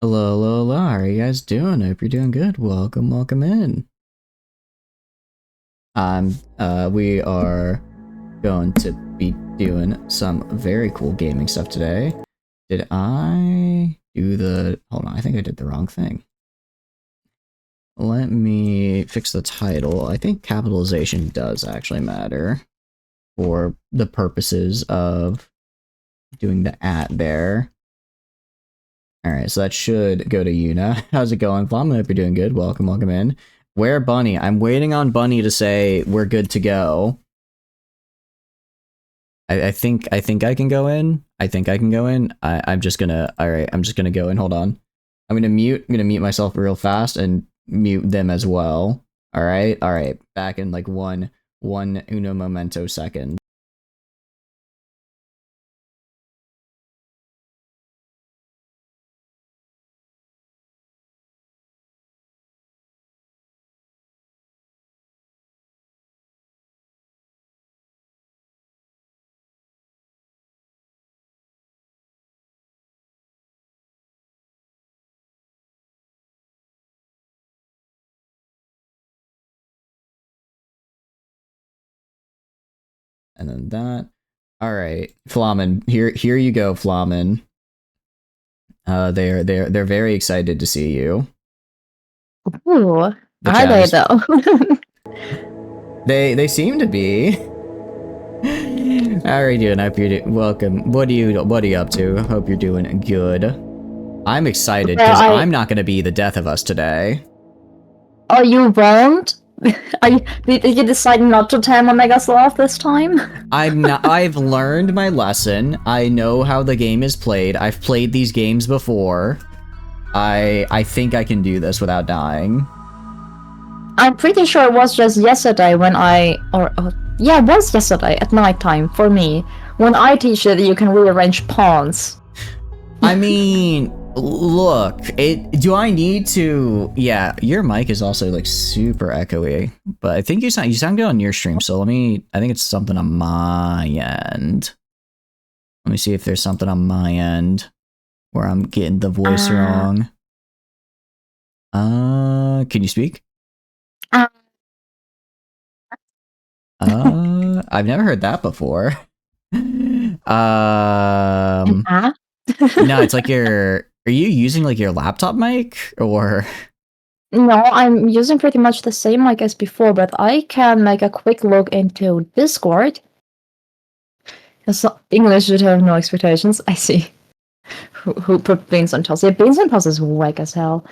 Hello, hello, hello. How are you guys doing? I hope you're doing good. Welcome, welcome in. We are going to be doing some very cool gaming stuff today. Did I do the... Hold on, I think I did the wrong thing. Let me fix the title. I think capitalization does actually matter for the purposes of doing the @ there. Alright, so that should go to Yuna. How's it going, Flom? I hope you're doing good. Welcome, welcome in. Where Bunny? I'm waiting on Bunny to say we're good to go. I think I can go in. I think I can go in. I'm just gonna go in. Hold on. I'm gonna mute myself real fast and mute them as well. Alright. Back in like one uno momento second. And then that. Alright, Flamen, here you go, Flamen. They're very excited to see you. Ooh, are they though? They seem to be. How are you doing? I hope you're welcome. What are you up to? Hope you're doing good. I'm excited because I'm not gonna be the death of us today. Oh, you won't? Did you decide not to tame Omega Sloth this time? I've learned my lesson. I know how the game is played. I've played these games before. I think I can do this without dying. I'm pretty sure it was just yesterday when yeah, it was yesterday at nighttime for me when I teach you that you can rearrange pawns. I mean, look, do I need to? Yeah, your mic is also like super echoey, but I think you sound good on your stream. So I think it's something on my end. Let me see if there's something on my end where I'm getting the voice wrong. Can you speak? I've never heard that before. No, it's like are you using like your laptop mic or? No, I'm using pretty much the same mic as before, but I can make a quick look into Discord. English should have no expectations. I see. Who put beans on toast? Yeah, beans on toast is whack as hell.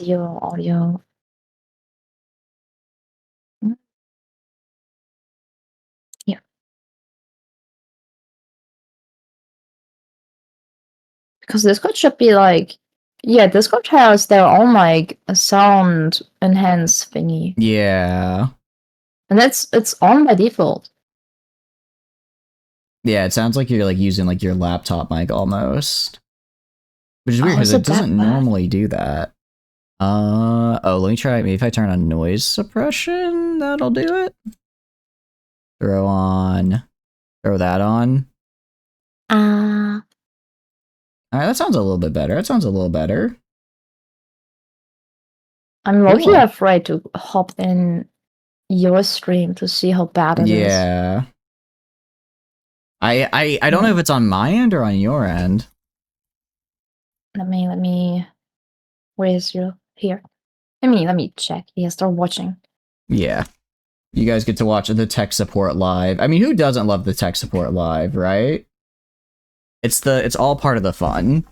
Audio. Yeah. Because Discord should be like, yeah, Discord has their own like a sound enhance thingy. Yeah. And it's on by default. Yeah, it sounds like you're like using like your laptop mic almost. Which is weird because it doesn't normally do that. Let me try. Maybe if I turn on noise suppression, that'll do it. Throw that on. Alright, that sounds a little bit better. I'm mostly afraid to hop in your stream to see how bad it is. Yeah. I don't know if it's on my end or on your end. Let me. Where is you? Here. Let me check. Yeah, start watching. Yeah. You guys get to watch the tech support live. I mean, who doesn't love the tech support live, right? It's all part of the fun.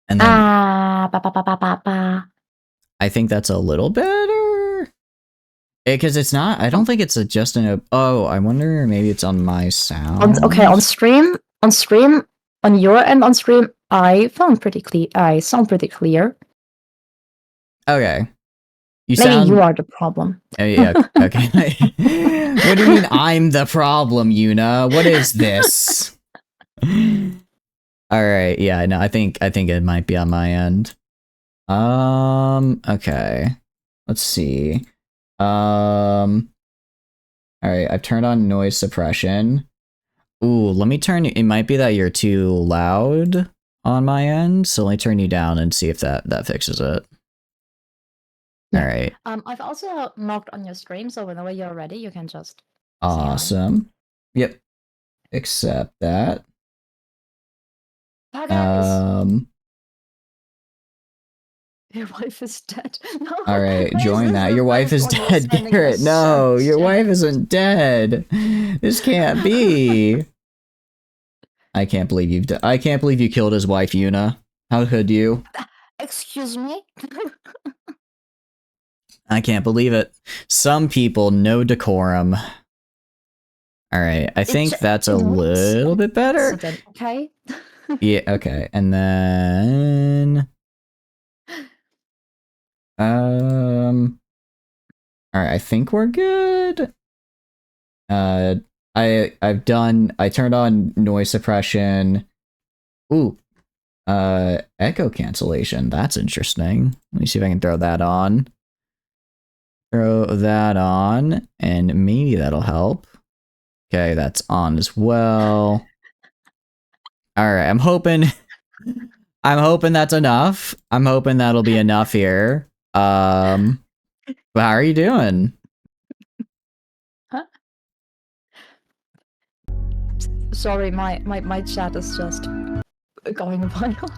And then I think that's a little better. Because it's not, I don't think it's just oh, I wonder maybe it's on my sound. On stream, on your end on stream, I sound pretty clear. Okay. Maybe you are the problem. Yeah, okay. What do you mean I'm the problem, Yuna? What is this? Alright, yeah, no, I think it might be on my end. Okay. Let's see. Alright, I've turned on noise suppression. Ooh, let me turn you. It might be that you're too loud on my end, so let me turn you down and see if that fixes it. Yeah. All right. I've also knocked on your stream, so whenever you're ready, you can just. Awesome. Yep. Accept that. Bye, guys. Your wife is dead. No, all right, join that. Your wife is dead, Garrett. No, your wife isn't dead. This can't be. I can't believe I can't believe you killed his wife, Yuna. How could you? Excuse me? I can't believe it. Some people, no decorum. All right, I think that's a little bit better. Okay. Yeah, okay. And then all right, I think we're good. I turned on noise suppression. Ooh. Echo cancellation. That's interesting. Let me see if I can throw that on. Throw that on, and maybe that'll help. Okay, that's on as well. Alright, I'm hoping that's enough. I'm hoping that'll be enough here. But how are you doing? Huh? Sorry, my chat is just going wild.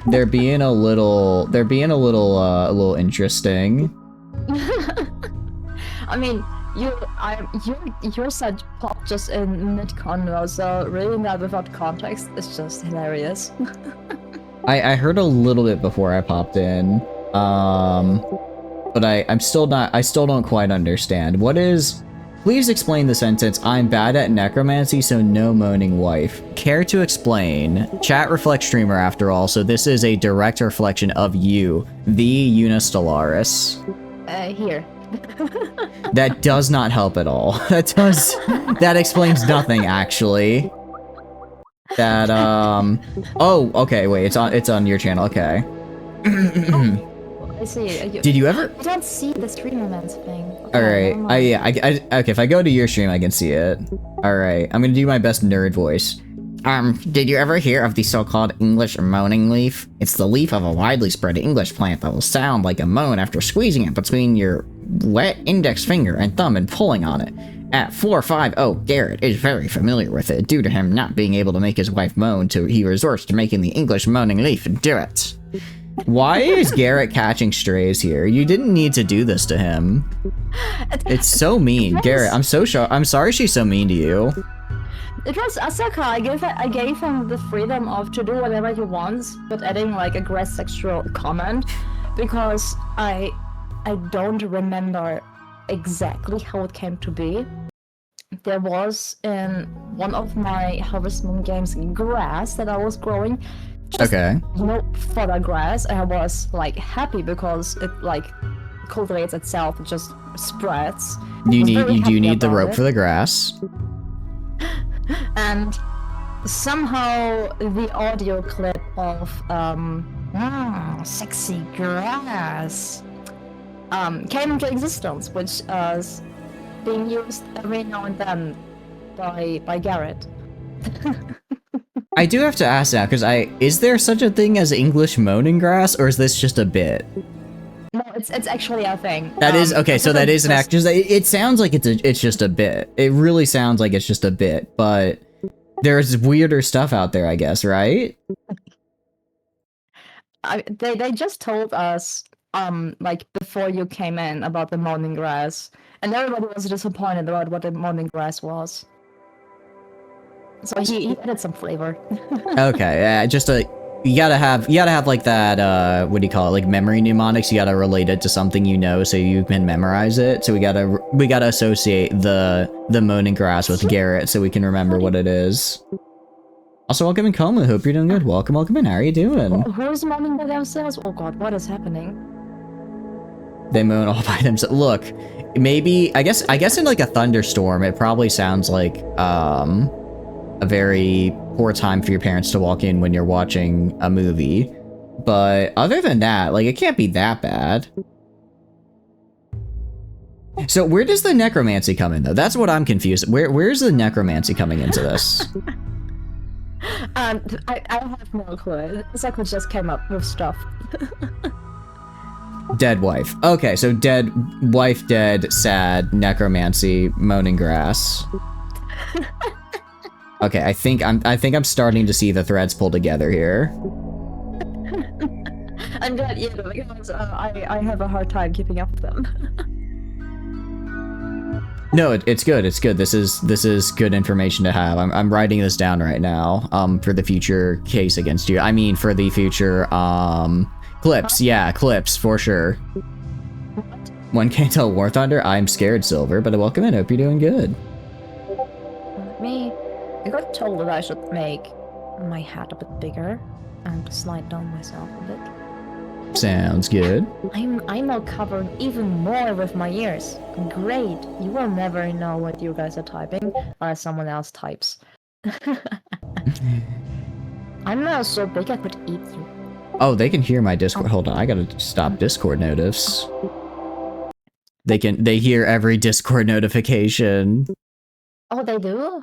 They're being a little interesting. I mean, your side popped just in mid-convo, so reading that without context is just hilarious. I heard a little bit before I popped in, but I still don't quite understand. What is? Please explain the sentence. I'm bad at necromancy, so no moaning wife. Care to explain? Chat reflects streamer after all, so this is a direct reflection of you, the YunaStellaris. Here. That does not help at all. That explains nothing, actually. That, oh, okay, wait, it's on your channel, okay. I see. Did you ever? I don't see the stream events thing. Okay, all right, okay, if I go to your stream, I can see it. All right, I'm gonna do my best nerd voice. Did you ever hear of the so-called English moaning leaf? It's the leaf of a widely spread English plant that will sound like a moan after squeezing it between your wet index finger and thumb and pulling on it. At 450, Garrett is very familiar with it. Due to him not being able to make his wife moan, he resorts to making the English moaning leaf do it. Why is Garrett catching strays here? You didn't need to do this to him. It's so mean. Garrett, I'm sorry she's so mean to you. It was Asaka. I gave him the freedom of to do whatever he wants, but adding like a gross sexual comment, because I don't remember exactly how it came to be. There was in one of my Harvest Moon games grass that I was growing. Just, okay. Fodder grass. I was like happy because it like cultivates itself. It just spreads. You need the rope for the grass. And somehow the audio clip of sexy grass came into existence, which is being used every now and then by Garrett. I do have to ask now, because is there such a thing as English moaning grass, or is this just a bit? No, it's actually a thing. That is okay. So that is an act. It sounds like it's just a bit. It really sounds like it's just a bit, but there's weirder stuff out there, I guess, right? They just told us like before you came in about the moaning grass, and everybody was disappointed about what the moaning grass was. So he added some flavor. Okay, yeah, just you gotta have like that what do you call it, like memory mnemonics. You gotta relate it to something you know so you can memorize it. So we gotta associate the moaning grass with Garrett so we can remember what it is. Also, welcome in, Coma. Hope you're doing good. Welcome in. How are you doing? Who's moaning by themselves? Oh god, what is happening? They moan all by themselves. Look, maybe I guess in like a thunderstorm, it probably sounds like a very poor time for your parents to walk in when you're watching a movie. But other than that, like, it can't be that bad. So where does the necromancy come in, though? That's what I'm confused. Where's the necromancy coming into this? I have no clue. Asako just came up with stuff. Dead wife. Okay, so dead wife, dead, sad, necromancy, moaning grass. Okay, I think I'm starting to see the threads pull together here. I'm glad you do, because I have a hard time keeping up with them. No, it's good. It's good. This is good information to have. I'm writing this down right now. For the future case against you. I mean, for the future clips. Yeah, clips for sure. One can't tell War Thunder. I'm scared, Silver, but welcome in. Hope you're doing good. Me, I got told that I should make my hat a bit bigger and slide down myself a bit. Sounds good. I'm now covered even more with my ears. Great. You will never know what you guys are typing unless someone else types. I'm now so big I could eat you. Oh, they can hear my Discord. Hold on, I gotta stop Discord notifs. They hear every Discord notification. Oh, they do?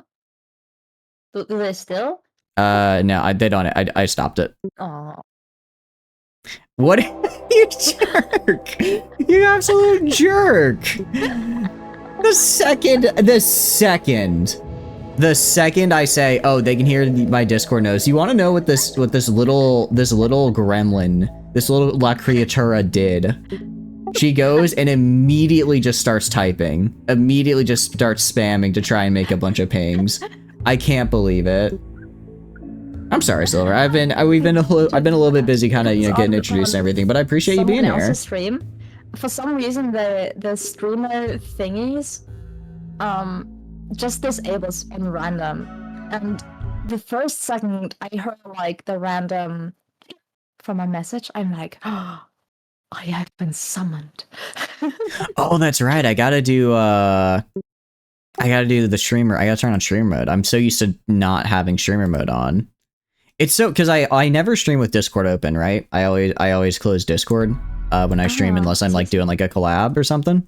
Do they still? No, they don't. I stopped it. Oh. What? You jerk! You absolute jerk! The second I say, oh, they can hear my Discord notes. You want to know what this little gremlin, this little La Criatura did? She goes and immediately just starts typing. Immediately just starts spamming to try and make a bunch of pings. I can't believe it. I'm sorry, Silver. I've been a little bit busy, kind of getting introduced and everything. But I appreciate you being here. Stream. For some reason, the streamer thingies, just disables on random. And the first second I heard like the random from a message, I'm like, oh, I have been summoned. Oh, that's right. I gotta do the streamer. I gotta turn on streamer mode. I'm so used to not having streamer mode on. It's so because I never stream with Discord open, right? I always close Discord when I stream unless I'm like doing like a collab or something.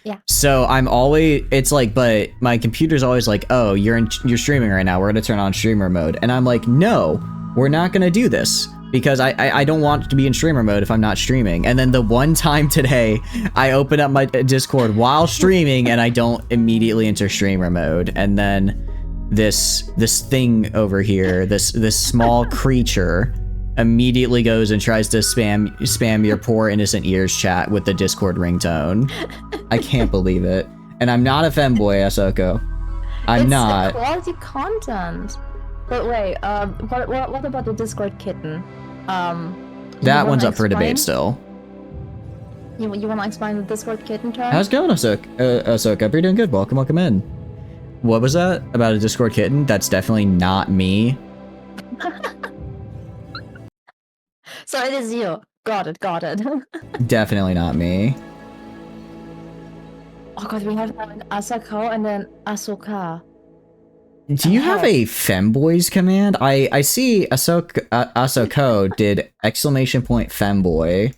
Yeah. So I'm always, it's like, but my computer's always like, oh, you're streaming right now. We're gonna turn on streamer mode, and I'm like, no, we're not gonna do this because I don't want to be in streamer mode if I'm not streaming. And then the one time today, I open up my Discord while streaming and I don't immediately enter streamer mode, and then this thing over here, this small creature immediately goes and tries to spam your poor innocent ears chat with the Discord ringtone. I can't believe it. And I'm not a femboy, Asoko. I'm not. It's quality content. But wait, what about the Discord kitten? That one's up for debate still. You want to explain the Discord kitten term? How's it going, Ahsoka? Hope you're doing good. Welcome in. What was that about a Discord kitten? That's definitely not me. So it is you. Got it. Definitely not me. Oh god, we have an Asako and then Ahsoka. Do you have a femboys command? I see Ahsoko did ! femboy.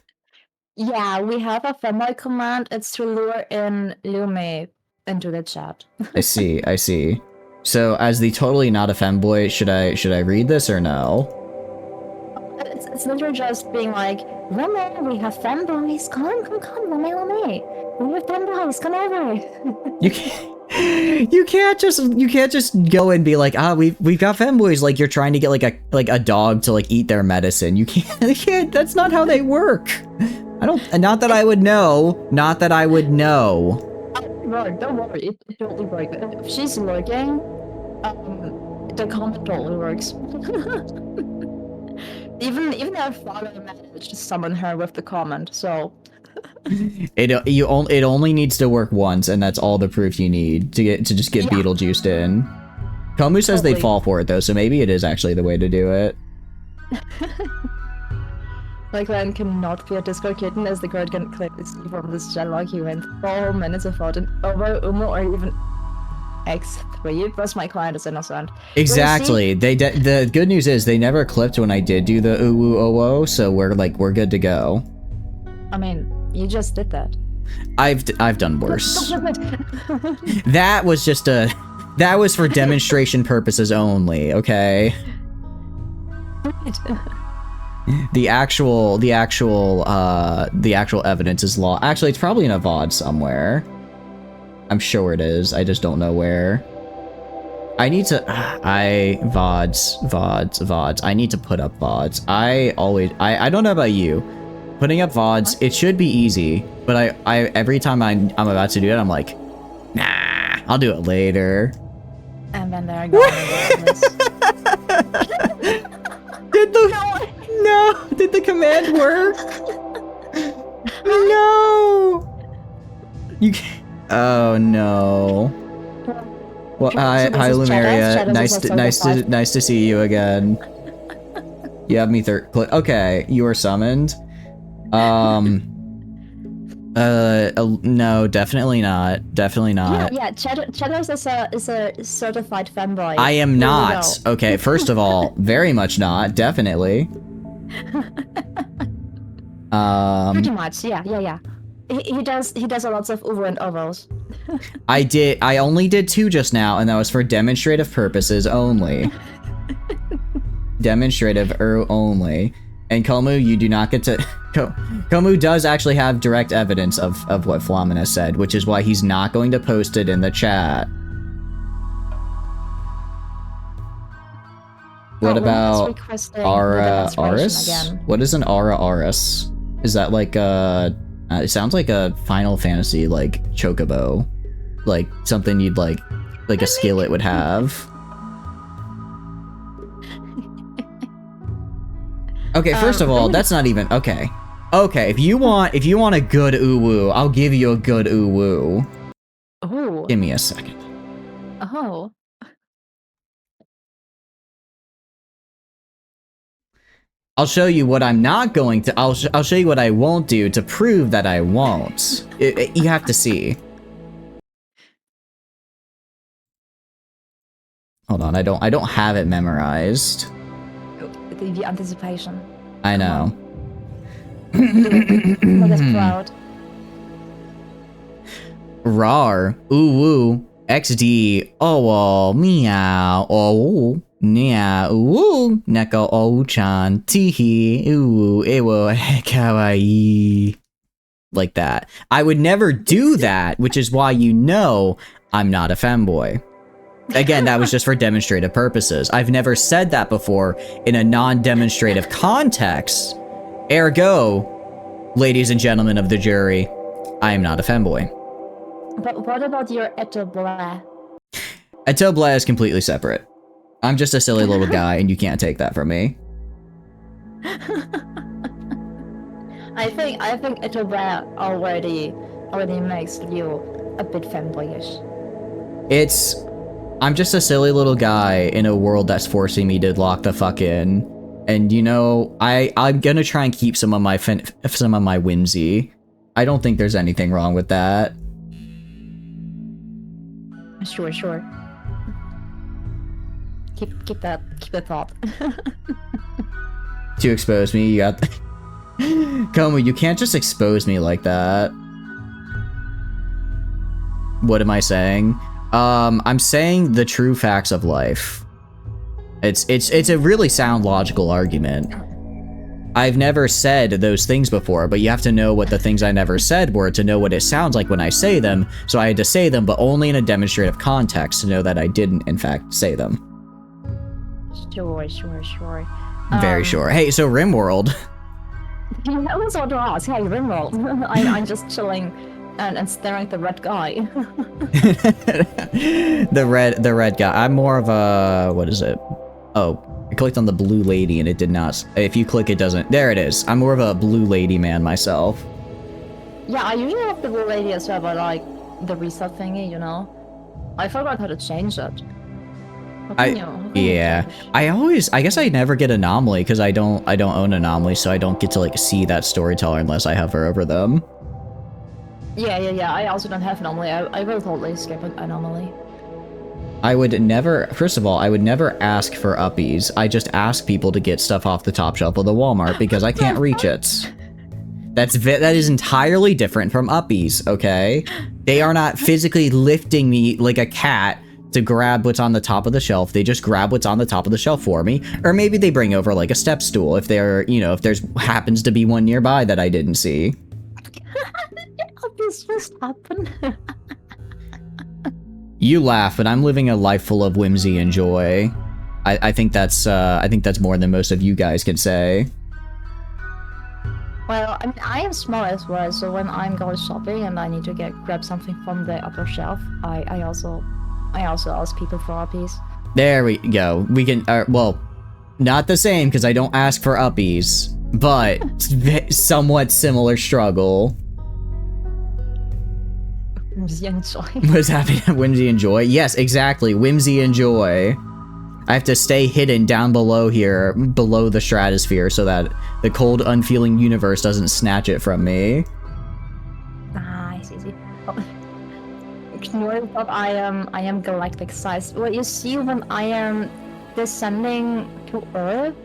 Yeah, we have a femboy command. It's to lure in Lume into the chat. I see. So as the totally not a femboy, should I read this or no? It's literally just being like, Lume, we have femboys. Come, Lume. We have femboys. Come over. You can't just go and be like, we've got femboys, like you're trying to get like a dog to like eat their medicine. You can't. That's not how they work. Not that I would know. Right, don't worry, it totally works. If she's lurking, the comment totally works. even our father managed to summon her with the comment, so. It only needs to work once, and that's all the proof you need to just get Beetlejuiced in. Komu says they'd fall for it though, so maybe it is actually the way to do it. Like Ren cannot be a Discord kitten as the card can clearly see from this genlog he went 4 minutes without an over Umo or even X3, plus my client is innocent. Exactly. The good news is they never clipped when I did do the uwu owo, so we're good to go. I mean, you just did that. I've done worse. That was just that was for demonstration purposes only, okay? The actual evidence is law. Actually, it's probably in a VOD somewhere. I'm sure it is. I just don't know where. I need to VODs. I need to put up VODs. I don't know about you. Putting up VODs, it should be easy, but I every time I'm about to do it, I'm like, nah, I'll do it later. And then they're going Did the command work? No. You can't. Oh no. Well, hi Lumeria. Nice to see you again. You have me okay, you are summoned. No, definitely not. Definitely not. Yeah, Cheddars is a certified fanboy. I am not. Okay, first of all, very much not. Definitely. Pretty much, yeah. He does a lot of over and overs. I only did 2 just now, and that was for demonstrative purposes only. Demonstrative only. And Komu, you do not get to... Komu does actually have direct evidence of what Flamin said, which is why he's not going to post it in the chat. What about Aura Aris? What is an Aura Aris? Is that like it sounds like a Final Fantasy, like, chocobo. Like, something you'd like a skillet would have. Okay, first of all, that's not even okay. Okay, if you want a good uwu, I'll give you a good uwu. Oh. Give me a second. Oh. I'll show you what I'm not going to. I'll show you what I won't do to prove that I won't. You have to see. Hold on, I don't have it memorized. The anticipation. I know. Make us proud. Rar, uwu, XD, owo, meow, owu, nia, uwu, neko, ou-chan, tihi, uwu, ewo, kawaii. Like that. I would never do that, which is why you know I'm not a femboy. Again, that was just for demonstrative purposes. I've never said that before in a non-demonstrative context. Ergo, ladies and gentlemen of the jury, I am not a femboy. But what about your etobla? Etobla is completely separate. I'm just a silly little guy, and you can't take that from me. I think etobla already makes you a bit femboyish. I'm just a silly little guy in a world that's forcing me to lock the fuck in. And you know, I'm gonna try and keep some of my whimsy. I don't think there's anything wrong with that. Sure. Keep that thought. To expose me, you got Komu, you can't just expose me like that. What am I saying? I'm saying the true facts of life. It's a really sound logical argument. I've never said those things before, but you have to know what the things I never said were to know what it sounds like when I say them, so I had to say them, but only in a demonstrative context to know that I didn't, in fact, say them. Sure. Very sure. Hey, so Rimworld. I was about to ask, hey, Rimworld. I'm just chilling and staring at the red guy. the red guy. I'm more of a, what is it? Oh, I clicked on the blue lady and it did not. If you click, it doesn't. There it is. I'm more of a blue lady man myself. Yeah, I usually have the blue lady as well, but like the reset thingy, you know. I forgot how to change it. I guess I never get Anomaly because I don't own Anomaly, so I don't get to like see that storyteller unless I hover over them. Yeah. I also don't have Anomaly. I will totally skip Anomaly. I would never, first of all, I would never ask for uppies. I just ask people to get stuff off the top shelf of the Walmart because I can't reach it. that is entirely different from uppies, okay? They are not physically lifting me like a cat to grab what's on the top of the shelf. They just grab what's on the top of the shelf for me. Or maybe they bring over like a step stool if they're, you know, if there's happens to be one nearby that I didn't see. This just happened. You laugh, but I'm living a life full of whimsy and joy. I think that's more than most of you guys can say. Well, I mean, I am small as well, so when I'm going shopping and I need to grab something from the upper shelf, I also ask people for uppies. There we go. We can, well, not the same because I don't ask for uppies, but somewhat similar struggle. Whimsy and joy. What's happening? Whimsy and joy? Yes, exactly. Whimsy and joy. I have to stay hidden down below here, below the stratosphere, so that the cold, unfeeling universe doesn't snatch it from me. Ah, I see. Oh. Knowing that I am galactic sized. What you see when I am descending to Earth,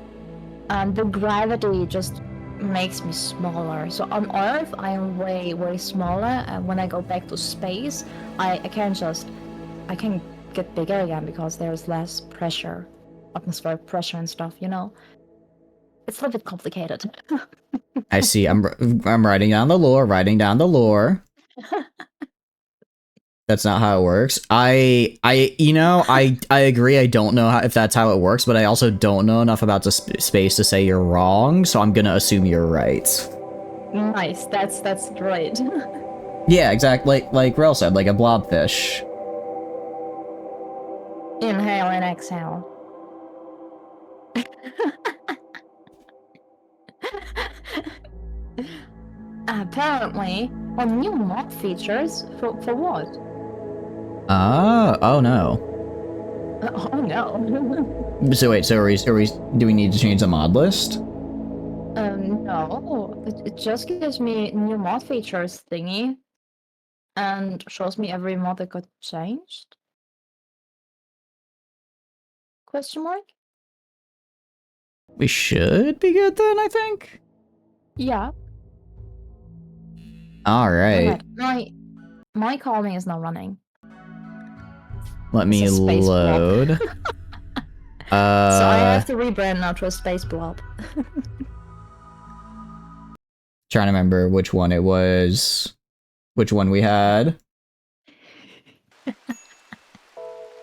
the gravity just makes me smaller. So on Earth, I am way, way smaller, and when I go back to space, I can get bigger again because there's less pressure, atmospheric pressure and stuff, you know? It's a little bit complicated. I see. I'm writing down the lore, That's not how it works. I agree. I don't know if that's how it works, but I also don't know enough about the space to say you're wrong, so I'm gonna assume you're right. Nice. That's great. Yeah, exactly. Like Rel said, like a blobfish. Inhale and exhale. Apparently, on new mod features for what? Oh no. Oh no. So wait, do we need to change the mod list? No. It just gives me new mod features thingy, and shows me every mod that got changed. Question mark? We should be good then, I think. Yeah. All right. My calling is not running. Let me load. So I have to rebrand now to a space blob. Trying to remember which one it was. Which one we had.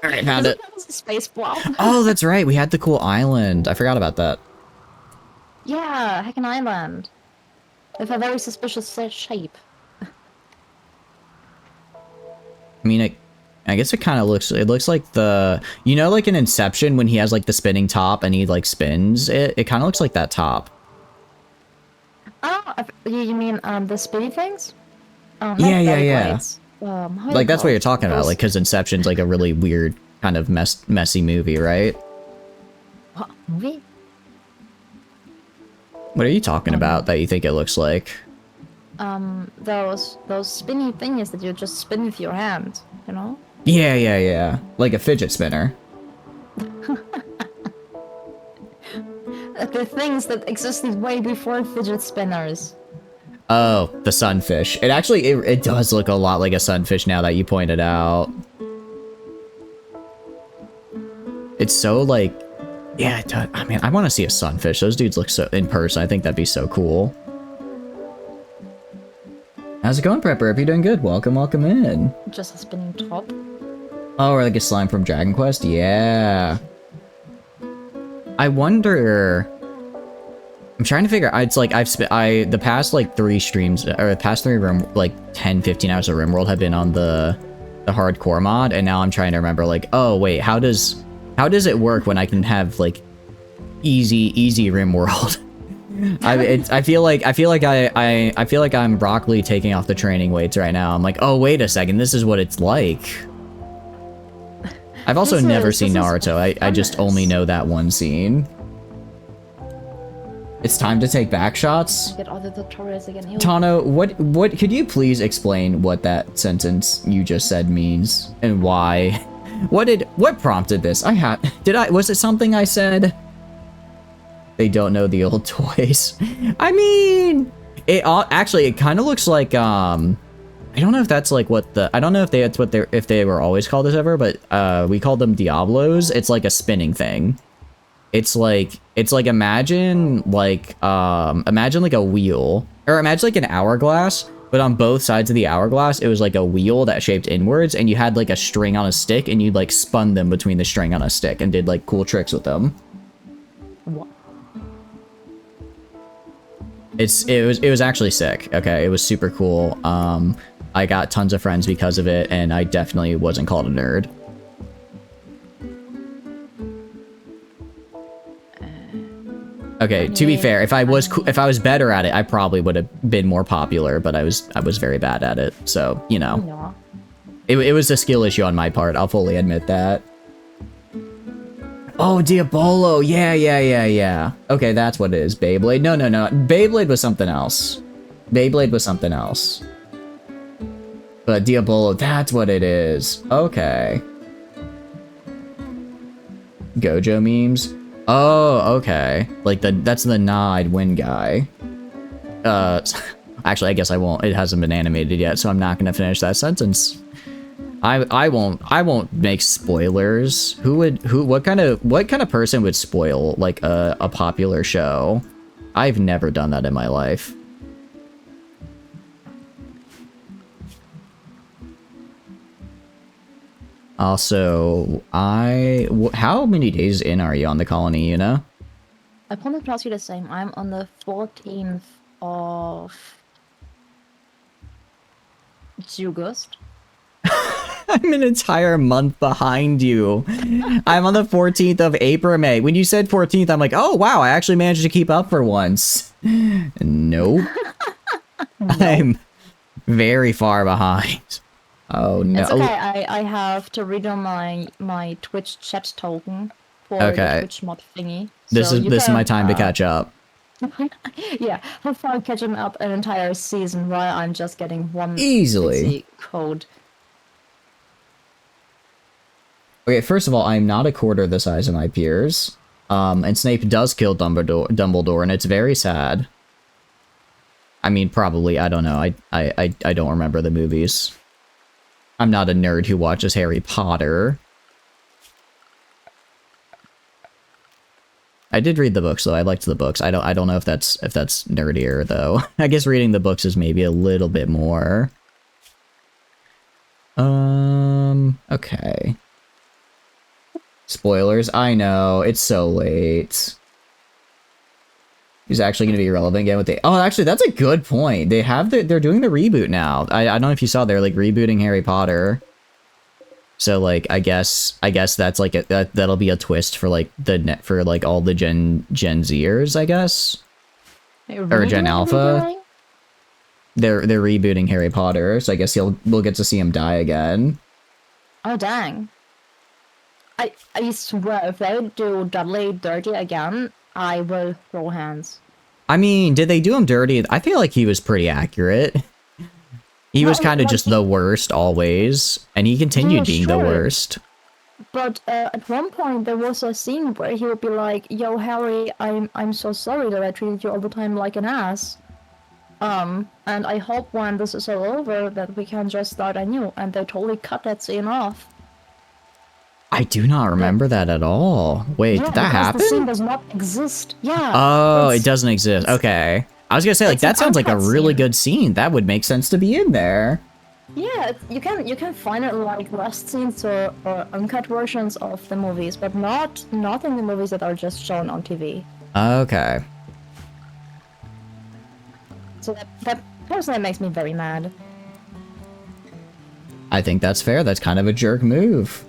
Alright, found it. That was a space blob. Oh, that's right. We had the cool island. I forgot about that. Yeah, Hacken Island. With a very suspicious shape. I mean, I guess it kind of looks like the, you know, like in Inception when he has like the spinning top and he like spins it. It kind of looks like that top. Oh, you mean the spinny things? Yeah. Like that's what you're talking about, like because Inception's like a really weird kind of messy movie, right? What movie? What are you talking about that you think it looks like? Those spinny things that you just spin with your hand, you know? Yeah. Like a fidget spinner. The things that existed way before fidget spinners. Oh, the sunfish. It actually, it does look a lot like a sunfish now that you pointed out. It's so like, yeah, it does. I mean, I want to see a sunfish. Those dudes look so, in person, I think that'd be so cool. How's it going, Prepper? Hope you're doing good. Welcome in. Just a spinning top. Oh, or like a slime from Dragon Quest? Yeah. I wonder... I'm trying to figure out, it's like, the past like 3 streams, or the past 3 like 10, 15 hours of Rimworld have been on the hardcore mod, and now I'm trying to remember like, oh wait, how does it work when I can have like easy Rimworld? I feel like I'm broccoli taking off the training weights right now. I'm like, oh wait a second, this is what it's like. I've also never seen Naruto. I just only know that one scene. It's time to take back shots. Get all the tutorials again. Tano, what could you please explain what that sentence you just said means and why? What prompted this? Was it something I said? They don't know the old toys. I mean, Actually, it kind of looks like I don't know if that's like what I don't know if that's what if they were always called this ever, but we called them Diablos. It's like a spinning thing. It's like imagine like a wheel, or imagine like an hourglass, but on both sides of the hourglass it was like a wheel that shaped inwards, and you had like a string on a stick, and you like spun them between the string on a stick and did like cool tricks with them. What? It was actually sick. Okay, it was super cool. I got tons of friends because of it, and I definitely wasn't called a nerd. Okay, to be fair, if I was better at it, I probably would have been more popular, but I was very bad at it. So, you know. It was a skill issue on my part. I'll fully admit that. Oh, Diabolo. Yeah. Okay, that's what it is. Beyblade. No. Beyblade was something else. But Diabolo, that's what it is. Okay. Gojo memes. Oh, okay. Like that's the I'd win guy. Actually, I guess I won't. It hasn't been animated yet, so I'm not gonna finish that sentence. I won't make spoilers. What kind of person would spoil like a popular show? I've never done that in my life. Also, how many days in are you on the colony, you know? I wanted to ask you the same. I'm on the 14th of August. I'm an entire month behind you. I'm on the 14th of April, May. When you said 14th, I'm like, oh wow, I actually managed to keep up for once. Nope. I'm very far behind. Oh no. It's okay, I have to read on my Twitch chat token for the Twitch mod thingy. This is my time to catch up. Yeah, have fun catching up an entire season while I'm just getting one easily code. Okay, first of all, I'm not a quarter the size of my peers. And Snape does kill Dumbledore, and it's very sad. I mean, probably, I don't know. I don't remember the movies. I'm not a nerd who watches Harry Potter. I did read the books though. I liked the books. I don't know if that's nerdier though. I guess reading the books is maybe a little bit more. Okay. Spoilers. I know, it's so late. He's actually going to be relevant again with the... Oh, actually, that's a good point. They're doing the reboot now. I don't know if you saw, they're like rebooting Harry Potter. So like, I guess that's like that'll be a twist for like for like all the Gen Zers, I guess. Or Gen Alpha. They're rebooting Harry Potter, so I guess we'll get to see him die again. Oh dang. I swear, if they do Dudley dirty again, I will throw hands. I mean, did they do him dirty? I feel like he was pretty accurate. He was kind of just the worst always, and he continued being the worst. But at one point there was a scene where he would be like, "Yo, Harry, I'm so sorry that I treated you all the time like an ass. And I hope when this is all over that we can just start anew." And they totally cut that scene off. I do not remember that at all. Wait, did that happen? The scene does not exist. Yeah. Oh, it doesn't exist. Okay. I was gonna say, like, that sounds like a really good scene. That would make sense to be in there. Yeah, you can find it like lost scenes or uncut versions of the movies, but not in the movies that are just shown on TV. Okay. So that personally makes me very mad. I think that's fair. That's kind of a jerk move.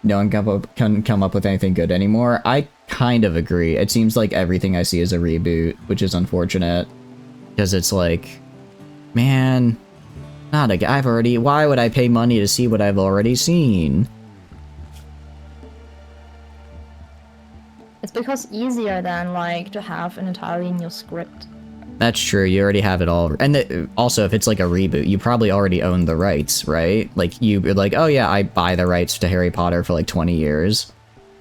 No one can come up with anything good anymore. I kind of agree. It seems like everything I see is a reboot, which is unfortunate. Because it's like, man, why would I pay money to see what I've already seen? It's because easier than like to have an entirely new script. That's true, you already have it all. And also, if it's like a reboot, you probably already own the rights, right? Like, you're like, oh yeah, I buy the rights to Harry Potter for like 20 years.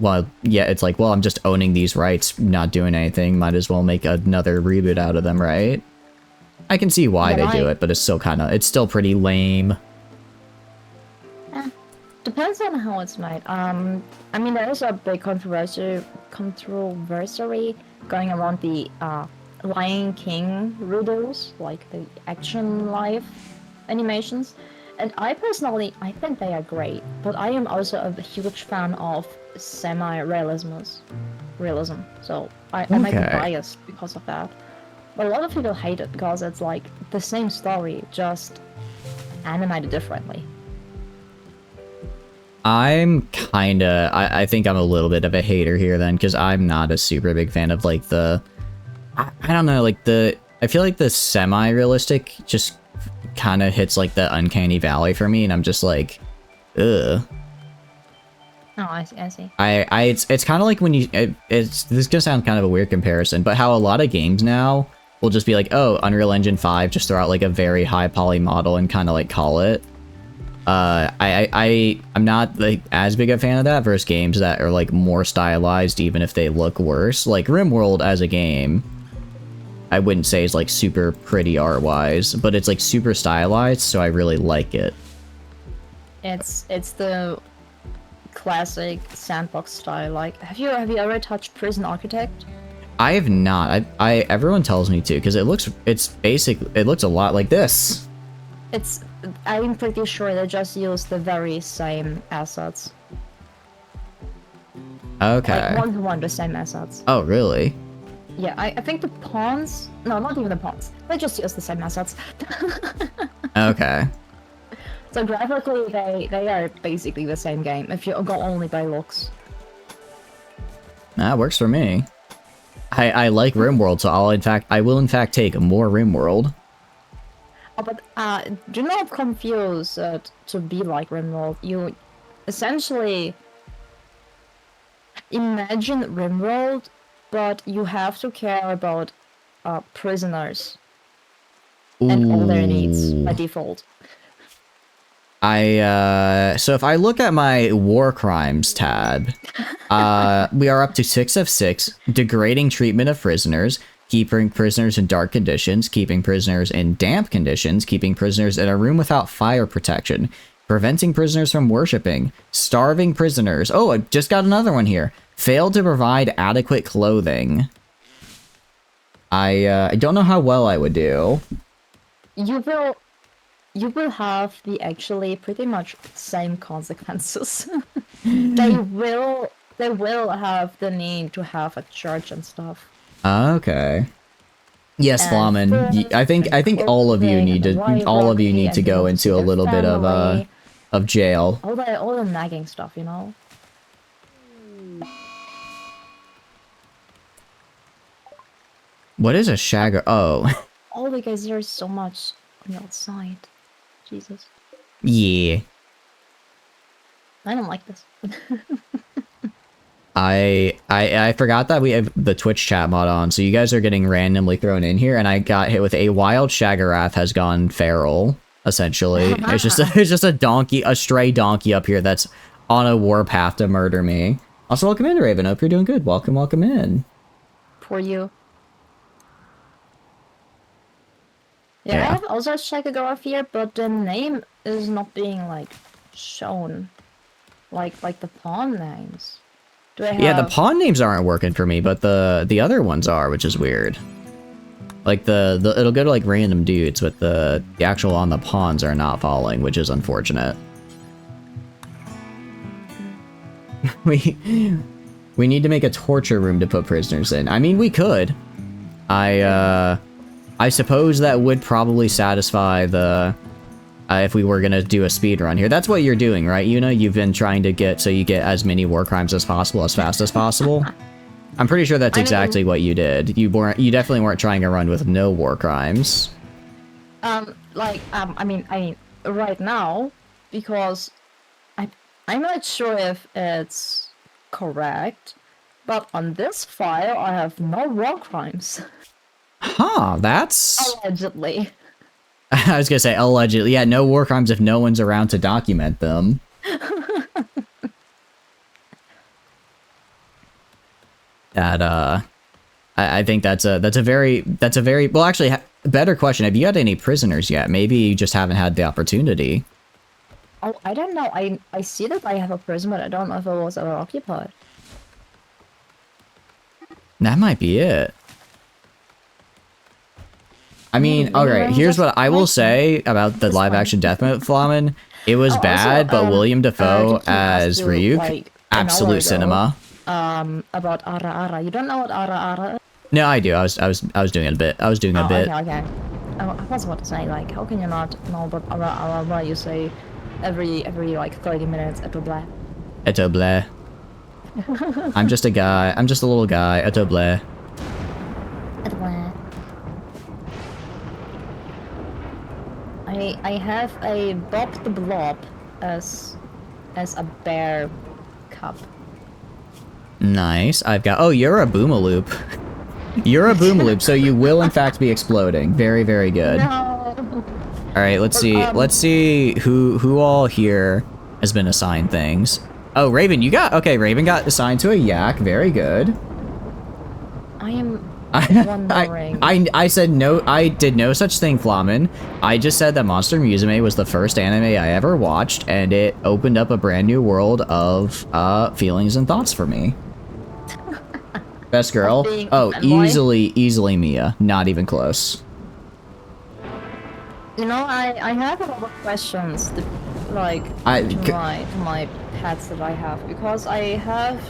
well, yeah, it's like, well, I'm just owning these rights, not doing anything. Might as well make another reboot out of them, right? I can see why they do it, but it's still pretty lame. Depends on how it's made. I mean, there is a big controversy going around the Lion King redos, like the action live animations. And I think they are great, but I am also a huge fan of semi-realism. So I might be biased because of that. But a lot of people hate it because it's like the same story, just animated differently. I think I'm a little bit of a hater here then, because I'm not a super big fan of like I don't know, like I feel like the semi-realistic just kind of hits like the uncanny valley for me, and I'm just like, ugh. Oh, I see. It's kind of like when this is gonna sound kind of a weird comparison, but how a lot of games now will just be like, oh, Unreal Engine 5, just throw out like a very high poly model and kind of like call it. I'm not like as big a fan of that versus games that are like more stylized, even if they look worse. Like Rimworld as a game, I wouldn't say is like super pretty art-wise, but it's like super stylized, so I really like it. It's the classic sandbox style. Like, have you ever touched Prison Architect? I have not. Everyone tells me to, because it looks a lot like this. I'm pretty sure they just use the very same assets. Okay. Like 1-to-1 the same assets. Oh, really? Yeah, I think the pawns... No, not even the pawns. They just use the same assets. Okay. So graphically, they are basically the same game, if you go only by looks. That works for me. I like Rimworld, so I will in fact take more Rimworld. Oh, but do not confuse to be like Rimworld. You essentially imagine Rimworld, but you have to care about prisoners and all their needs by default. So if I look at my war crimes tab, we are up to 6 of 6, degrading treatment of prisoners, keeping prisoners in dark conditions, keeping prisoners in damp conditions, keeping prisoners in a room without fire protection, preventing prisoners from worshipping, starving prisoners. Oh, I just got another one here. Failed to provide adequate clothing. I don't know how well I would do. You will have the actually pretty much same consequences. They will have the need to have a church and stuff. Okay. Yes, Flamen. I think all of you need to go into a little bit of jail. All the nagging stuff, you know. What is a shagger? Oh. Oh, because there's so much on the outside. Jesus. Yeah. I don't like this. I forgot that we have the Twitch chat mod on, so you guys are getting randomly thrown in here, and I got hit with a wild Shagarath has gone feral, essentially. It's just a stray donkey up here that's on a warpath to murder me. Also, welcome in, Raven. Hope you're doing good. Welcome in. Poor you. Yeah, I have also Shagarath here, but the name is not being like shown, like the pawn names. Yeah, the pawn names aren't working for me, but the other ones are, which is weird. Like it'll go to like random dudes, but the actual on the pawns are not following, which is unfortunate. We need to make a torture room to put prisoners in. I mean, we could. I suppose that would probably satisfy the if we were gonna do a speed run here. That's what you're doing, right, Yuna? You've been trying to get you get as many war crimes as possible, as fast as possible. I'm pretty sure that's exactly what you did. You definitely weren't trying to run with no war crimes. I mean, right now, because I'm not sure if it's correct, but on this file I have no war crimes. Huh, that's... Allegedly. I was gonna say, allegedly. Yeah, no war crimes if no one's around to document them. That I think that's a very well, actually, better question. Have you had any prisoners yet? Maybe you just haven't had the opportunity. Oh, I don't know. I see that I have a prison, but I don't know if it was ever occupied. That might be it. I mean, alright, here's what I will say about the live-action death note, Flamin. It was bad, but William Dafoe as Ryuk, like, absolute cinema. About Ara Ara. You don't know what Ara Ara is? No, I do. I was doing it a bit. I was doing a bit. Okay. I was about to say, like, how can you not know about Ara Ara? You say every like 30 minutes, Etoble. Etoble. I'm just a guy. I'm just a little guy. Etoble. Etoble. I have a Bob the Blob as a bear cup. Nice. I've got. Oh, you're a Boomaloop. You're a Boomaloop, so you will in fact be exploding. Very, very good. No. All right. Let's see. Let's see who all here has been assigned things. Oh, Raven, you got. Okay, Raven got assigned to a yak. Very good. I am. I said no. I did no such thing, Flamin. I just said that Monster Musume was the first anime I ever watched, and it opened up a brand new world of feelings and thoughts for me. Best girl. Oh, easily Mia. Not even close. You know, I have a lot of questions, to my pets that I have, because I have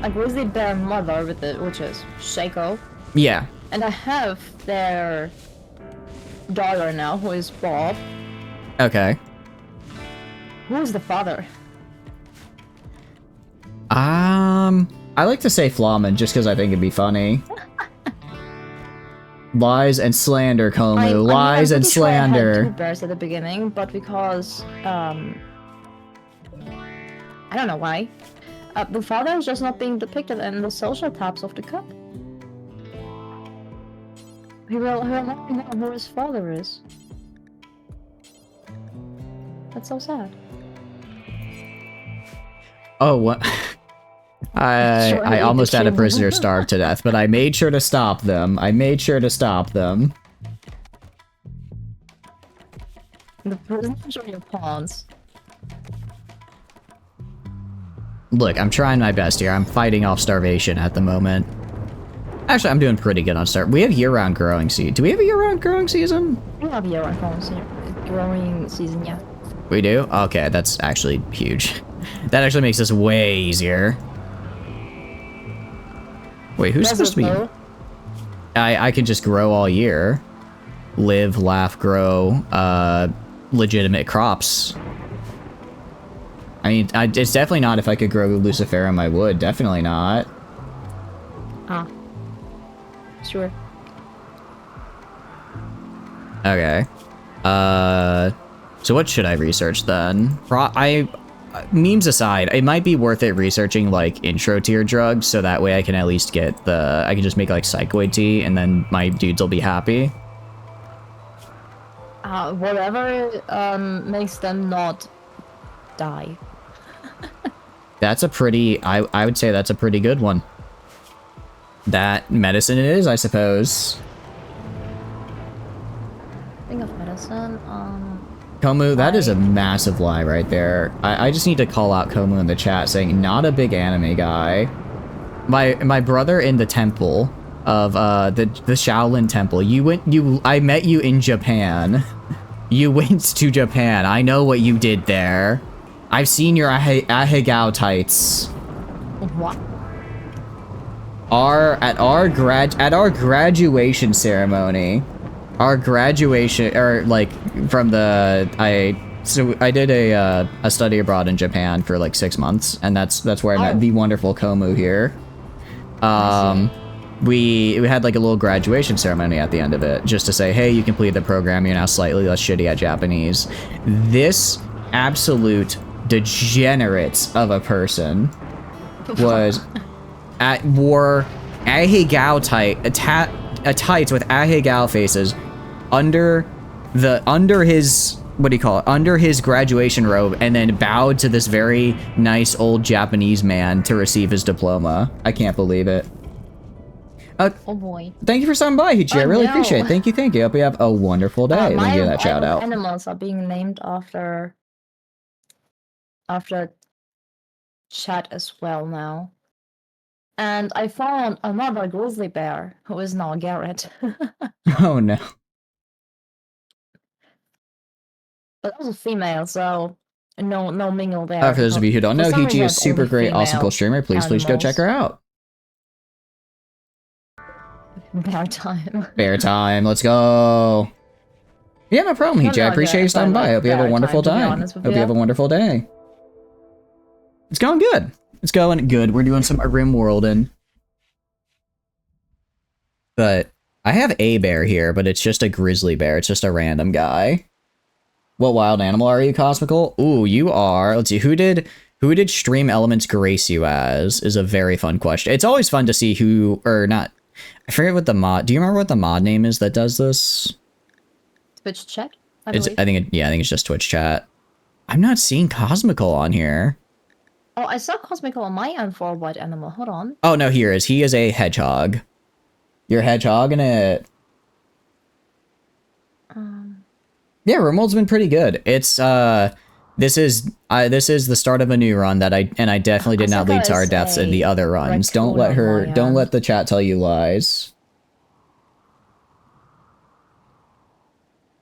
a grizzly bear mother which is Seiko. Yeah. And I have their daughter now, who is Bob. Okay. Who is the father? I like to say Flamin just because I think it'd be funny. Lies and slander, Komu. Lies and slander. I had 2 bears at the beginning, but because I don't know why. The father is just not being depicted in the social tabs of the cup. He will never know who his father is. That's so sad. Oh, what? I almost had a prisoner starve to death, but I made sure to stop them. The prisoners are your pawns. Look, I'm trying my best here. I'm fighting off starvation at the moment. Actually, I'm doing pretty good on starve. We have year-round growing season. Do we have a year-round growing season? We have year-round growing season, yeah. We do? Okay, that's actually huge. That actually makes this way easier. Wait, who's supposed to be... I can just grow all year. Live, laugh, grow, legitimate crops. I mean, it's definitely not if I could grow Luciferum, I would. Definitely not. Ah. Sure. Okay. So what should I research then? Memes aside, it might be worth it researching like intro tier drugs, so that way I can at least get I can just make like psychoid tea, and then my dudes will be happy. Whatever makes them not die. That's a pretty, I would say that's a pretty good one. That medicine it is, I suppose. Think of medicine, Komu, that is a massive lie right there. I just need to call out Komu in the chat saying, not a big anime guy. My brother in the temple of, the Shaolin temple, I met you in Japan. You went to Japan. I know what you did there. I've seen your ahegao tights. What? At our graduation ceremony, like from the I did a study abroad in Japan for like 6 months, and that's where I met the wonderful Komu here. We had like a little graduation ceremony at the end of it, just to say, hey, you completed the program, you're now slightly less shitty at Japanese. This absolute degenerate of a person wore ahegao tights with ahegao faces under his what do you call it, under his graduation robe and then bowed to this very nice old Japanese man to receive his diploma. I can't believe it. Oh boy. Thank you for stopping by, Hichi. I really appreciate it. Thank you, thank you. Hope you have a wonderful day. Thank you for that shout out. Animals are being named after chat as well now. And I found another grizzly bear who is now Garrett. Oh no. But also female, so no mingle there. For those of you who don't know, Hichi is a super great, awesome, cool streamer. Please go check her out. Bear time. Bear time, let's go. Yeah, no problem, Hichi. I appreciate you stopping by. I hope you have a wonderful time. Hope you have a wonderful day. It's going good. It's going good. We're doing some Rimworlding. But I have a bear here, but it's just a grizzly bear. It's just a random guy. What wild animal are you, Cosmical? Ooh, you are. Let's see. Who did Stream Elements grace you as? Is a very fun question. It's always fun to see who, or not. I forget what the mod. Do you remember what the mod name is that does this? Twitch chat. I think it's just Twitch chat. I'm not seeing Cosmical on here. Oh, I saw Cosmical on my end for a white animal. Hold on. Oh no, here is. He is a hedgehog. You're hedgehogging it. Yeah, Rimworld's been pretty good. It's this is the start of a new run that I definitely did not lead to our deaths in the other runs. Don't let the chat tell you lies.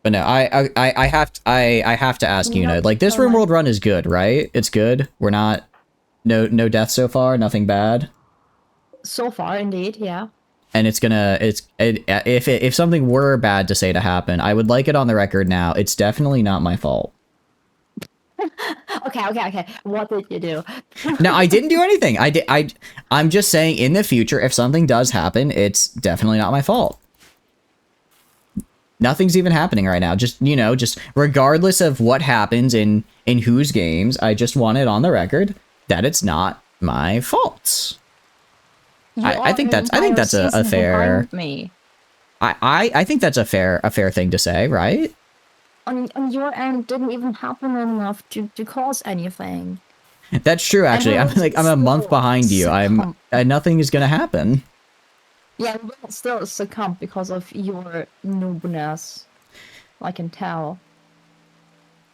But no, I have to ask Yuna, like, this Rimworld run is good, right? It's good. We're not no deaths so far, nothing bad. So far, indeed, yeah. And if something were bad to say to happen, I would like it on the record now. It's definitely not my fault. Okay. What did you do? No, I didn't do anything. I'm just saying, in the future, if something does happen, it's definitely not my fault. Nothing's even happening right now. Just regardless of what happens in whose games, I just want it on the record that it's not my fault. I think that's a fair. I think that's a fair thing to say, right? On your end, didn't even happen enough to cause anything. That's true, actually. I'm a month behind you. Nothing is gonna happen. Yeah, we will still succumb because of your noobness. I can tell.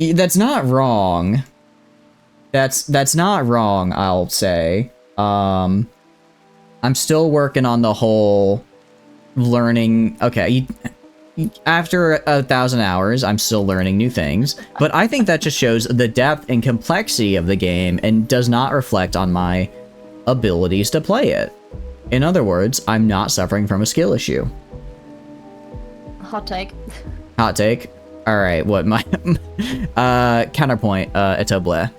That's not wrong. That's not wrong, I'll say. I'm still working on the whole learning. Okay, after 1,000 hours, I'm still learning new things. But I think that just shows the depth and complexity of the game and does not reflect on my abilities to play it. In other words, I'm not suffering from a skill issue. Hot take. Hot take? Alright, what my... counterpoint, it's a bleh.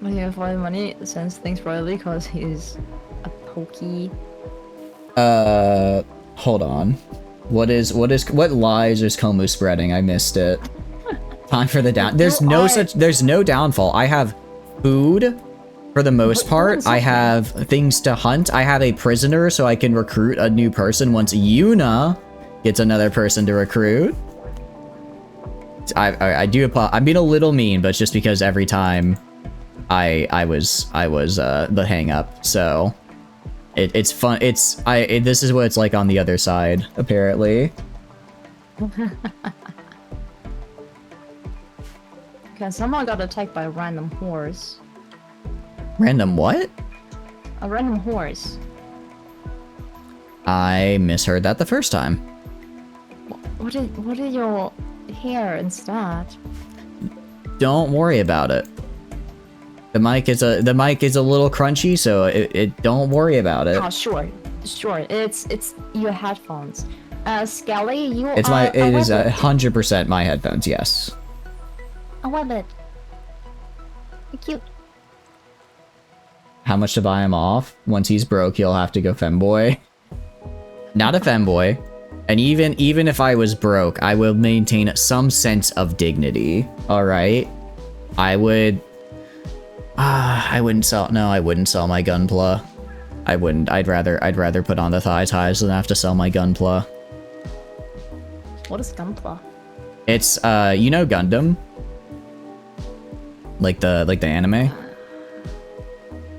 But yeah, for the money, sends things probably because he's a pokey. Hold on. What lies is Komu spreading? I missed it. Time for the down. There's no downfall. I have food for the most part. I have things to hunt. I have a prisoner so I can recruit a new person once Yuna gets another person to recruit. I do. I'm being a little mean, but it's just because every time I was the hang up. So it's fun. This is what it's like on the other side, apparently. Okay, someone got attacked by a random horse. Random what? A random horse. I misheard that the first time. What did your hair instead? Don't worry about it. The mic is a little crunchy, so it don't worry about it. Oh, sure. It's your headphones. Skelly, it is 100% my headphones. Yes. I love it. You're cute. How much to buy him off? Once he's broke, he'll have to go femboy. Not a femboy. And even if I was broke, I will maintain some sense of dignity. All right. I wouldn't sell my Gunpla. I wouldn't. I'd rather put on the ties than have to sell my Gunpla. What is Gunpla? It's you know Gundam? Like the anime?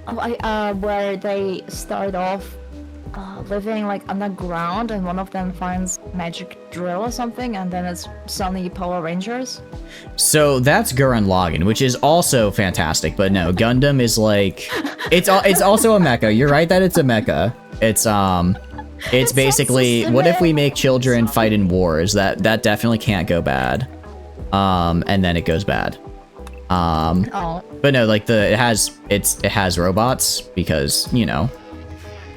Oh, where they start off living like underground, and one of them finds magic drill or something, and then it's suddenly Power Rangers. So that's Gurren Lagann, which is also fantastic, but no, Gundam is like it's also a mecha. You're right that it's a mecha. It's basically what if we make children fight in wars? That definitely can't go bad. And then it goes bad. But no, like it has robots because, you know,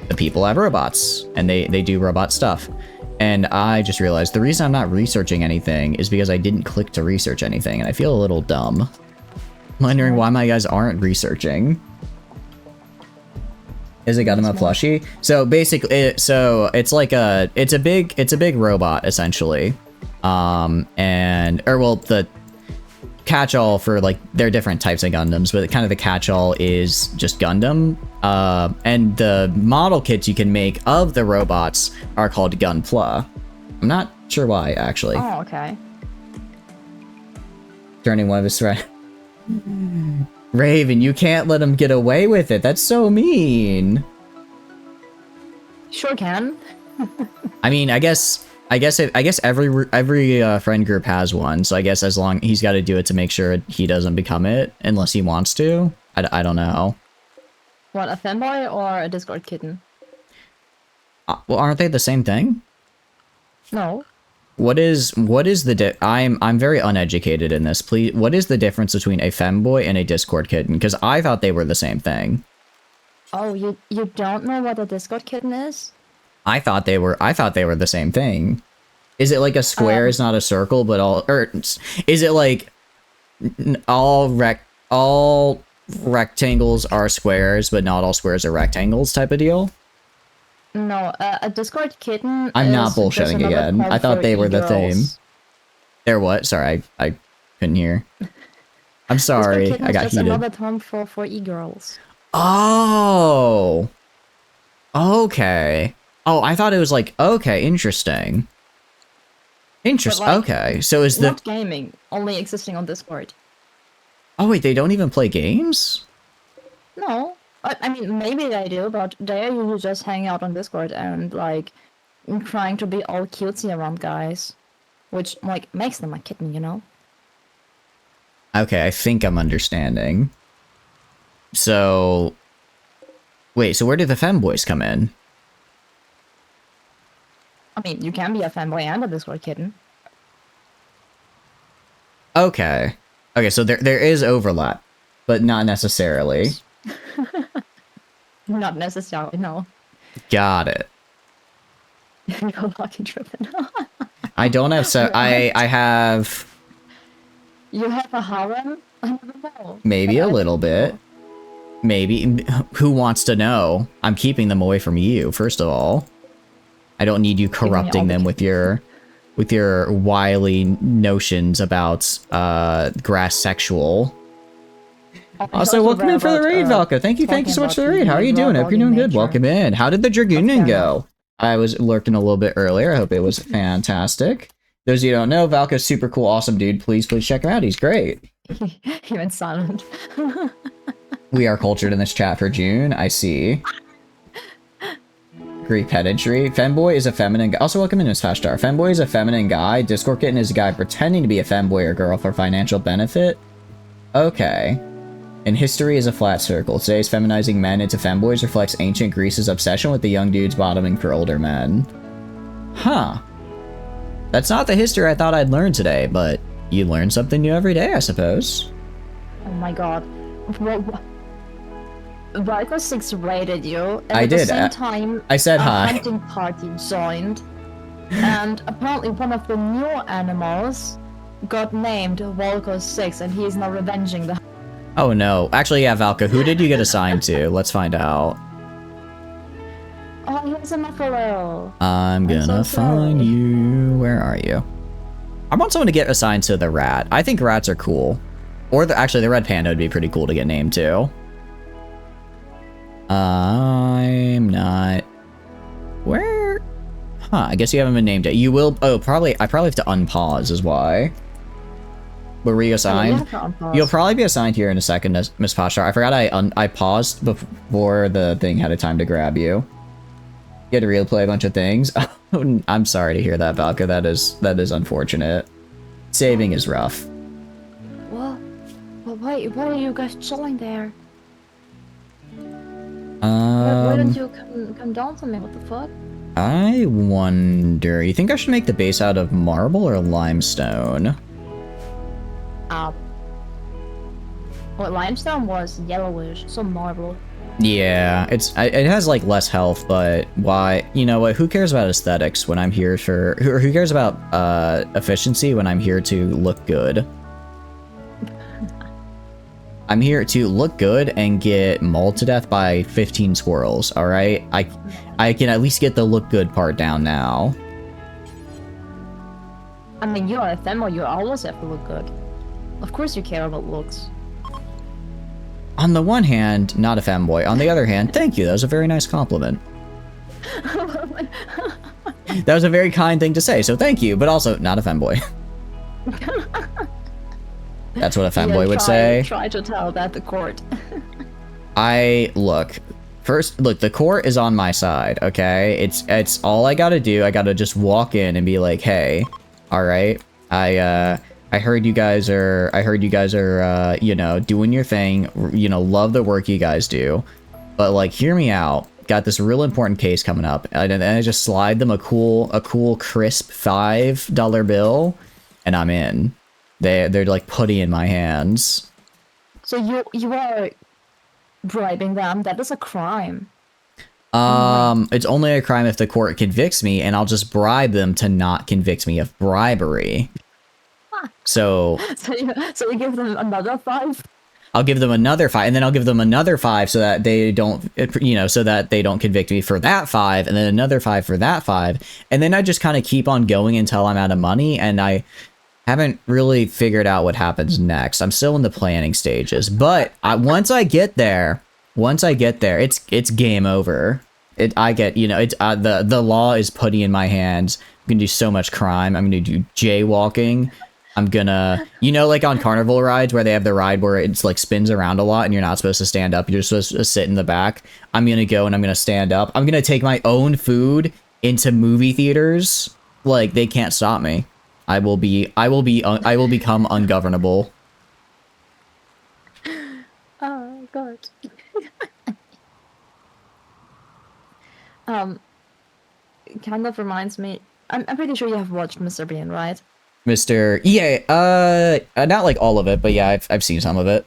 the people have robots and they do robot stuff. And I just realized the reason I'm not researching anything is because I didn't click to research anything, and I feel a little dumb. I'm wondering why my guys aren't researching. Is it Gundam a plushie? So basically, it's a big robot essentially, the catch-all for like there are different types of Gundams, but kind of the catch-all is just Gundam. And the model kits you can make of the robots are called Gunpla. I'm not sure why actually. Oh, okay. Turning one of his threat. Raven, you can't let him get away with it. That's so mean. Sure can. I mean, I guess every friend group has one. So I guess as long he's got to do it to make sure he doesn't become it, unless he wants to. I don't know. What, a fanboy or a Discord kitten? Well, aren't they the same thing? No. What is the I'm very uneducated in this. Please, what is the difference between a femboy and a Discord kitten? Because I thought they were the same thing. Oh, you don't know what a Discord kitten is? I thought they were the same thing. Is it like a square is not a circle, but is it like all rectangles are squares, but not all squares are rectangles type of deal? No, a Discord kitten. I'm not bullshitting again. I thought they were the same. They're what? Sorry, I couldn't hear. I'm sorry, I got heated. Another term for e-girls. Oh. Okay. Oh, I thought it was like, okay, interesting. Interesting. Like, okay, so is the not gaming, only existing on Discord. Oh wait, they don't even play games? No. I mean, maybe they do, but they are usually just hanging out on Discord and, like, trying to be all cutesy around guys. Which, like, makes them a kitten, you know? Okay, I think I'm understanding. So... Wait, so where do the femboys come in? I mean, you can be a fanboy and a Discord kitten. Okay. Okay, so there is overlap, but not necessarily. Not necessarily, no. Got it. You're lucky driven. I don't have I have... You have a harem? I don't know. Maybe a little bit. Maybe. Who wants to know? I'm keeping them away from you, first of all. I don't need you corrupting them with your wily notions about grass sexual. Also, welcome in for the raid, Valka. Thank you so much for the raid. How are you doing? Hope you're doing good. Welcome in. How did the Dragoonin go? I was lurking a little bit earlier. I hope it was fantastic. Those of you who don't know, Valka's super cool, awesome dude. Please check him out. He's great. He went silent. We are cultured in this chat for June. I see. Greek pedantry. Femboy is a feminine guy. Also, welcome in, Miss Fashtar. Femboy is a feminine guy. Discord kitten is a guy pretending to be a femboy or girl for financial benefit. Okay. And history is a flat circle. Today's feminizing men into femboys reflects ancient Greece's obsession with the young dudes bottoming for older men. Huh. That's not the history I thought I'd learn today, but you learn something new every day, I suppose. Oh my god. Valko 6 raided you, and I at did. the same time, I said hi. A hunting party joined, and apparently one of the new animals got named Valko 6, and he is now revenging the... Oh no. Actually, yeah, Valka, who did you get assigned to? Let's find out. Oh, he's a Muffalo. I'm gonna find you. Where are you? I want someone to get assigned to the rat. I think rats are cool. Or actually, the red panda would be pretty cool to get named too. I'm not... Where? Huh, I guess you haven't been named yet. You will... Oh, probably... I probably have to unpause is why. Where were you assigned? You'll probably be assigned here in a second, Miss Poshar. I forgot I paused before the thing had a time to grab you. You had to replay a bunch of things. I'm sorry to hear that, Valka. That is unfortunate. Saving is rough. Well, why are you guys chilling there? Why don't you come down to me? What the fuck? I wonder. You think I should make the base out of marble or limestone? Well, limestone was yellowish, so marble. Yeah, it has like less health, but why? You know what? Who cares about aesthetics when I'm here for? Who cares about efficiency when I'm here to look good? I'm here to look good and get mauled to death by 15 squirrels. All right, I can at least get the look good part down now. I mean, you're a female. You always have to look good. Of course, you care about looks. On the one hand, not a femboy. On the other hand, thank you. That was a very nice compliment. That was a very kind thing to say, so thank you. But also, not a femboy. That's what a femboy would say. Try to tell that the court. Look, the court is on my side, okay? It's all I gotta do. I gotta just walk in and be like, hey, all right, I heard you guys are, you know, doing your thing, you know, love the work you guys do, but like, hear me out. Got this real important case coming up, and I just slide them a cool, crisp $5 bill, and I'm in. They're like putty in my hands. So you are bribing them? That is a crime. It's only a crime if the court convicts me, and I'll just bribe them to not convict me of bribery. So you give them another 5? I'll give them another 5, and then I'll give them another 5 so that they don't, you know, so that they don't convict me for that 5, and then another 5 for that 5, and then I just kind of keep on going until I'm out of money, and I haven't really figured out what happens next. I'm still in the planning stages, but once I get there, it's game over. The law is putty in my hands. I'm gonna do so much crime. I'm gonna do jaywalking. I'm gonna, you know, like on carnival rides where they have the ride where it's like spins around a lot and you're not supposed to stand up. You're supposed to sit in the back. I'm gonna go and I'm gonna stand up. I'm gonna take my own food into movie theaters. Like, they can't stop me. I will become ungovernable. Oh god. Kind of reminds me. I'm pretty sure you have watched Mr. Bean, right? Yeah, not like all of it, but yeah, I've seen some of it.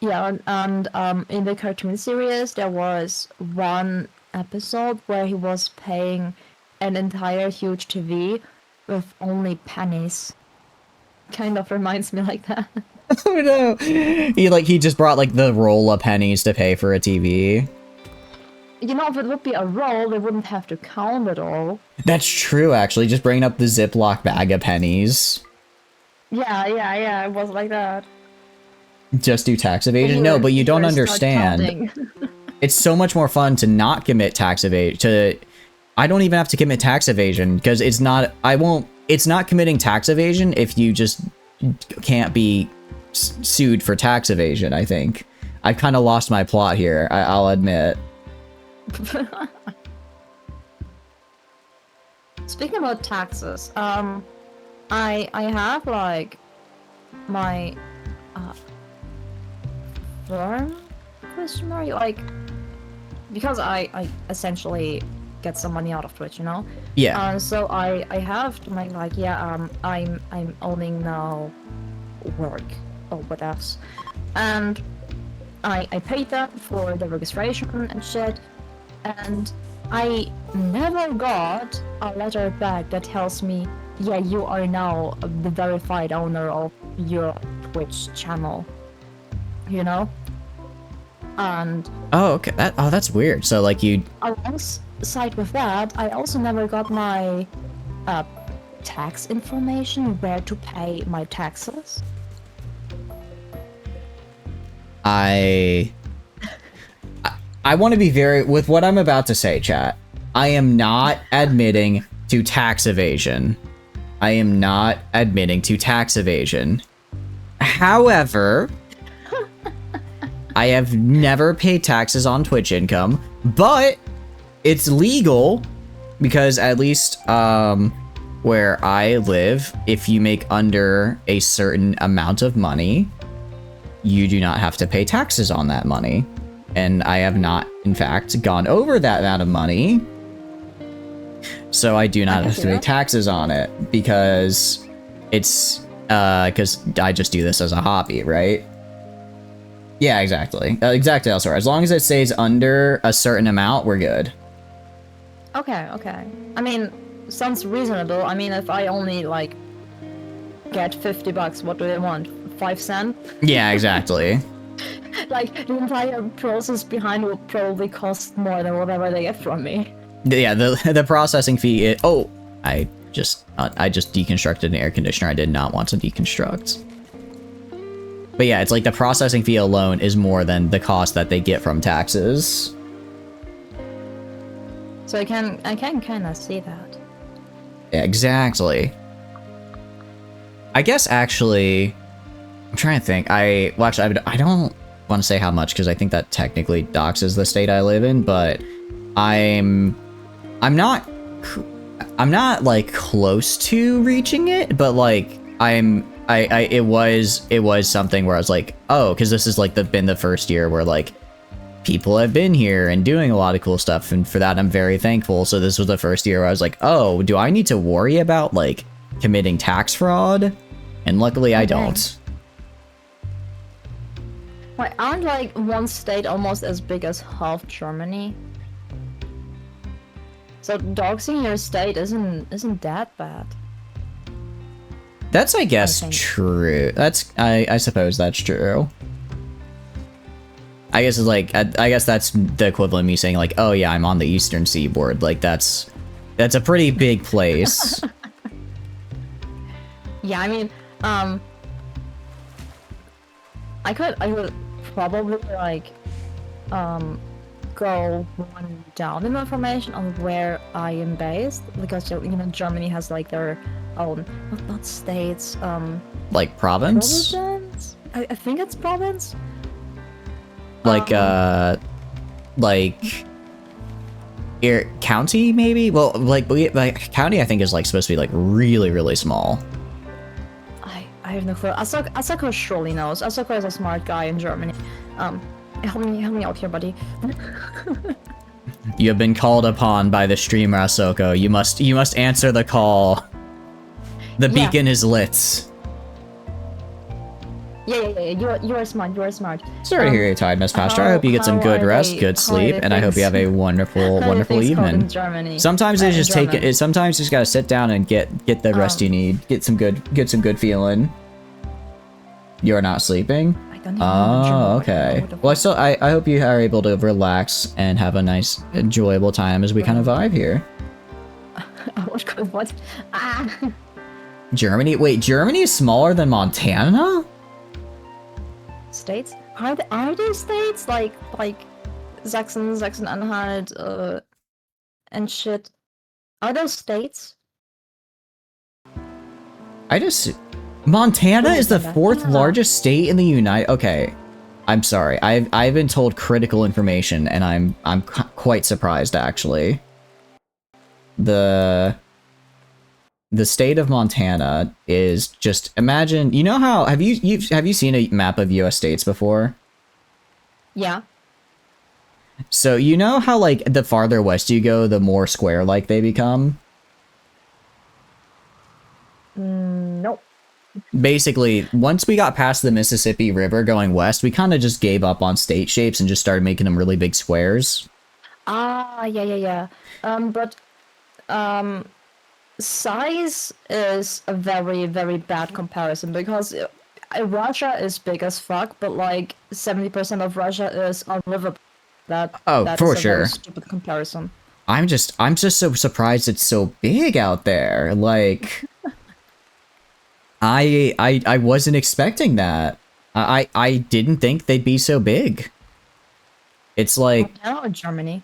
Yeah, and in the cartoon series, there was one episode where he was paying an entire huge TV with only pennies. Kind of reminds me like that. Oh no! He just brought like the roll of pennies to pay for a TV. You know, if it would be a roll, they wouldn't have to count it all. That's true, actually. Just bringing up the Ziploc bag of pennies. Yeah, it was like that. Just do tax evasion? No, but you don't understand. It's so much more fun to not commit tax evasion. I don't even have to commit tax evasion, because it's not committing tax evasion if you just can't be sued for tax evasion, I think. I kind of lost my plot here, I'll admit. Speaking about taxes, I have like my firm question mark, like, because I essentially get some money out of Twitch, you know. Yeah. So I have to make like, yeah, I'm owning now work or whatever, and I paid them for the registration and shit. And I never got a letter back that tells me, yeah, you are now the verified owner of your Twitch channel. You know? And... Oh, okay. That's weird. So, like, you... Alongside with that, I also never got my tax information, where to pay my taxes. I want to be very, with what I'm about to say, chat, I am not admitting to tax evasion. I am not admitting to tax evasion. However, I have never paid taxes on Twitch income, but it's legal because at least where I live, if you make under a certain amount of money, you do not have to pay taxes on that money. And I have not, in fact, gone over that amount of money, so I do not have to pay taxes on it because it's because I just do this as a hobby, right? Yeah, exactly. Exactly, elsewhere. As long as it stays under a certain amount, we're good. Okay, okay. I mean, sounds reasonable. I mean, if I only, like, get $50, what do they want? 5 cents? Yeah, exactly. Like, the entire process behind will probably cost more than whatever they get from me. Yeah, the processing fee, I just deconstructed an air conditioner I did not want to deconstruct. But yeah, it's like the processing fee alone is more than the cost that they get from taxes. So I can kind of see that. Yeah, exactly. I guess actually, I'm trying to think. I don't want to say how much because I think that technically doxes the state I live in, but I'm not like close to reaching it, but like it was something where I was like, oh, because this is like been the first year where like people have been here and doing a lot of cool stuff, and for that I'm very thankful. So this was the first year where I was like, oh, do I need to worry about like committing tax fraud? And luckily I don't. Wait, aren't like one state almost as big as half Germany? So doxing your state isn't that bad. That's, I guess, true. I suppose that's true. I guess it's like, I guess that's the equivalent of me saying like, oh yeah, I'm on the eastern seaboard. Like that's a pretty big place. Yeah, I mean, I could probably like, go one down in information on where I am based, because you know Germany has like their own not states, like province. Province? I think it's province. Like county maybe. Well, like county I think is like supposed to be like really really small. I have no clue. Asako surely knows. Asako is a smart guy in Germany. Help me out here, buddy. You have been called upon by the streamer, Asoko. You must answer the call. The beacon is lit. Yeah. You are smart. You are smart. Sorry to hear you're tired, Miss Pastor. I hope you get some good rest, good sleep, and I hope you have a wonderful, wonderful evening. Sometimes you just take it. Sometimes you just gotta sit down and get the rest you need. Get some good feeling. You're not sleeping? Oh, okay. Well, I hope you are able to relax and have a nice, enjoyable time as we kind of vibe here. What? Ah. Germany? Wait, Germany is smaller than Montana? States? Are there states like Saxon-Anhalt, and shit? Are those states? Montana is the 4th largest state in the United. Okay, I'm sorry. I've been told critical information, and I'm quite surprised actually. The state of Montana is just, imagine, you know how have you seen a map of US states before? Yeah. So you know how like the farther west you go, the more square like they become? Nope. Basically, once we got past the Mississippi River going west, we kind of just gave up on state shapes and just started making them really big squares. Ah, yeah. But size is a very, very bad comparison, because Russia is big as fuck, but like 70% of Russia is on river. That for is a sure. very stupid comparison. I'm just so surprised it's so big out there. Like, I wasn't expecting that. I didn't think they'd be so big. It's like Montana or Germany?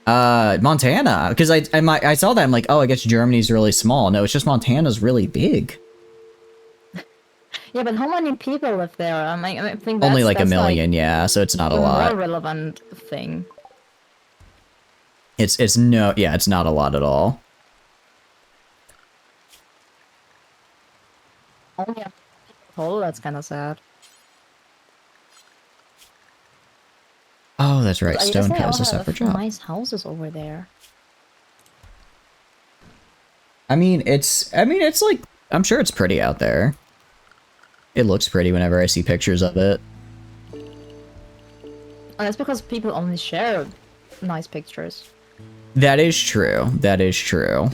Montana, because I saw that, I'm like, oh, I guess Germany's really small. No, it's just Montana's really big. Yeah, but how many people live there? I think that's, Only like a million, like, yeah, so it's not a lot. More relevant thing. It's no, yeah, it's not a lot at all. Only a people, that's kind of sad. Oh, that's right. I Stone guess they has all a separate job. Nice houses over there. I mean, it's like, I'm sure it's pretty out there. It looks pretty whenever I see pictures of it. And that's because people only share nice pictures. That is true. That is true.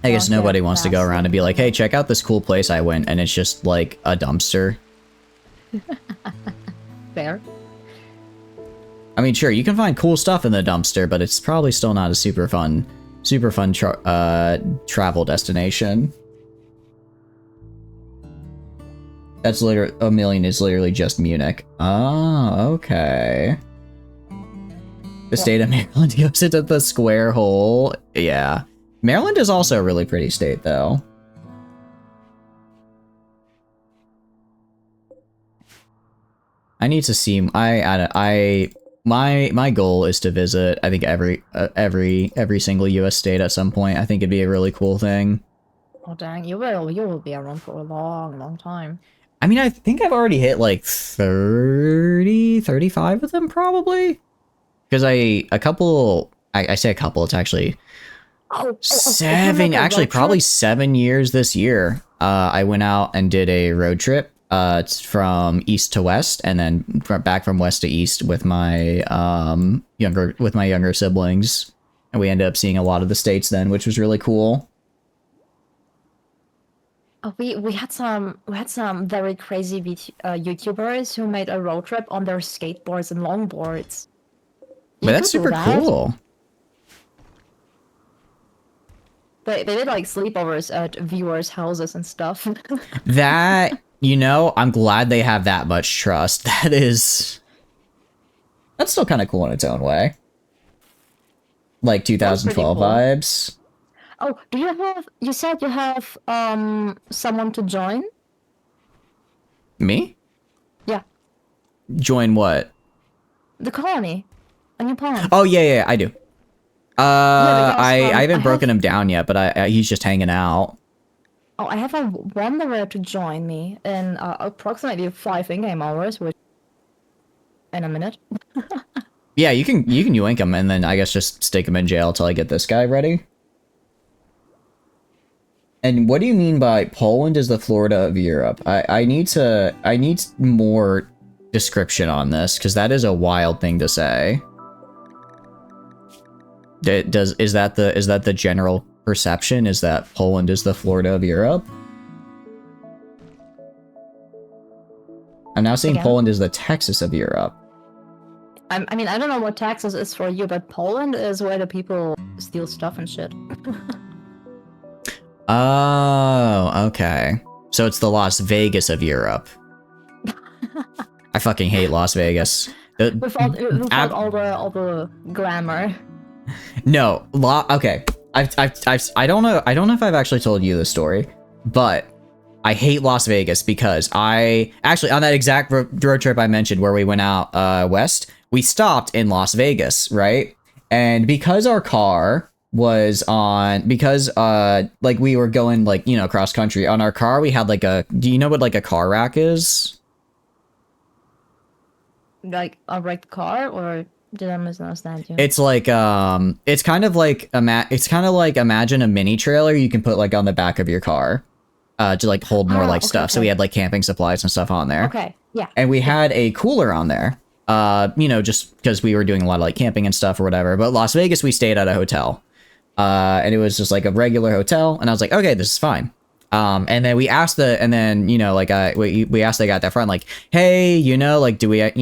I guess nobody wants to go around and be like, hey, check out this cool place I went, and it's just like a dumpster. Fair. I mean, sure, you can find cool stuff in the dumpster, but it's probably still not a super fun travel destination. That's literally, a million is literally just Munich. Oh, okay. The state of Maryland goes into the square hole. Yeah. Maryland is also a really pretty state, though. I need to see. My goal is to visit. I think every single U.S. state at some point. I think it'd be a really cool thing. Oh dang, you will be around for a long time. I mean, I think I've already hit like 30, 35 of them probably. Because I say a couple. It's actually seven. Actually, probably 7 years this year. I went out and did a road trip. It's from east to west, and then back from west to east with my younger siblings, and we ended up seeing a lot of the states then, which was really cool. Oh, we had some very crazy YouTubers who made a road trip on their skateboards and longboards. But that's super cool. They did like sleepovers at viewers' houses and stuff. That. You know, I'm glad they have that much trust. That's still kind of cool in its own way. Like 2012 cool vibes. Oh, you said you have someone to join? Me? Yeah. Join what? The colony. A new colony. Oh, yeah, I do. I haven't broken him down yet, but he's just hanging out. Oh, I have a wanderer to join me in approximately 5 in-game hours, which in a minute. Yeah, you can yoink him and then I guess just stick him in jail till I get this guy ready. And what do you mean by Poland is the Florida of Europe? I need more description on this because that is a wild thing to say. Is that the general perception, is that Poland is the Florida of Europe? I'm now saying Poland is the Texas of Europe. I mean, I don't know what Texas is for you, but Poland is where the people steal stuff and shit. Oh, okay. So it's the Las Vegas of Europe. I fucking hate Las Vegas. Without all the glamour. No, okay. I don't know if I've actually told you this story, but I hate Las Vegas because I actually, on that exact road trip I mentioned where we went out west, we stopped in Las Vegas, right? And because our car was like we were going like, you know, cross country, on our car we had like do you know what like a car rack is? Like a wrecked car, or did I misunderstand you? It's like it's kind of like imagine a mini trailer you can put like on the back of your car to like hold more like stuff. Okay. So we had like camping supplies and stuff on there. Okay, yeah. And we had a cooler on there. You know, just because we were doing a lot of like camping and stuff or whatever. But Las Vegas, we stayed at a hotel. And it was just like a regular hotel, and I was like, okay, this is fine. And then we asked you know, like we asked the guy at the front, like, hey, you know, like, do we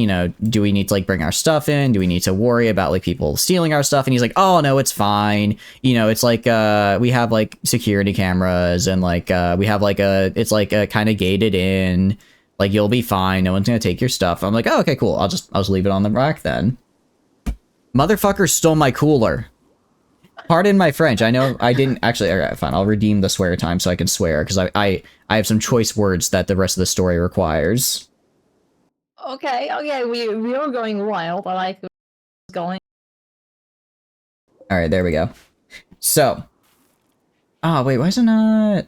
need to like bring our stuff in? Do we need to worry about like people stealing our stuff? And he's like, oh no, it's fine. You know, it's like we have like security cameras, and like we have like it's like kind of gated in. Like, you'll be fine. No one's gonna take your stuff. I'm like, oh, okay, cool. I'll just leave it on the rack then. Motherfucker stole my cooler. Pardon my French. I know I didn't actually. Alright, fine. I'll redeem the swear time so I can swear because I have some choice words that the rest of the story requires. Okay, we were going wild. I like going. Alright, there we go. So. Oh, wait, why is it not?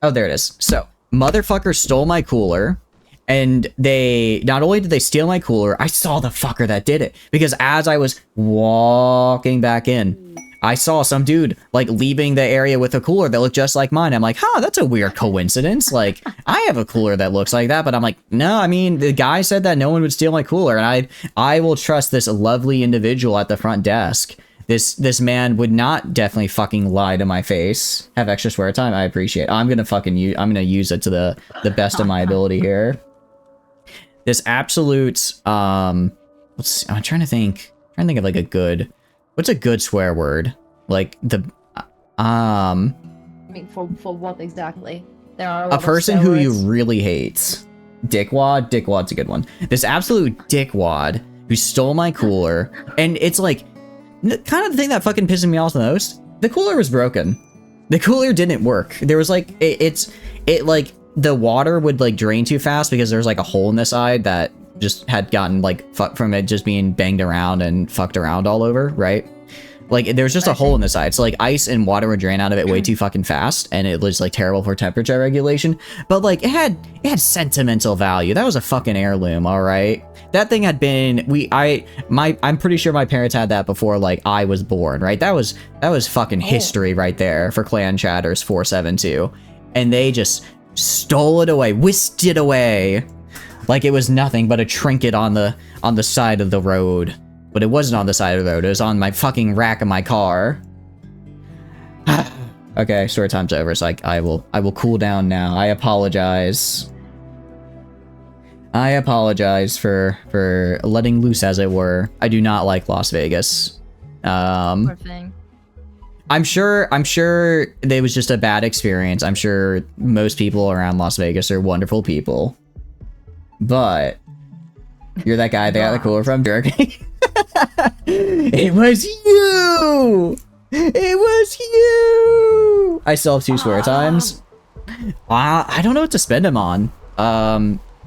Oh, there it is. So, motherfucker stole my cooler. And they, not only did they steal my cooler, I saw the fucker that did it. Because as I was walking back in, I saw some dude, like, leaving the area with a cooler that looked just like mine. I'm like, huh, that's a weird coincidence. Like, I have a cooler that looks like that. But I'm like, no, I mean, the guy said that no one would steal my cooler. And I will trust this lovely individual at the front desk. This man would not definitely fucking lie to my face. Have extra swear time? I appreciate it. I'm gonna use it to the best of my ability here. This absolute let's see, I'm trying to think of like a good, what's a good swear word? Like the I mean, for what exactly? There are a person who you really hate. Dickwad? Dickwad's a good one. This absolute dickwad who stole my cooler, and it's like kind of the thing that fucking pisses me off the most. The cooler was broken. The cooler didn't work. There was like it like the water would like drain too fast because there's like a hole in the side that just had gotten like fucked from it just being banged around and fucked around all over, right? Like there's just a hole in the side. So like ice and water would drain out of it way too fucking fast, and it was like terrible for temperature regulation. But like it had sentimental value. That was a fucking heirloom, all right? That thing had been I'm pretty sure my parents had that before like I was born, right? That was fucking history right there for Clan Chatters 472. And they just stole it away, whisked it away like it was nothing but a trinket on the side of the road. But it wasn't on the side of the road, it was on my fucking rack of my car. Okay, story time's over, so I will cool down now. I apologize. I apologize for letting loose, as it were. I do not like Las Vegas. Poor thing. I'm sure it was just a bad experience. I'm sure most people around Las Vegas are wonderful people. But you're that guy they got the cooler from, Jerky. It was you! It was you! I still have 2 swear times. I don't know what to spend them on.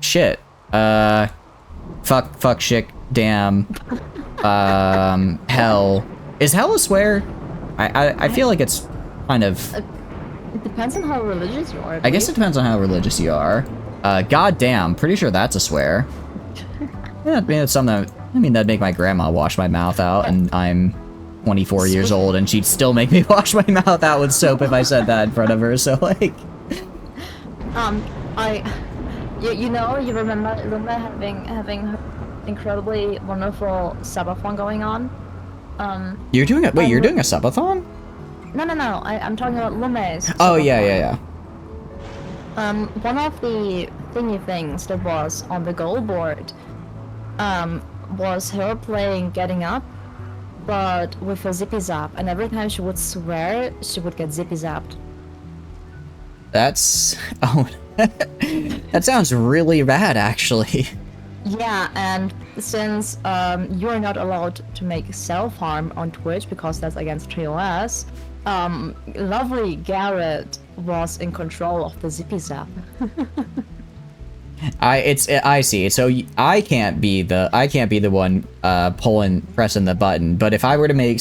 Shit. Fuck, shit, damn. Hell. Is hell a swear? I feel like it's kind of... It depends on how religious you are. I guess it depends on how religious you are. Goddamn, pretty sure that's a swear. Yeah, I mean, it's something that'd make my grandma wash my mouth out, and I'm 24 years old, and she'd still make me wash my mouth out with soap if I said that in front of her, so like... You remember having incredibly wonderful subathon going on? You're doing it? Wait, you're doing a subathon? No, I'm talking about Lume's. Oh, yeah. One of the thingy things that was on the goal board, was her playing Getting Up, but with a zippy zap, and every time she would swear, she would get zippy zapped. That's... oh... that sounds really bad, actually. Yeah, and since you are not allowed to make self-harm on Twitch because that's against TOS, lovely Garrett was in control of the zippy zap. I see. So I can't be the one pressing the button. But if I were to make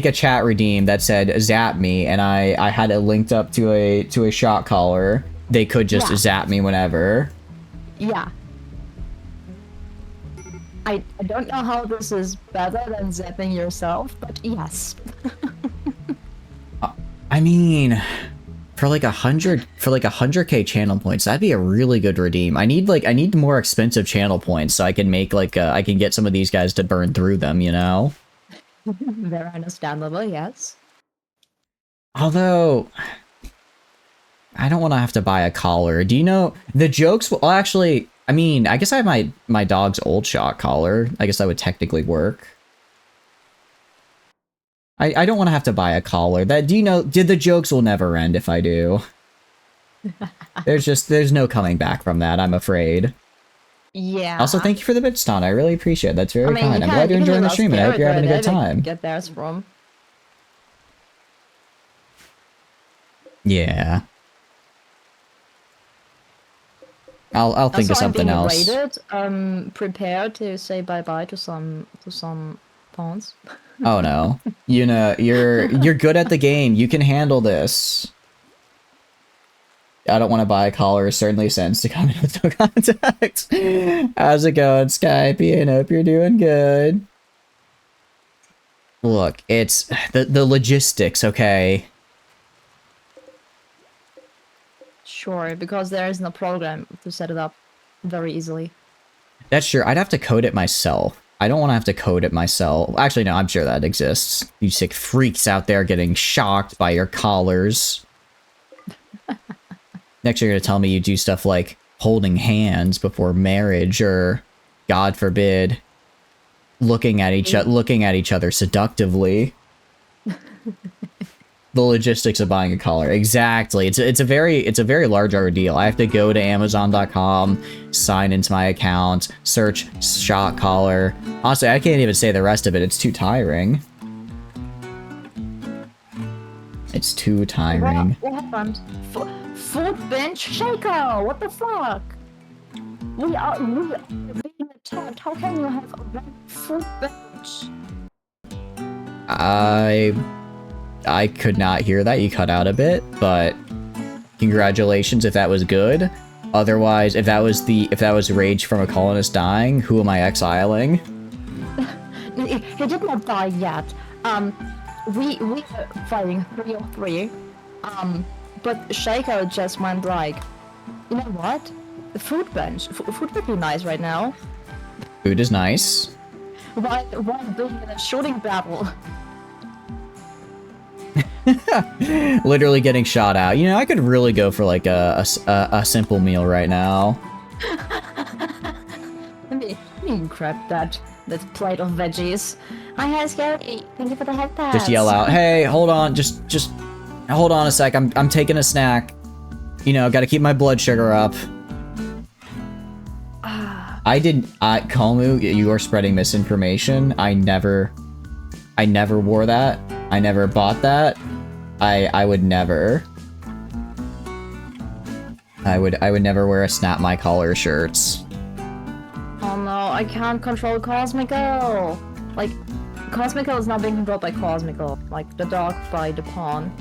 a chat redeem that said zap me, and I had it linked up to a shot caller, they could just zap me whenever. Yeah. I don't know how this is better than zapping yourself, but yes. I mean, for like 100k channel points, that'd be a really good redeem. I need more expensive channel points so I can make I can get some of these guys to burn through them, you know? Very understandable, yes. Although, I don't want to have to buy a collar. Do you know the jokes? Well, actually, I mean, I guess I have my dog's old shot collar. I guess that would technically work. I don't want to have to buy a collar. Did the jokes will never end if I do? There's no coming back from that, I'm afraid. Yeah. Also, thank you for the bits, Ton. I really appreciate it. That's very kind. I'm glad you're enjoying the stream, and I hope you're having a good time. Get theirs from. Yeah. I'll think of something else. Rated, prepare to say bye-bye to some pawns. Oh no. You're good at the game. You can handle this. I don't want to buy a collar, certainly sends to come in with no contact. How's it going, Skype? I hope you're doing good. Look, it's the logistics, okay? Sure, because there isn't a program to set it up very easily. That's true. I'd have to code it myself. I don't want to have to code it myself. Actually, no, I'm sure that exists. You sick freaks out there getting shocked by your collars. Next, you're going to tell me you do stuff like holding hands before marriage, or, God forbid, looking at each other seductively. The logistics of buying a collar. Exactly. It's a very large ordeal. I have to go to Amazon.com, sign into my account, search shock collar. Honestly, I can't even say the rest of it. It's too tiring. It's too tiring. What happened? Food bench shaker. What the fuck? We are being attacked. How can you have a food bench? I could not hear that. You cut out a bit, but congratulations if that was good. Otherwise, if that was rage from a colonist dying, who am I exiling? He did not die yet. We were fighting 3-3. But Shaker just went like, you know what? The food bench. Food would be nice right now. Food is nice. Why being in a shooting battle? Literally getting shot out. You know, I could really go for like a simple meal right now. Let me grab that plate of veggies. Hi, Scary. Thank you for the head pass. Just yell out, hey, hold on, just hold on a sec. I'm taking a snack. You know, got to keep my blood sugar up. Komu, you are spreading misinformation. I never wore that. I never bought that. I would never. I would never wear a snap my collar shirts. Oh no, I can't control Cosmico. Like, Cosmico is not being controlled by Cosmico. Like, the dog by the pawn.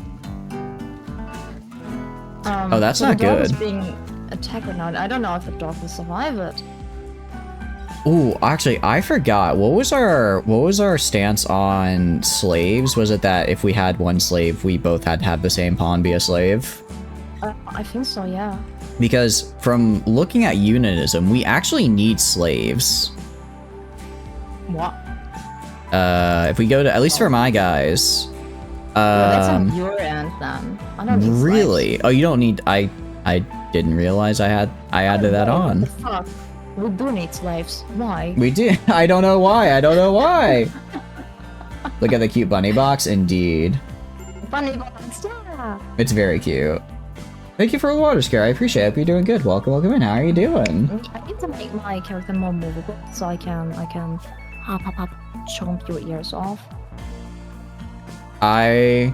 Oh, that's not good. The dog is being attacked right now. I don't know if the dog will survive it. Ooh, actually, I forgot. What was our stance on slaves? Was it that if we had one slave, we both had to have the same pawn be a slave? I think so, yeah. Because from looking at Unanism, we actually need slaves. What? If we go to, at least for my guys. That's on your end then. I don't need really? slaves. Oh, you don't need. I didn't realize I added that on. What the fuck? We do need slaves. Why? We do. I don't know why. I don't know why. Look at the cute bunny box. Indeed. Bunny box, yeah. It's very cute. Thank you for the water scare. I appreciate it. Hope you're doing good. Welcome in. How are you doing? I need to make my character more movable so I can hop, chomp your ears off. I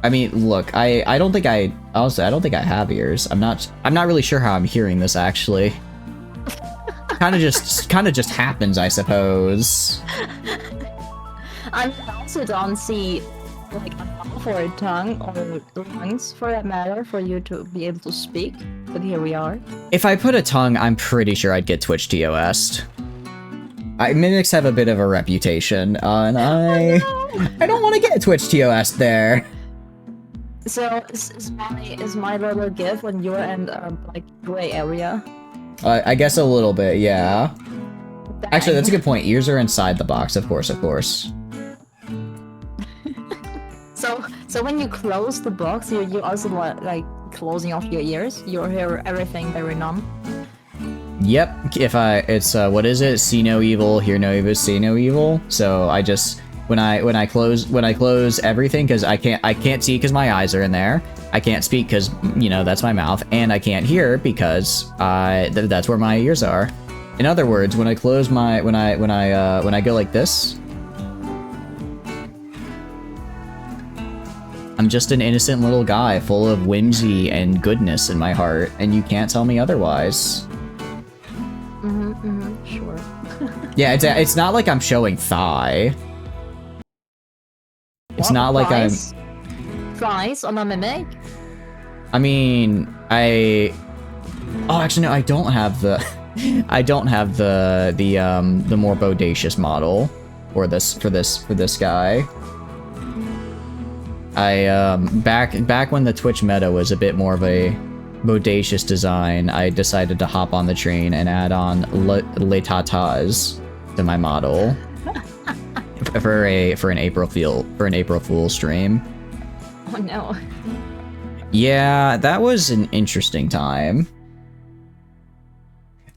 mean, look, I don't think I don't think I have ears. I'm not really sure how I'm hearing this actually. kind of just happens, I suppose. I also don't see like a mouth or a tongue or lungs for that matter for you to be able to speak, but here we are. If I put a tongue, I'm pretty sure I'd get Twitch TOS'd. Mimics have a bit of a reputation, and I don't want to get Twitch TOS'd there. So is my little gift when you're in like gray area? I guess a little bit, yeah. Dang. Actually, that's a good point. Ears are inside the box, of course. So when you close the box, you also like closing off your ears. You hear everything very numb. Yep. It's what is it? See no evil, hear no evil, see no evil. So I just when I close everything because I can't see because my eyes are in there. I can't speak because, you know, that's my mouth, and I can't hear because that's where my ears are. In other words, when I close my when I go like this, I'm just an innocent little guy full of whimsy and goodness in my heart, and you can't tell me otherwise. Sure. Yeah, it's not like I'm showing thigh. It's not like I'm... Thighs on a mimic? I mean, Oh, actually, no, I don't have the... I don't have the more bodacious model for this guy. Back when the Twitch meta was a bit more of a bodacious design, I decided to hop on the train and add on les tatas to my model for an April Fool stream. Oh no. Yeah, that was an interesting time.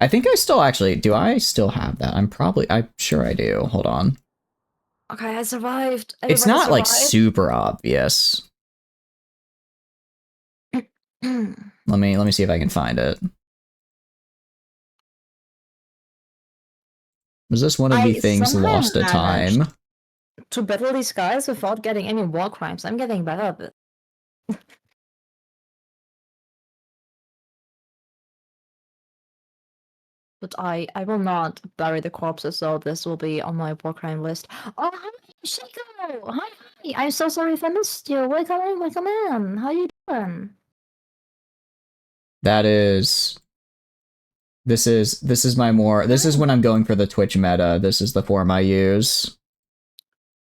I think I still actually do. I still have that. I'm sure I do. Hold on. Okay, I survived. It's not like super obvious. Let me see if I can find it. Was this one of the things lost to time? To battle these guys without getting any war crimes. I'm getting better at it. But I will not bury the corpses, so this will be on my war crime list. Oh, hi, Shiko! Hi! I'm so sorry if I missed you. Welcome in. How you doing? This is when I'm going for the Twitch meta. This is the form I use.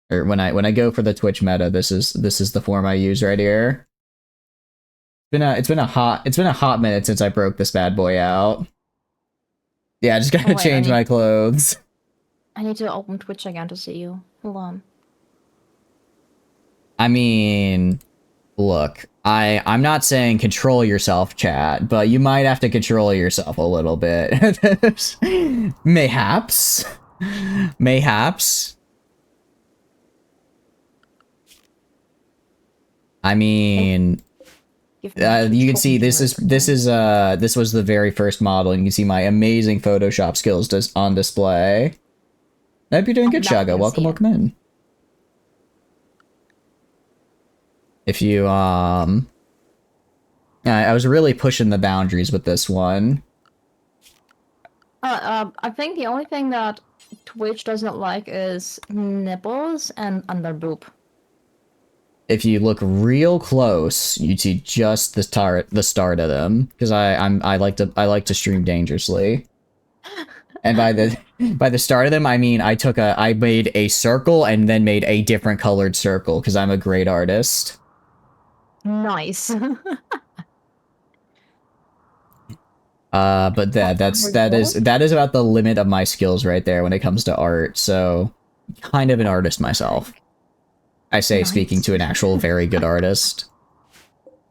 Or when I go for the Twitch meta, this is the form I use right here. It's been a hot minute since I broke this bad boy out. Yeah, I just gotta change my clothes. I need to open Twitch again to see you. Hold on. I mean, look, I'm not saying control yourself, chat, but you might have to control yourself a little bit. Mayhaps. I mean, you can see this was the very first model, and you can see my amazing Photoshop skills on display. I hope you're doing good, Shaga. Welcome in. If you I was really pushing the boundaries with this one. I think the only thing that Twitch doesn't like is nipples and underboob. If you look real close, you'd see just the start of them, because I like to stream dangerously. And by the start of them, I mean I made a circle and then made a different colored circle because I'm a great artist. Nice. But that is about the limit of my skills right there when it comes to art. So, kind of an artist myself. I say, nice. Speaking to an actual very good artist.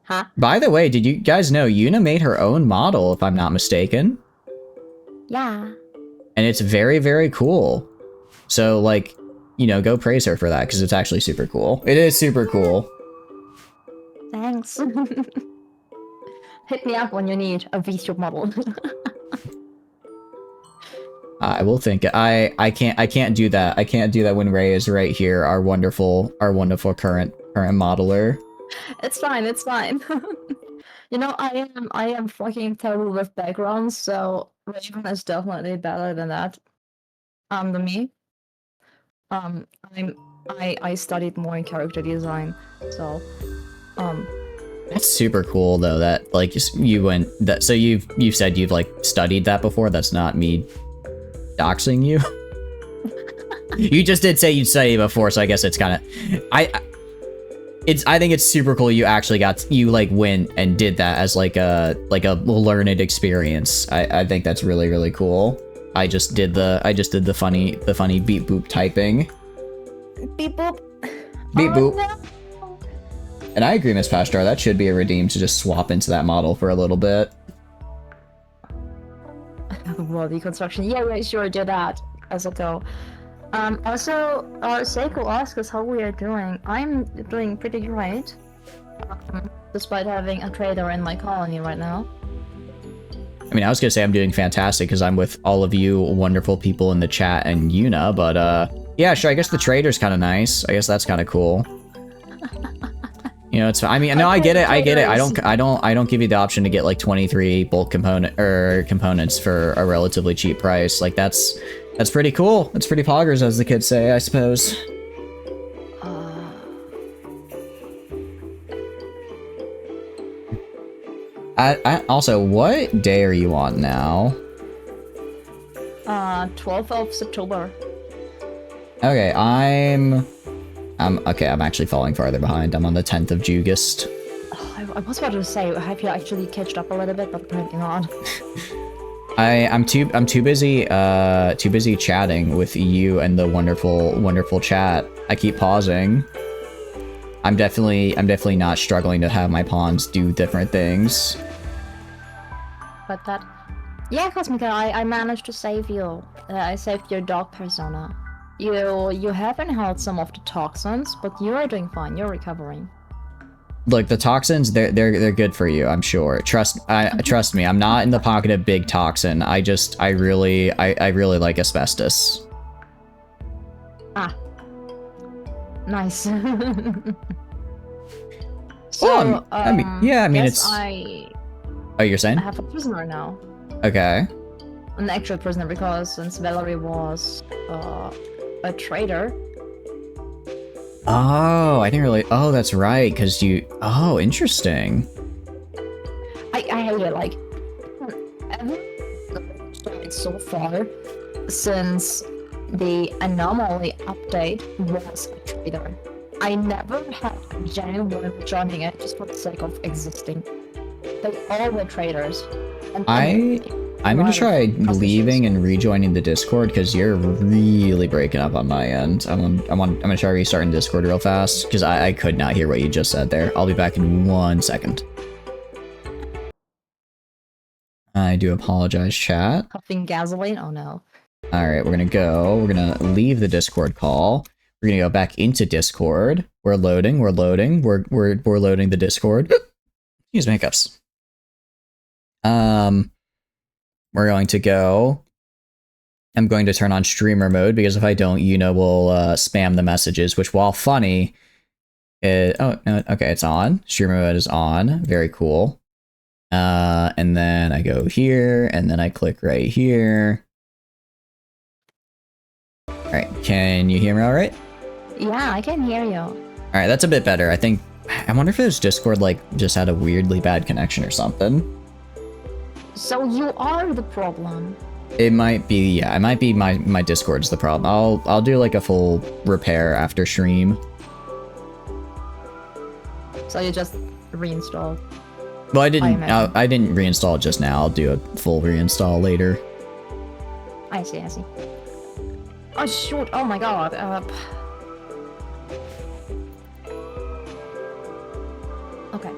Huh? By the way, did you guys know Yuna made her own model, if I'm not mistaken? Yeah. And it's very, very cool. So, like, you know, go praise her for that, because it's actually super cool. It is super cool. Thanks. Hit me up when you need a VTube model. I will think. I can't do that. I can't do that when Ray is right here, our wonderful current modeler. It's fine. It's fine. You know, I am fucking terrible with backgrounds, so Raven is definitely better than that. Than me. I studied more in character design, so That's super cool though. That like you went that. So you've said you've like studied that before. That's not me doxing you. You just did say you'd study before, so I guess it's kind of I think it's super cool you actually like went and did that as like a learned experience. I think that's really, really cool. I just did the funny beep boop typing. Beep boop. Beep boop. No. And I agree, Miss Pashtar, that should be a redeem to just swap into that model for a little bit. Well, deconstruction. Yeah, we sure do that as a go. Also, Seiko asks us how we are doing. I'm doing pretty great. Despite having a trader in my colony right now. I mean, I was gonna say I'm doing fantastic because I'm with all of you wonderful people in the chat and Yuna, but yeah, sure. I guess the trader's kind of nice. I guess that's kind of cool. You know, it's. I mean, no, I get it. I get it. I don't give you the option to get like 23 bulk components for a relatively cheap price. Like that's pretty cool. That's pretty poggers, as the kids say, I suppose. Also, what day are you on now? 12th of September. Okay, I'm actually falling farther behind. I'm on the 10th of August. I was about to say, have you actually catched up a little bit, but apparently not. I'm too busy chatting with you and the wonderful chat. I keep pausing. I'm definitely not struggling to have my pawns do different things. But that... Yeah, Cosmica, I managed to save you. I saved your dog persona. You haven't held some of the toxins, but you are doing fine. You're recovering. Look, the toxins, they're good for you, I'm sure. Trust me, I'm not in the pocket of big toxin. I really like asbestos. Ah. Nice. So, well, I mean, it's... Oh, you're saying? I have a prisoner now. Okay. An actual prisoner, because since Valerie was a traitor. Oh, I didn't really... Oh, that's right, because you... Oh, interesting. I hate it, like... So far, since the anomaly update was a traitor. I never had a genuine one joining it just for the sake of existing. They all were traitors. And I'm gonna try leaving and rejoining the Discord because you're really breaking up on my end. I'm gonna try restarting Discord real fast because I could not hear what you just said there. I'll be back in 1 second. I do apologize, chat. Puffing gasoline? Oh no. Alright, we're gonna leave the Discord call. We're gonna go back into Discord. We're loading, we're loading the Discord. Excuse me, hiccups. We're going to go. I'm going to turn on streamer mode because if I don't, Yuna will spam the messages, which while funny, oh, no, okay, it's on. Streamer mode is on. Very cool. And then I go here, and then I click right here. All right, can you hear me all right? Yeah, I can hear you. All right, that's a bit better. I wonder if this Discord like just had a weirdly bad connection or something. So you are the problem. It might be, yeah, it might be my Discord's the problem. I'll do like a full repair after stream. So you just reinstalled. Well, I didn't reinstall it just now. I'll do a full reinstall later. I see. Oh shoot! Oh my god. Okay.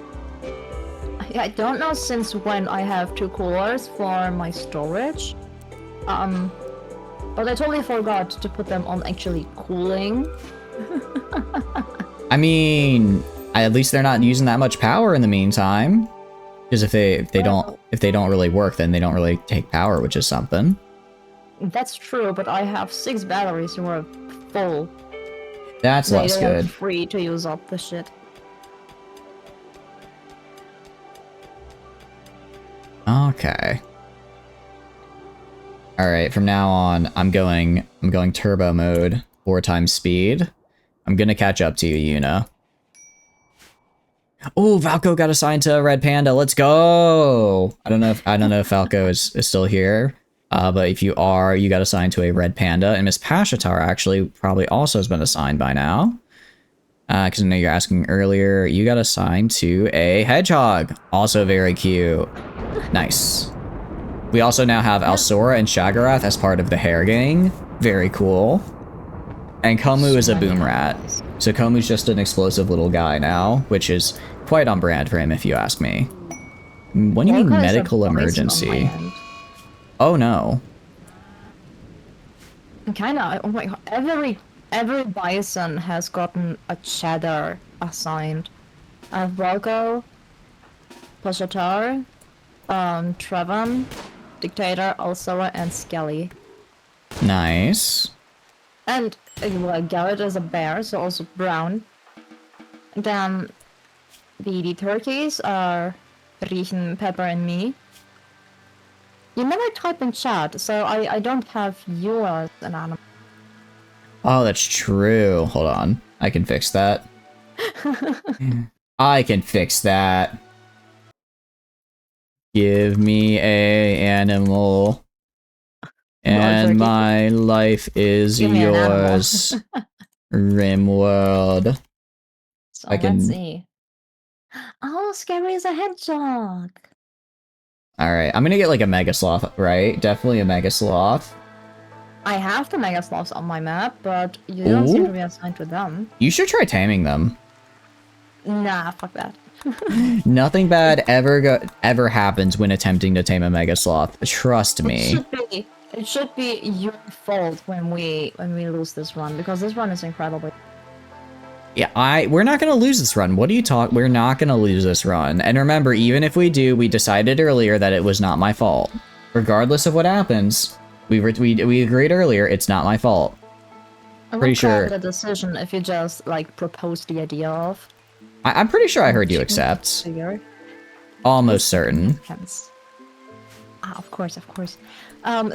I don't know since when I have 2 coolers for my storage. But I totally forgot to put them on actually cooling. I mean, at least they're not using that much power in the meantime. Because if they don't really work, then they don't really take power, which is something. That's true, but I have 6 batteries who are full. That's less good. Free to use up the shit. Okay. All right, from now on, I'm going turbo mode, 4 times speed. I'm gonna catch up to you, Yuna. Oh, Falco got assigned to Red Panda. Let's go. I don't know if Falco is still here. But if you are, you got assigned to a Red Panda, and Miss Pashatar actually probably also has been assigned by now. Because I know you're asking earlier, you got assigned to a Hedgehog. Also very cute. Nice. We also now have Alsora and Shagarath as part of the Hair Gang. Very cool. And Komu is a boom rat. So Komu's just an explosive little guy now, which is quite on brand for him if you ask me. When you mean medical emergency? Oh no. Kinda. Oh my god. Every bison has gotten a cheddar assigned. I have Volko, Poshatar, Trevon, Dictator, Ulsara, and Skelly. Nice. And well, Garrett is a bear, so also brown. Then the turkeys are Riechen, Pepper, and me. You never type in chat, so I don't have you as an animal. Oh, that's true. Hold on. I can fix that. I can fix that. Give me a animal. And my life is yours. Rimworld. So let's see. Oh, Scary is a hedgehog. Alright, I'm gonna get like a Mega Sloth, right? Definitely a Mega Sloth. I have the Mega Sloths on my map, but you don't seem to be assigned to them. You should try taming them. Nah, fuck that. Nothing bad ever happens when attempting to tame a Mega Sloth. Trust me. It should be your fault when we lose this run, because this run is incredible. Yeah, we're not gonna lose this run. What do you talk? We're not gonna lose this run. And remember, even if we do, we decided earlier that it was not my fault. Regardless of what happens, we agreed earlier, it's not my fault. I'm pretty sure the decision if you just like propose the idea of. I'm pretty sure I heard you accept. Almost certain. Of course, of course.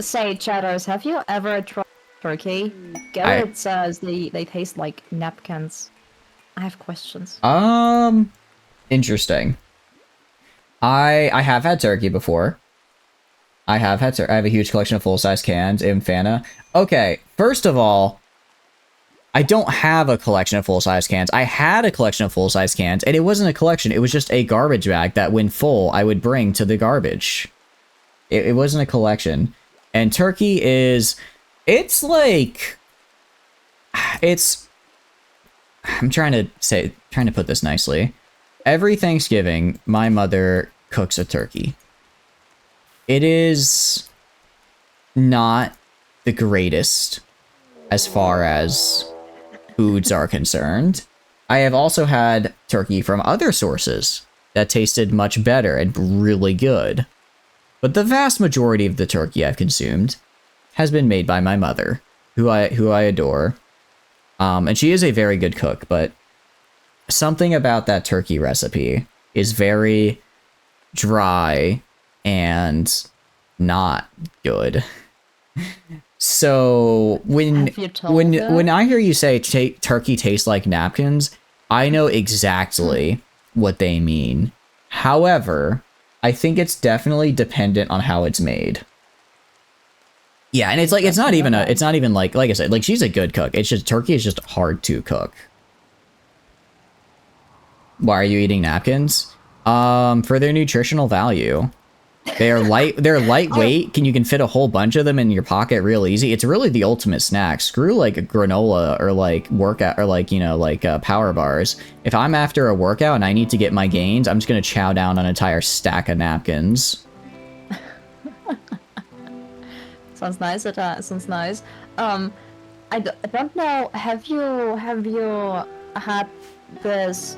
Say, chatters, have you ever tried turkey? Garrett says they taste like napkins. I have questions. Interesting. I have had turkey before. I have a huge collection of full-size cans in Fana. Okay, first of all, I don't have a collection of full-size cans. I had a collection of full-size cans, and it wasn't a collection. It was just a garbage bag that, when full, I would bring to the garbage. It wasn't a collection. And turkey is... It's like... I'm trying to put this nicely. Every Thanksgiving, my mother cooks a turkey. It is not the greatest as far as foods are concerned. I have also had turkey from other sources that tasted much better and really good. But the vast majority of the turkey I've consumed has been made by my mother, who I adore. And she is a very good cook, but something about that turkey recipe is very dry and not good. So when I hear you say turkey tastes like napkins, I know exactly what they mean. However, I think it's definitely dependent on how it's made. Yeah, and it's like it's not even like I said, like she's a good cook. It's just turkey is just hard to cook. Why are you eating napkins? For their nutritional value. They're lightweight. You can fit a whole bunch of them in your pocket real easy. It's really the ultimate snack. Screw like a granola or like workout or like, you know, like power bars. If I'm after a workout and I need to get my gains, I'm just gonna chow down an entire stack of napkins. Sounds nice. It sounds nice. I don't know. Have you had this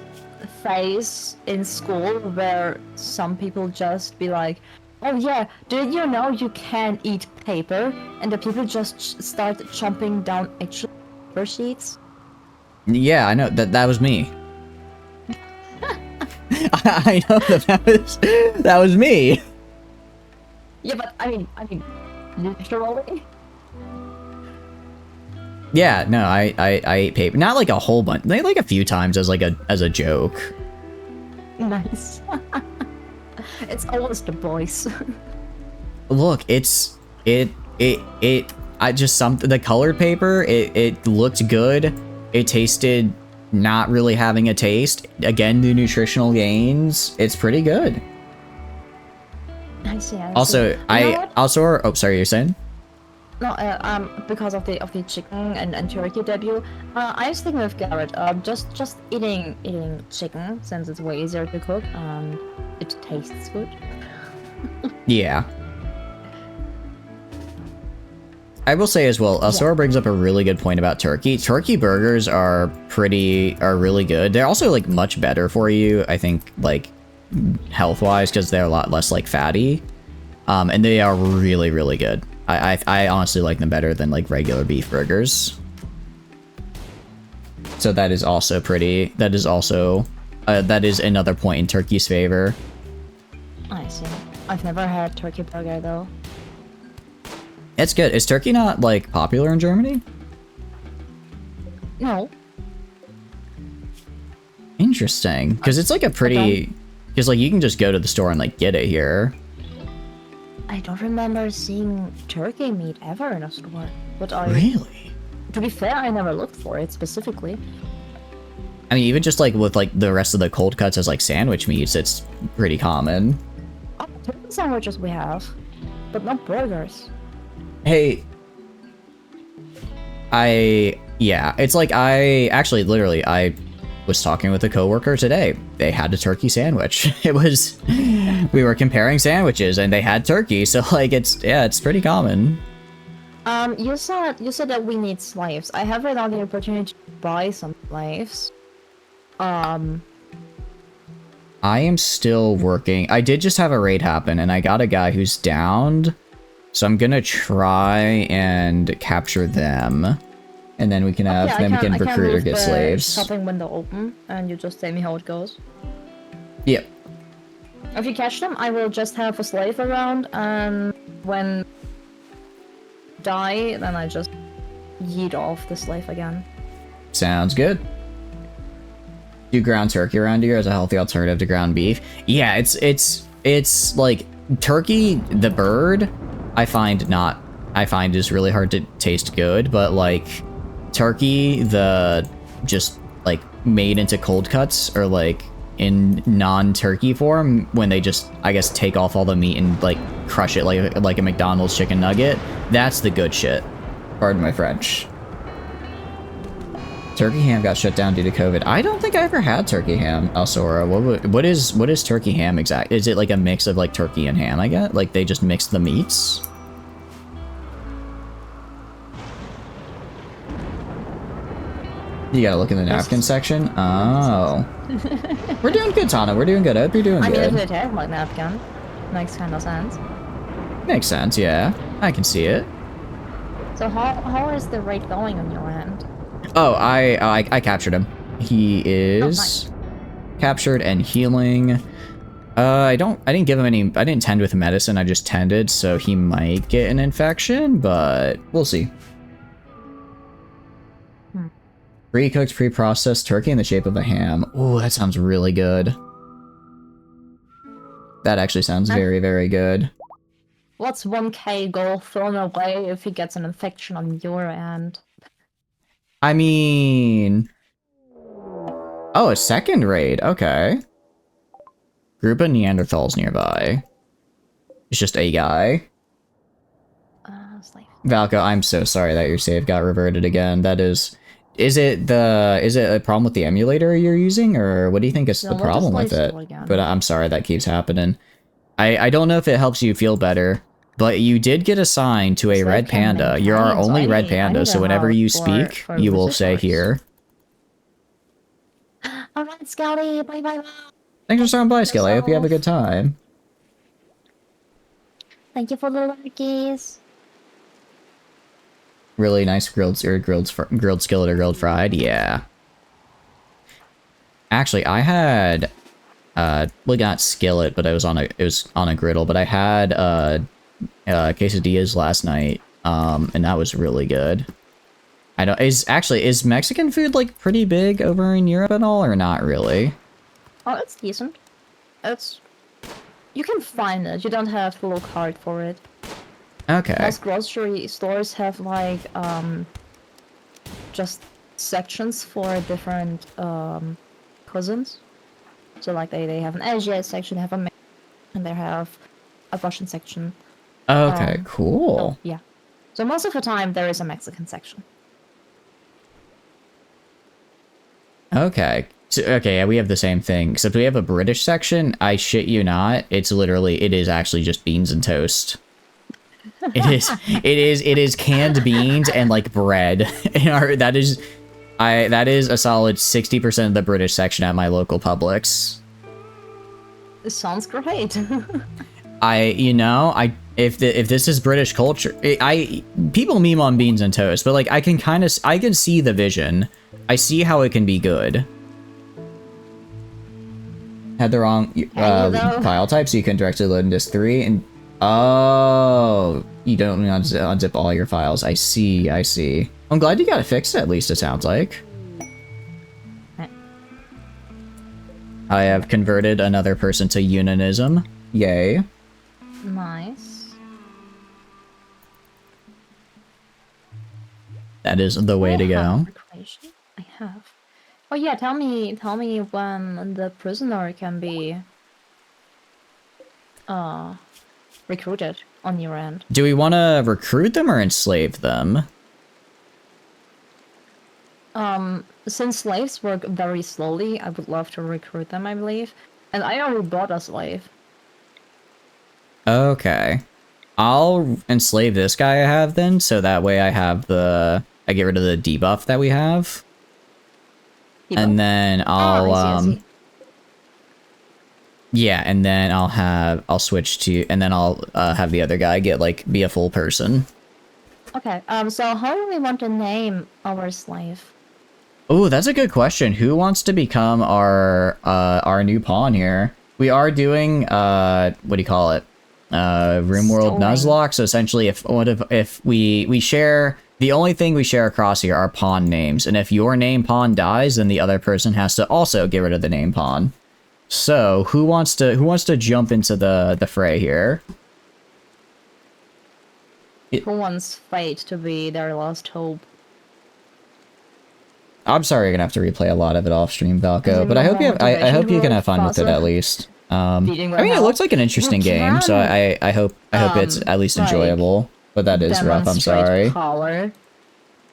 phase in school where some people just be like, "Oh yeah, did you know you can eat paper?" And the people just start chomping down actual paper sheets? Yeah, I know that was me. I know that was me. Yeah, but I mean, literally. Yeah, no, I ate paper. Not like a whole bunch. Like a few times as a joke. Nice. It's always the boys. Look, the colored paper, it looked good. It tasted not really having a taste. Again, the nutritional gains, it's pretty good. I see. Also, oh, sorry, you're saying? No, because of the chicken and turkey debut, I was thinking with Garrett, just eating chicken, since it's way easier to cook and it tastes good. Yeah. I will say as well, Sora brings up a really good point about turkey. Turkey burgers are really good. They're also like much better for you, I think, like health-wise, because they're a lot less like fatty. And they are really, really good. I honestly like them better than like regular beef burgers. So that is also that is another point in turkey's favor. I see. I've never had turkey burger though. It's good. Is turkey not like popular in Germany? No. Interesting. Because it's like a pretty... Because like you can just go to the store and like get it here. I don't remember seeing turkey meat ever in a store. But Really? To be fair, I never looked for it specifically. I mean, even just like with like the rest of the cold cuts as like sandwich meats, it's pretty common. Oh, turkey sandwiches we have, but not burgers. Hey, it's like I was talking with a coworker today. They had a turkey sandwich. We were comparing sandwiches and they had turkey, so like it's pretty common. You said that we need slaves. I haven't had the opportunity to buy some slaves. I am still working. I did just have a raid happen and I got a guy who's downed. So I'm gonna try and capture them. And then we can have we can recruit or get slaves. Shopping window open and you just tell me how it goes. Yep. If you catch them, I will just have a slave around, and when die, then I just yeet off the slave again. Sounds good. Do ground turkey around here as a healthy alternative to ground beef? Yeah, it's like turkey, the bird, I find is really hard to taste good, but like turkey, the just like made into cold cuts or like in non-turkey form, when they just, I guess, take off all the meat and like crush it like a McDonald's chicken nugget, that's the good shit. Pardon my French. Turkey ham got shut down due to COVID. I don't think I ever had turkey ham, Alsora. What is turkey ham exact? Is it like a mix of like turkey and ham, I guess? Like they just mix the meats? You gotta look in the napkin section? Oh. We're doing good, Tana. We're doing good. I hope you're doing good. I mean, if it has like napkin, makes kind of sense. Makes sense, yeah. I can see it. So how is the raid going on your end? Oh, I captured him. He is captured and healing. I didn't give him any, I didn't tend with medicine, I just tended, so he might get an infection, but we'll see. Pre-cooked, pre-processed turkey in the shape of a ham. Ooh, that sounds really good. That actually sounds very, very good. What's 1k gold thrown away if he gets an infection on your end? I mean... Oh, a second raid. Okay. Group of Neanderthals nearby. It's just a guy. Slave. Valka, I'm so sorry that your save got reverted again. That is... Is it a problem with the emulator you're using, or what do you think is the problem with it? But I'm sorry that keeps happening. I don't know if it helps you feel better, but you did get assigned to a red panda. You're our only red panda, so whenever you speak, you will say here. Alright, Scouty, bye bye bye. Thanks for stopping by, Skelly. I hope you have a good time. Thank you for the lurkies. Really nice grilled skillet or grilled fried, yeah. Actually, I had well, not skillet, but it was on a griddle. But I had quesadillas last night, and that was really good. I don't is Mexican food like pretty big over in Europe at all, or not really? Oh, it's decent. You can find it. You don't have to look hard for it. Okay. Most grocery stores have like just sections for different cuisines. So like they have an Asian section, they have a Mexican, and they have a Russian section. Okay, cool. So, yeah. So most of the time there is a Mexican section. Okay. So, okay, yeah, we have the same thing, except we have a British section. I shit you not. It is actually just beans and toast. It is canned beans and like bread. That is a solid 60% of the British section at my local Publix. This sounds great. If this is British culture, people meme on beans and toast, but like I can see the vision. I see how it can be good. Had the wrong file type, so you can directly load in disk 3 and oh, you don't unzip all your files. I see. I'm glad you got it fixed at least, it sounds like. I have converted another person to Unanism. Yay. Nice. That is the way to go. I have. Oh yeah, tell me when the prisoner can be recruited on your end. Do we want to recruit them or enslave them? Since slaves work very slowly, I would love to recruit them, I believe. And I already bought a slave. Okay. I'll enslave this guy I have then, so that way I get rid of the debuff that we have. And then I'll yeah, and then I'll switch to, and then I'll have the other guy be a full person. Okay, so how do we want to name our slave? Oh, that's a good question. Who wants to become our new pawn here? We are doing what do you call it? Rimworld Nuzlocke. So essentially, if we share, the only thing we share across here are pawn names, and if your name pawn dies, then the other person has to also get rid of the name pawn. So who wants to jump into the fray here? Who wants fate to be their last hope? I'm sorry you're gonna have to replay a lot of it off stream, Valko, but I hope you can have fun with it at least. I mean, it looks like an interesting game, so I hope it's at least enjoyable. But that is rough. I'm sorry. Power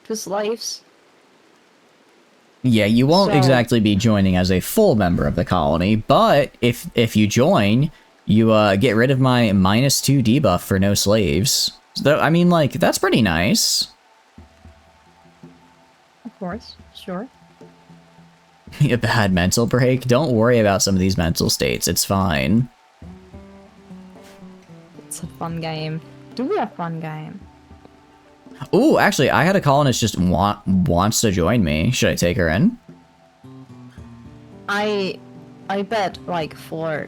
to slaves. Yeah, you won't exactly be joining as a full member of the colony, but if you join, you get rid of my -2 debuff for no slaves. So, I mean, like, that's pretty nice. Of course, sure. A bad mental break? Don't worry about some of these mental states, it's fine. It's a fun game. Do a fun game. Ooh, actually, I had a colonist just wants to join me. Should I take her in? I bet, like, for,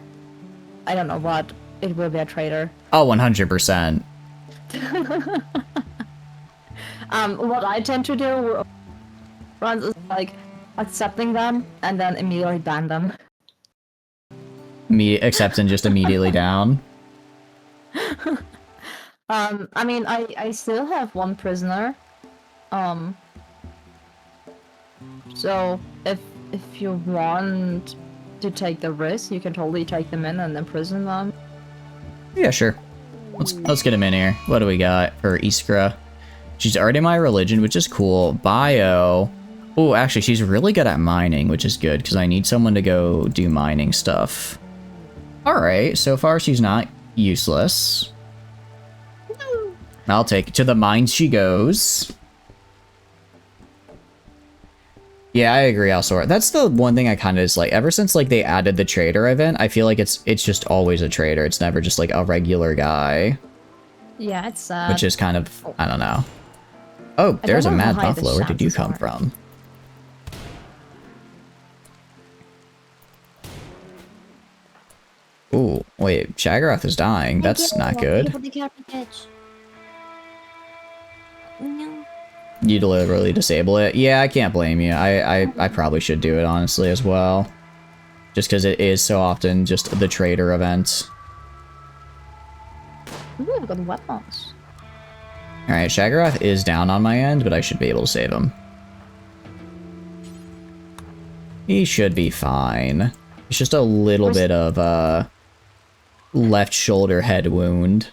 I don't know what, it will be a traitor. Oh, 100%. What I tend to do is, like, accepting them and then immediately ban them. Me accept and just immediately down. I mean, I still have one prisoner. So if you want to take the risk, you can totally take them in and imprison them. Yeah, sure. Let's get him in here. What do we got for Iskra? She's already my religion, which is cool. Bio. Oh, actually, she's really good at mining, which is good, because I need someone to go do mining stuff. Alright, so far she's not useless. I'll take it. To the mines she goes. Yeah, I agree, Alsor. That's the one thing I kind of dislike. Ever since, like, they added the trader event, I feel like it's just always a trader. It's never just, like, a regular guy. Yeah, it's which is kind of, I don't know. Oh, there's a mad buffalo. Where did you come from? Ooh, wait, Shaggorath is dying. That's not good. You deliberately disable it? Yeah, I can't blame you. I probably should do it, honestly, as well. Just because it is so often just the trader event. Ooh, I've got weapons. Alright, Shaggorath is down on my end, but I should be able to save him. He should be fine. It's just a little bit of, left shoulder head wound.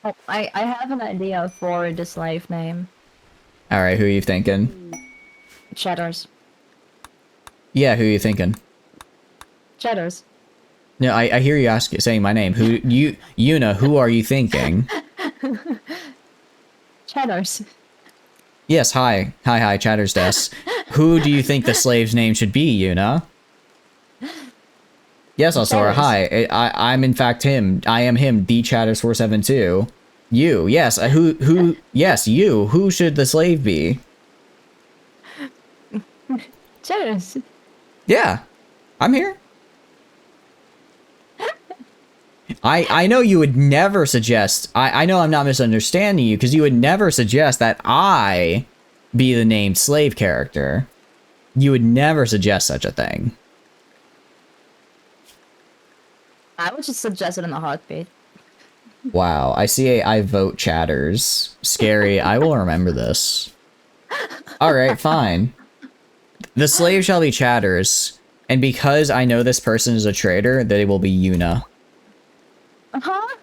Oh, I have an idea for the slave name. Alright, who are you thinking? Cheddars. Yeah, who are you thinking? Cheddars. No, I hear you saying my name. Yuna, who are you thinking? Chatters. Yes, hi. Hi, Chatter's desk. Who do you think the slave's name should be, Yuna? Yes, Alsora, hi. I'm in fact him. I am him, the Chatters472. You, yes, yes, you. Who should the slave be? Chatters. Yeah, I'm here. I know you would never suggest, I know I'm not misunderstanding you, because you would never suggest that I be the named slave character. You would never suggest such a thing. I would just suggest it in a heartbeat. Wow, I see I vote Chatters. Scary, I will remember this. Alright, fine. The slave shall be Chatters, and because I know this person is a traitor, they will be Yuna. Huh?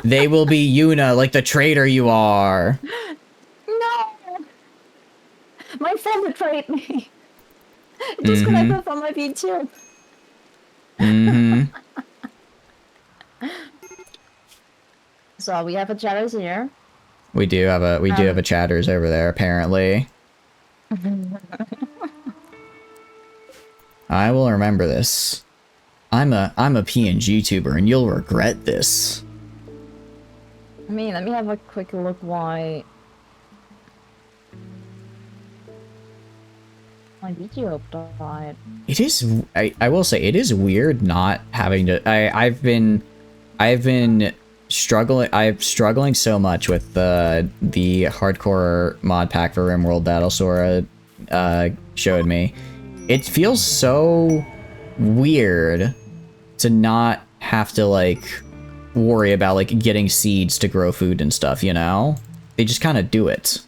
They will be Yuna, like the traitor you are. No! My friend betrayed me. Disconnected from my V2. So we have a Chatters here. We do have a Chatters over there, apparently. I will remember this. I'm a PNG tuber, and you'll regret this. I mean, let me have a quick look why my video died. It is. I will say it is weird not having to. I've been struggling. I'm struggling so much with the hardcore mod pack for Rimworld that Alsora showed me. It feels so weird to not have to like worry about like getting seeds to grow food and stuff, you know? They just kind of do it.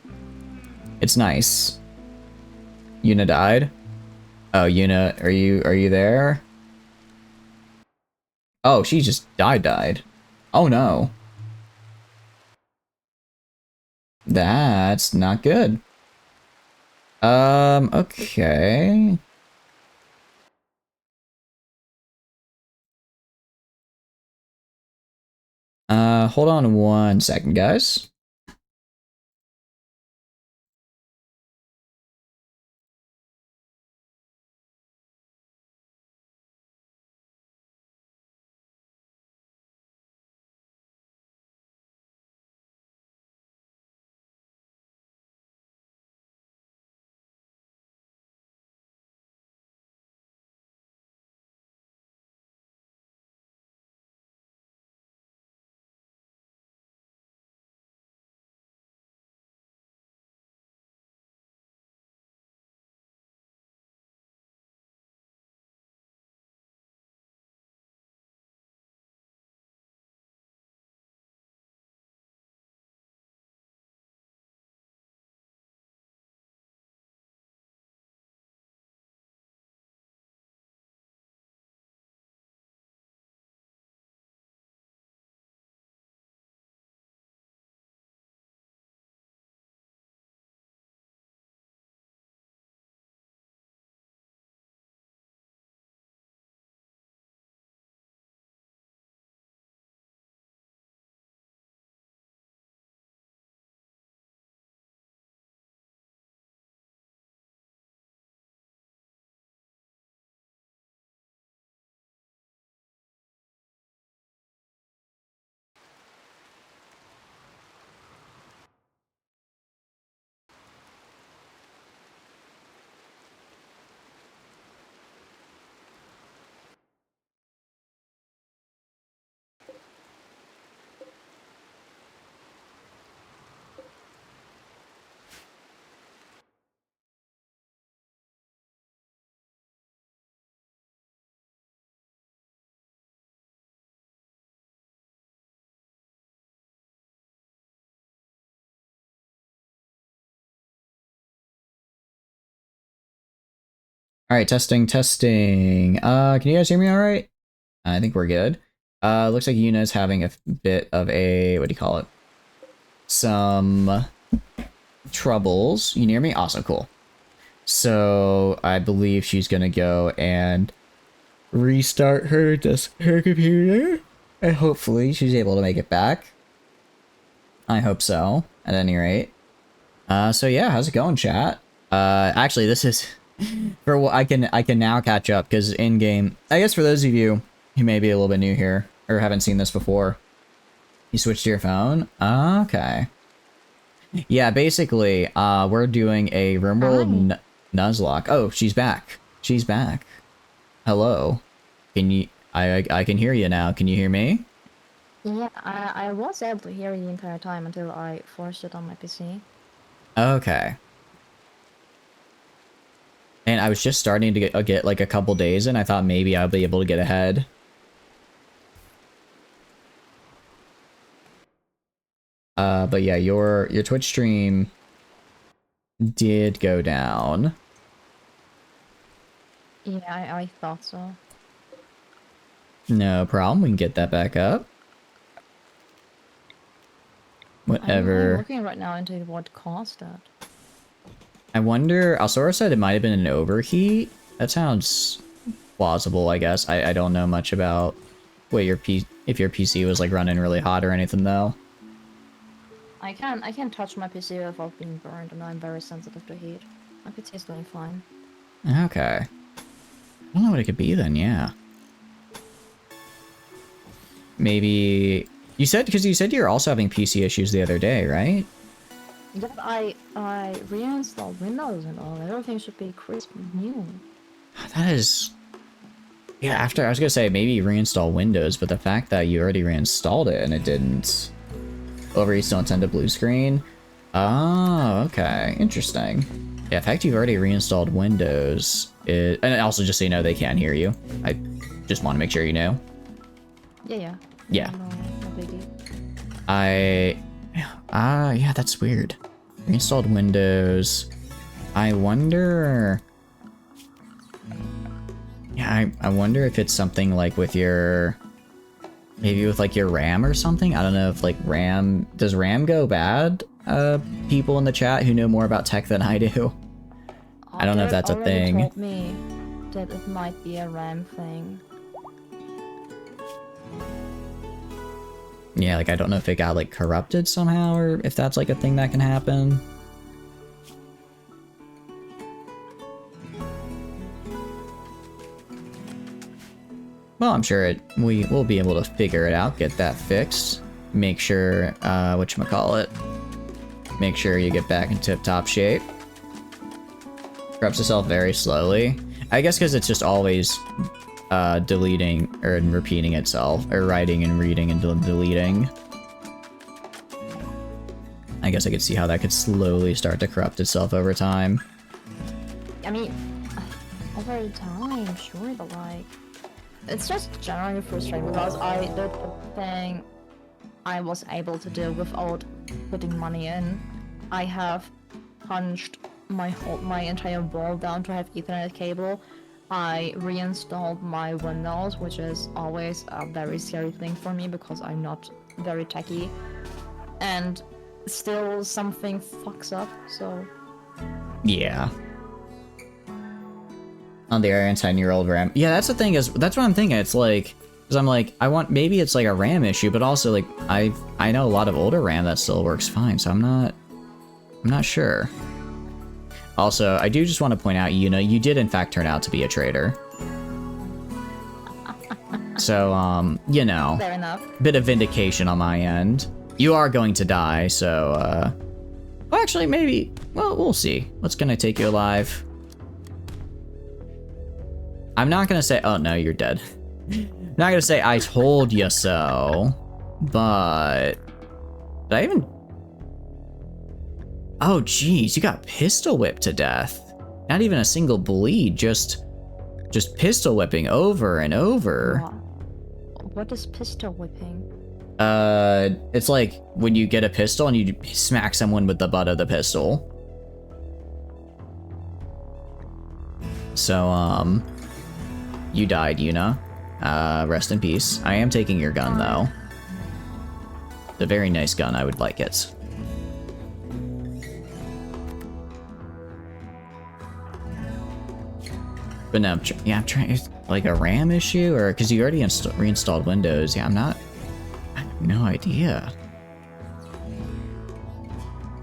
It's nice. Yuna died? Oh, Yuna, are you there? Oh, she just died. Oh no. That's not good. Okay. Hold on 1 second, guys. All right, testing. Can you guys hear me all right? I think we're good. Looks like Yuna's having a bit of a, what do you call it? Some troubles. You hear me? Awesome, cool. So I believe she's gonna go and restart her computer, and hopefully she's able to make it back. I hope so, at any rate. So yeah, how's it going, chat? Actually, this is for what I can now catch up, because in game, I guess for those of you who may be a little bit new here or haven't seen this before, you switched to your phone. Okay. Yeah, basically, we're doing a Rimworld Nuzlocke. Oh, she's back. She's back. Hello. Can you? I can hear you now. Can you hear me? Yeah, I was able to hear you the entire time until I forced it on my PC. Okay. And I was just starting to get like a couple days in. I thought maybe I'll be able to get ahead. But yeah, your Twitch stream did go down. Yeah, I thought so. No problem. We can get that back up. Whatever. I'm looking right now into what caused that. I wonder. Alsora said it might have been an overheat. That sounds plausible, I guess. I don't know much about what if your PC was like running really hot or anything though. I can't touch my PC without being burned, and I'm very sensitive to heat. My PC is doing fine. Okay. I don't know what it could be then. Yeah. Maybe you said, because you said you're also having PC issues the other day, right? Yeah, I reinstalled Windows and all. Everything should be crisp new. That is. Yeah, after I was gonna say maybe reinstall Windows, but the fact that you already reinstalled it and it didn't overheat don't send a blue screen. Oh, okay, interesting. Yeah, the fact you've already reinstalled Windows is, and also just so you know, they can't hear you. I just want to make sure you know. Yeah. Yeah. No biggie. Yeah, that's weird. Reinstalled Windows. I wonder. Yeah, I wonder if it's something like with your, maybe with like your RAM or something. I don't know if like RAM, does RAM go bad? People in the chat who know more about tech than I do. I don't know if that's a thing. Told me that it might be a RAM thing. Yeah, like I don't know if it got like corrupted somehow or if that's like a thing that can happen. Well, I'm sure we will be able to figure it out, get that fixed, make sure, whatchamacallit, make sure you get back in tip-top shape. Corrupts itself very slowly. I guess because it's just always deleting or repeating itself, or writing and reading and deleting. I guess I could see how that could slowly start to corrupt itself over time. I mean, over time, sure, but like, it's just generally frustrating because I did the thing I was able to do without putting money in. I have punched my entire wall down to have Ethernet cable. I reinstalled my Windows, which is always a very scary thing for me because I'm not very techy, and still something fucks up. So yeah. On the Arian 10-year-old RAM. Yeah, that's the thing, is that's what I'm thinking. It's like, because I'm like, I want, maybe it's like a RAM issue, but also like I know a lot of older RAM that still works fine, so I'm not sure. Also, I do just want to point out, you did in fact turn out to be a traitor. So, fair enough. Bit of vindication on my end. You are going to die, so, well, actually, maybe, well, we'll see. What's gonna take you alive? I'm not gonna say, oh no, you're dead. I'm not gonna say I told you so, but did I even? Oh geez, you got pistol whipped to death. Not even a single bleed, just pistol whipping over and over. What is pistol whipping? It's like when you get a pistol and you smack someone with the butt of the pistol. So, you died, Yuna. Rest in peace. I am taking your gun, though. It's a very nice gun, I would like it. But no, I'm trying, like a RAM issue, or, because you already reinstalled Windows. Yeah, I have no idea.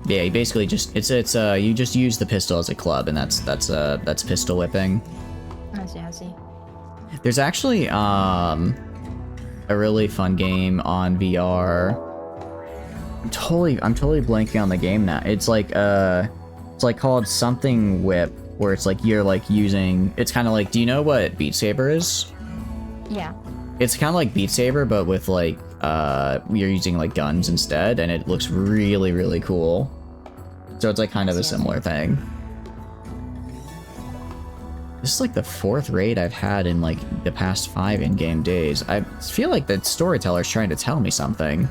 Yeah, you basically just you just use the pistol as a club, and that's pistol whipping. I see, I see. There's actually a really fun game on VR. I'm totally blanking on the game now. It's like called something whip, where it's like you're like using, it's kind of like, do you know what Beat Saber is? Yeah. It's kind of like Beat Saber, but with like you're using like guns instead, and it looks really, really cool. So it's like kind of a similar thing. This is like the 4th raid I've had in like the past 5 in-game days. I feel like the storyteller's trying to tell me something.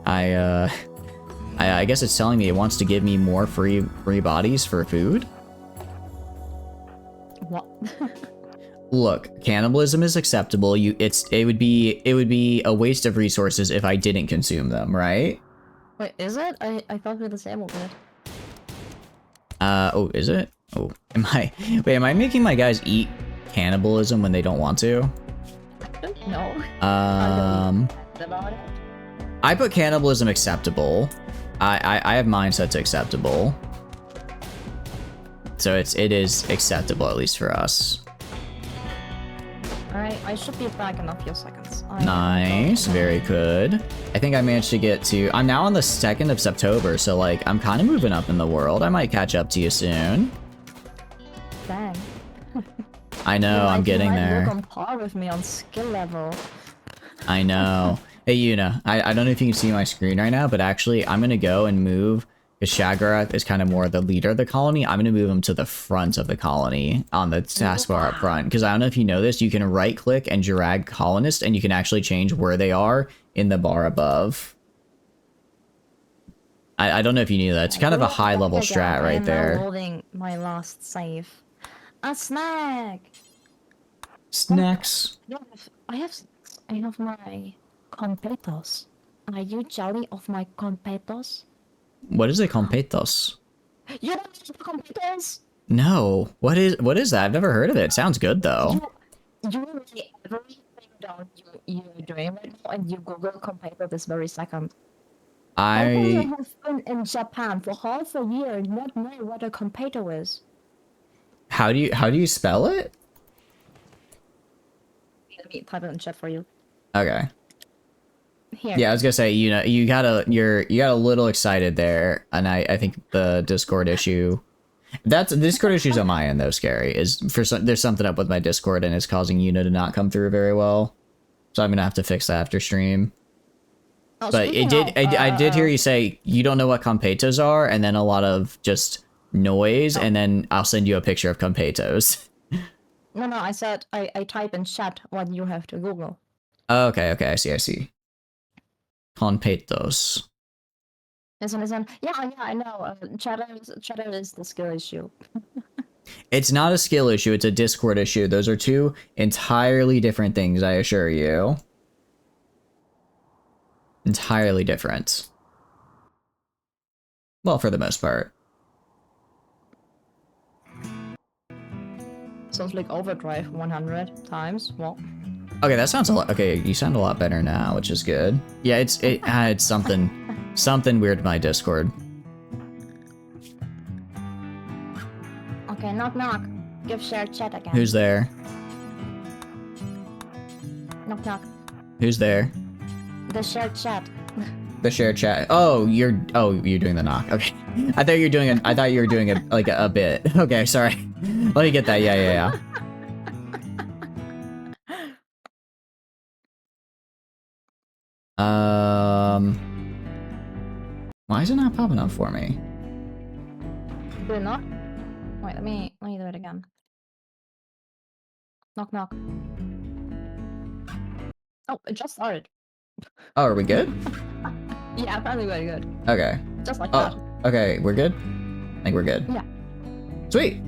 I guess it's telling me it wants to give me more free bodies for food. What? Look, cannibalism is acceptable. It would be a waste of resources if I didn't consume them, right? Wait, is it? I thought we disabled it. Oh, is it? Oh, am I making my guys eat cannibalism when they don't want to? No. About it. I put cannibalism acceptable. I have mindsets acceptable. So it is acceptable, at least for us. Alright, I should be back in a few seconds. Nice, very good. I think I managed to get to, I'm now on the 2nd of September, so like, I'm kind of moving up in the world. I might catch up to you soon. Dang. I know, I'm getting there. You might look on par with me on skill level. I know. Hey, Yuna, I don't know if you can see my screen right now, but actually, I'm gonna go and move, because Shagarath is kind of more the leader of the colony. I'm gonna move him to the front of the colony on the taskbar up front, because I don't know if you know this, you can right-click and drag colonist, and you can actually change where they are in the bar above. I don't know if you knew that. It's kind of a high-level strat right there. I'm holding my last save. A snack! Snacks. I have my completos. Are you jelly of my completos? What is a completos? You don't know completos? No. What is that? I've never heard of it. It sounds good though. You really everything down you're doing right now, and you Google completo this very second. I have been in Japan for half a year and not know what a completo is. How do you spell it? Let me type it in chat for you. Okay. Here. Yeah, I was gonna say, you got a little excited there, and I think the Discord issue. The Discord issues on my end though. Scary is there's something up with my Discord and it's causing Yuna to not come through very well, so I'm gonna have to fix that after stream. Oh, but I did hear you say you don't know what competos are, and then a lot of just noise, and then I'll send you a picture of competos. No, I said I type in chat what you have to Google. Oh, okay, I see. Competos. Listen. Yeah, I know. Chatter is the skill issue. It's not a skill issue, it's a Discord issue. Those are two entirely different things, I assure you. Entirely different. Well, for the most part. Sounds like overdrive 100 times. Well. Okay, that sounds a lot. Okay, you sound a lot better now, which is good. Yeah, it's something weird with my Discord. Okay, knock. Give shared chat again. Who's there? Knock. Who's there? The shared chat. The shared chat. Oh, you're doing the knock. Okay. I thought you were doing a bit. Okay, sorry. Let me get that. Yeah. Why is it not popping up for me? Did it not? Wait, let me do it again. Knock. Oh, it just started. Oh, are we good? Yeah, apparently very good. Okay. Just like that. Okay, we're good? I think we're good. Yeah. Sweet!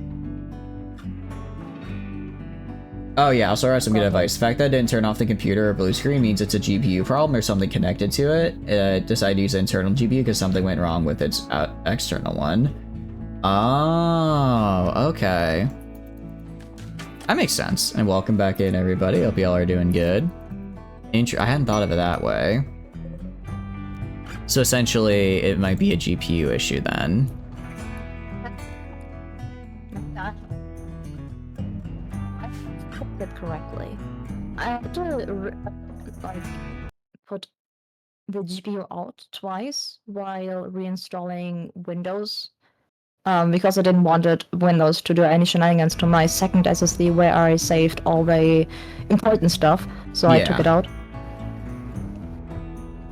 Oh yeah, also I have some good advice. The fact that I didn't turn off the computer or blue screen means it's a GPU problem or something connected to it. Decided to use an internal GPU because something went wrong with its external one. Oh, okay. That makes sense. And welcome back in, everybody. Hope y'all are doing good. I hadn't thought of it that way. So essentially, it might be a GPU issue then. I cooked it correctly. I had to like put the GPU out twice while reinstalling Windows. Because I didn't want Windows to do any shenanigans to my second SSD where I saved all the important stuff, so I took it out.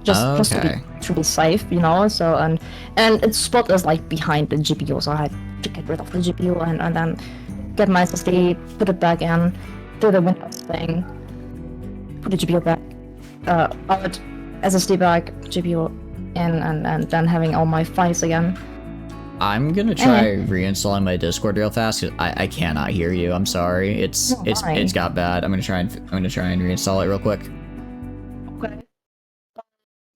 Just to be safe, you know. So and its spot is like behind the GPU, so I had to get rid of the GPU and then get my SSD, put it back in, do the Windows thing, put the GPU back, out, SSD back, GPU in, and then having all my files again. I'm gonna try reinstalling my Discord real fast. Cause I cannot hear you. I'm sorry. It's got bad. I'm gonna try and reinstall it real quick. Okay.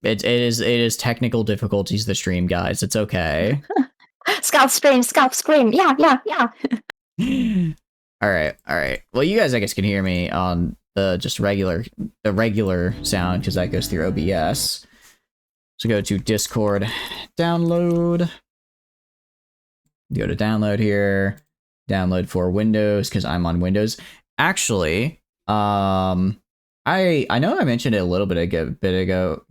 It is technical difficulties. The stream, guys. It's okay. Scalp scream. Yeah. All right. Well, you guys, I guess, can hear me on the regular sound because that goes through OBS. So go to Discord, download. Go to download here, download for Windows because I'm on Windows. Actually, I know I mentioned it a little bit ago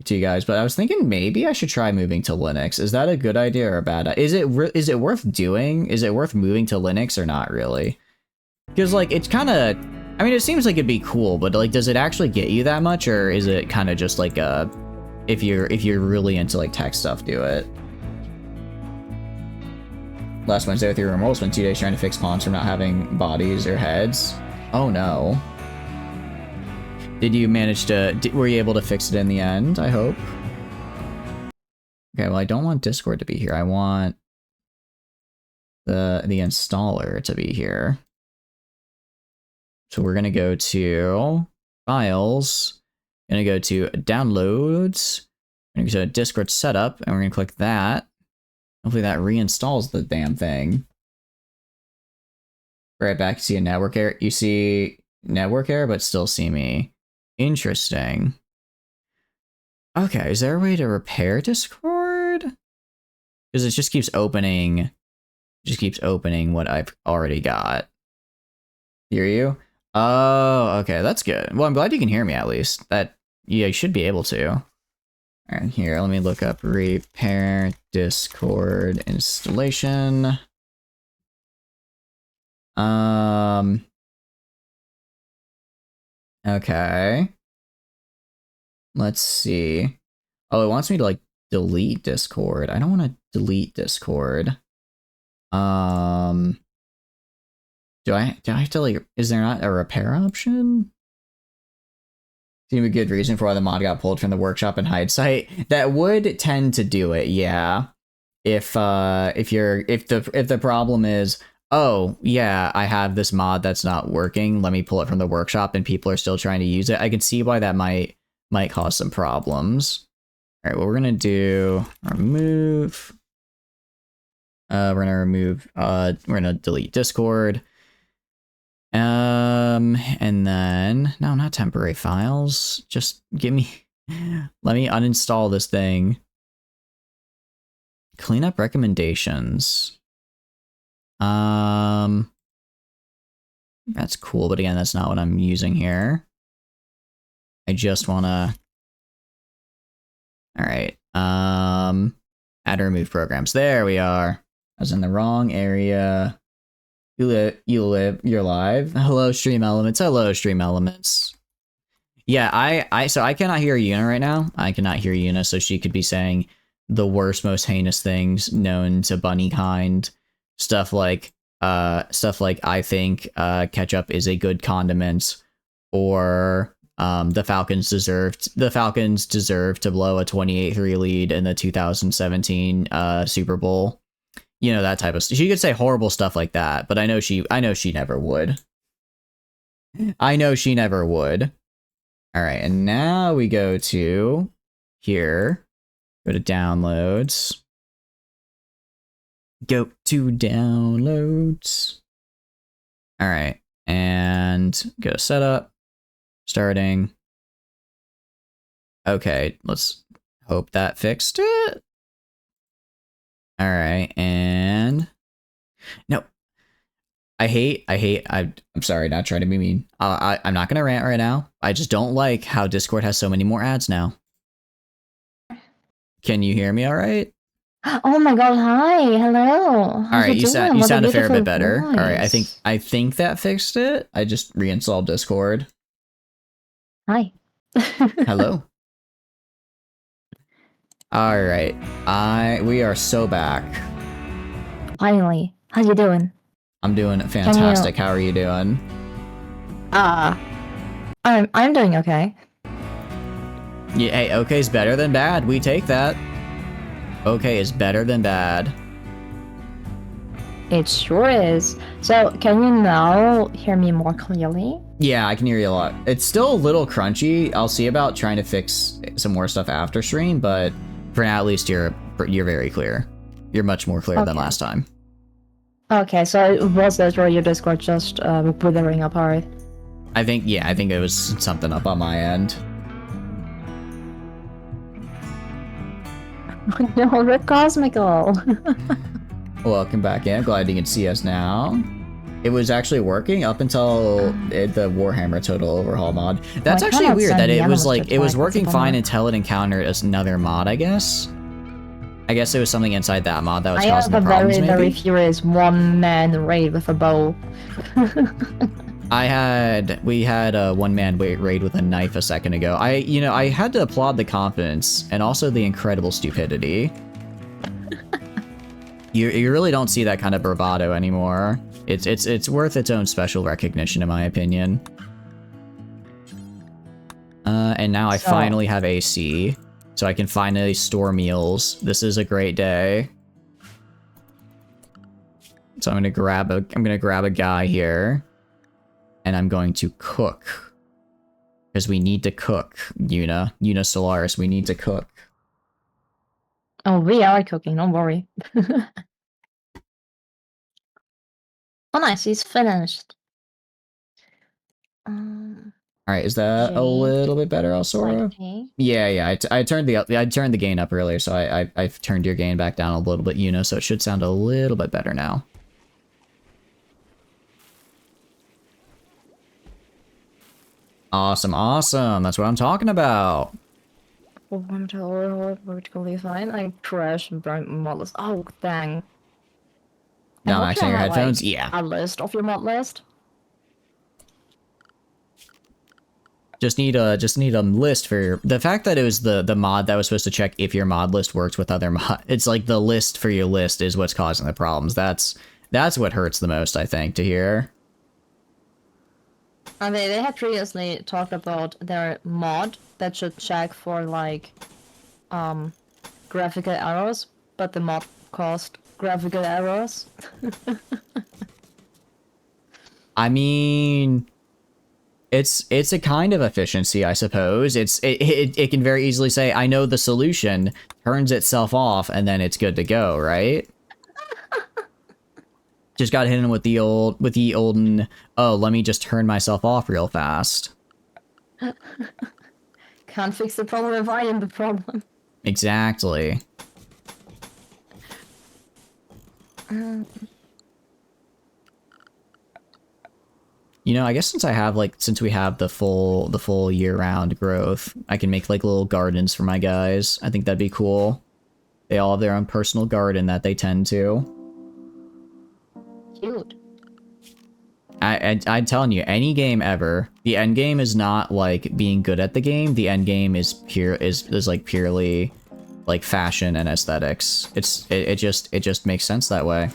to you guys, but I was thinking maybe I should try moving to Linux. Is that a good idea or a bad idea? Is it worth doing? Is it worth moving to Linux or not really? Because like it's kind of, I mean, it seems like it'd be cool, but like, does it actually get you that much, or is it kind of just like a, if you're really into like tech stuff, do it. Last Wednesday with your Rimworld, spent 2 days trying to fix pawns from not having bodies or heads. Oh no. Did you manage to, were you able to fix it in the end, I hope? Okay, well I don't want Discord to be here. I want the installer to be here. So we're gonna go to Files, gonna go to Downloads, we're gonna go to Discord Setup, and we're gonna click that. Hopefully that reinstalls the damn thing. Right back, you see a network error. You see network error, but still see me. Interesting. Okay, is there a way to repair Discord? Because it just keeps opening. What I've already got. Hear you? Oh, okay, that's good. Well, I'm glad you can hear me at least. Yeah, you should be able to. Alright, here, let me look up repair Discord installation. Okay. Let's see. Oh, it wants me to like delete Discord. I don't want to delete Discord. Do I have to like, is there not a repair option? Seem a good reason for why the mod got pulled from the workshop in hindsight. That would tend to do it, yeah. If the problem is, oh yeah, I have this mod that's not working, let me pull it from the workshop, and people are still trying to use it, I can see why that might cause some problems. All right, what we're gonna do, remove. We're gonna delete Discord. And then, no, not temporary files. Just let me uninstall this thing. Clean up recommendations. That's cool, but again, that's not what I'm using here. I just wanna, all right. Add or remove programs. There we are. I was in the wrong area. You're live. Hello, Stream Elements. Hello, Stream Elements. Yeah, so I cannot hear Yuna right now. I cannot hear Yuna, so she could be saying the worst, most heinous things known to bunny kind. Stuff like I think ketchup is a good condiment, or the Falcons deserve to blow a 28-3 lead in the 2017 Super Bowl. You know, that type of stuff. She could say horrible stuff like that, but I know she never would. I know she never would. All right, and now we go to here. Go to downloads. Go to downloads. All right, and go to setup. Starting. Okay, let's Hope that fixed it. All right, and no, I'm sorry, not trying to be mean. I'm not gonna rant right now. I just don't like how Discord has so many more ads now. Can you hear me all right? Oh my god, hi, hello. All right, you sound a fair bit better. All right, I think that fixed it. I just reinstalled Discord. Hi. Hello. All right, we are so back. Finally, how you doing? I'm doing fantastic. How are you doing? I'm doing okay. Yeah, hey, okay's better than bad. We take that. Okay is better than bad. It sure is. So, can you now hear me more clearly? Yeah, I can hear you a lot. It's still a little crunchy. I'll see about trying to fix some more stuff after stream, but for now, at least you're very clear. You're much more clear than last time. Okay, so it was that or your Discord just withering apart? I think it was something up on my end. No, Rip Cosmical. Welcome back in. Glad you can see us now. It was actually working up until the Warhammer Total Overhaul mod. That's actually weird that it was like, it was working fine until it encountered another mod, I guess. I guess it was something inside that mod that was causing the problems, maybe? I have a very furious one-man raid with a bow. We had a one-man raid with a knife a second ago. I had to applaud the confidence and also the incredible stupidity. You really don't see that kind of bravado anymore. It's worth its own special recognition, in my opinion. And now I finally have AC, so I can finally store meals. This is a great day. So I'm gonna grab a guy here, and I'm going to cook, because we need to cook. YunaStellaris, we need to cook. Oh, we are cooking. Don't worry. Oh, nice. He's finished. All right, is that a little bit better, Alsora? Yeah. I turned the gain up earlier, so I've turned your gain back down a little bit, so it should sound a little bit better now. Awesome. That's what I'm talking about. Oh, I'm totally fine. I crashed and burnt mod list. Oh, dang. Now maxing your headphones? Like, yeah. A list of your mod list? Just need a list for the fact that it was the mod that was supposed to check if your mod list works with other mod. It's like the list for your list is what's causing the problems. That's what hurts the most, I think, to hear. And they had previously talked about their mod that should check for like graphical errors, but the mod caused graphical errors. I mean, it's a kind of efficiency, I suppose. It can very easily say, I know the solution, turns itself off, and then it's good to go, right? Just got hit in with the olden, oh, let me just turn myself off real fast. Can't fix the problem if I am the problem. Exactly. I guess since we have the full year-round growth, I can make like little gardens for my guys. I think that'd be cool. They all have their own personal garden that they tend to. Cute. I'm telling you, any game ever, the end game is not like being good at the game. The end game is like purely like fashion and aesthetics. It just makes sense that way.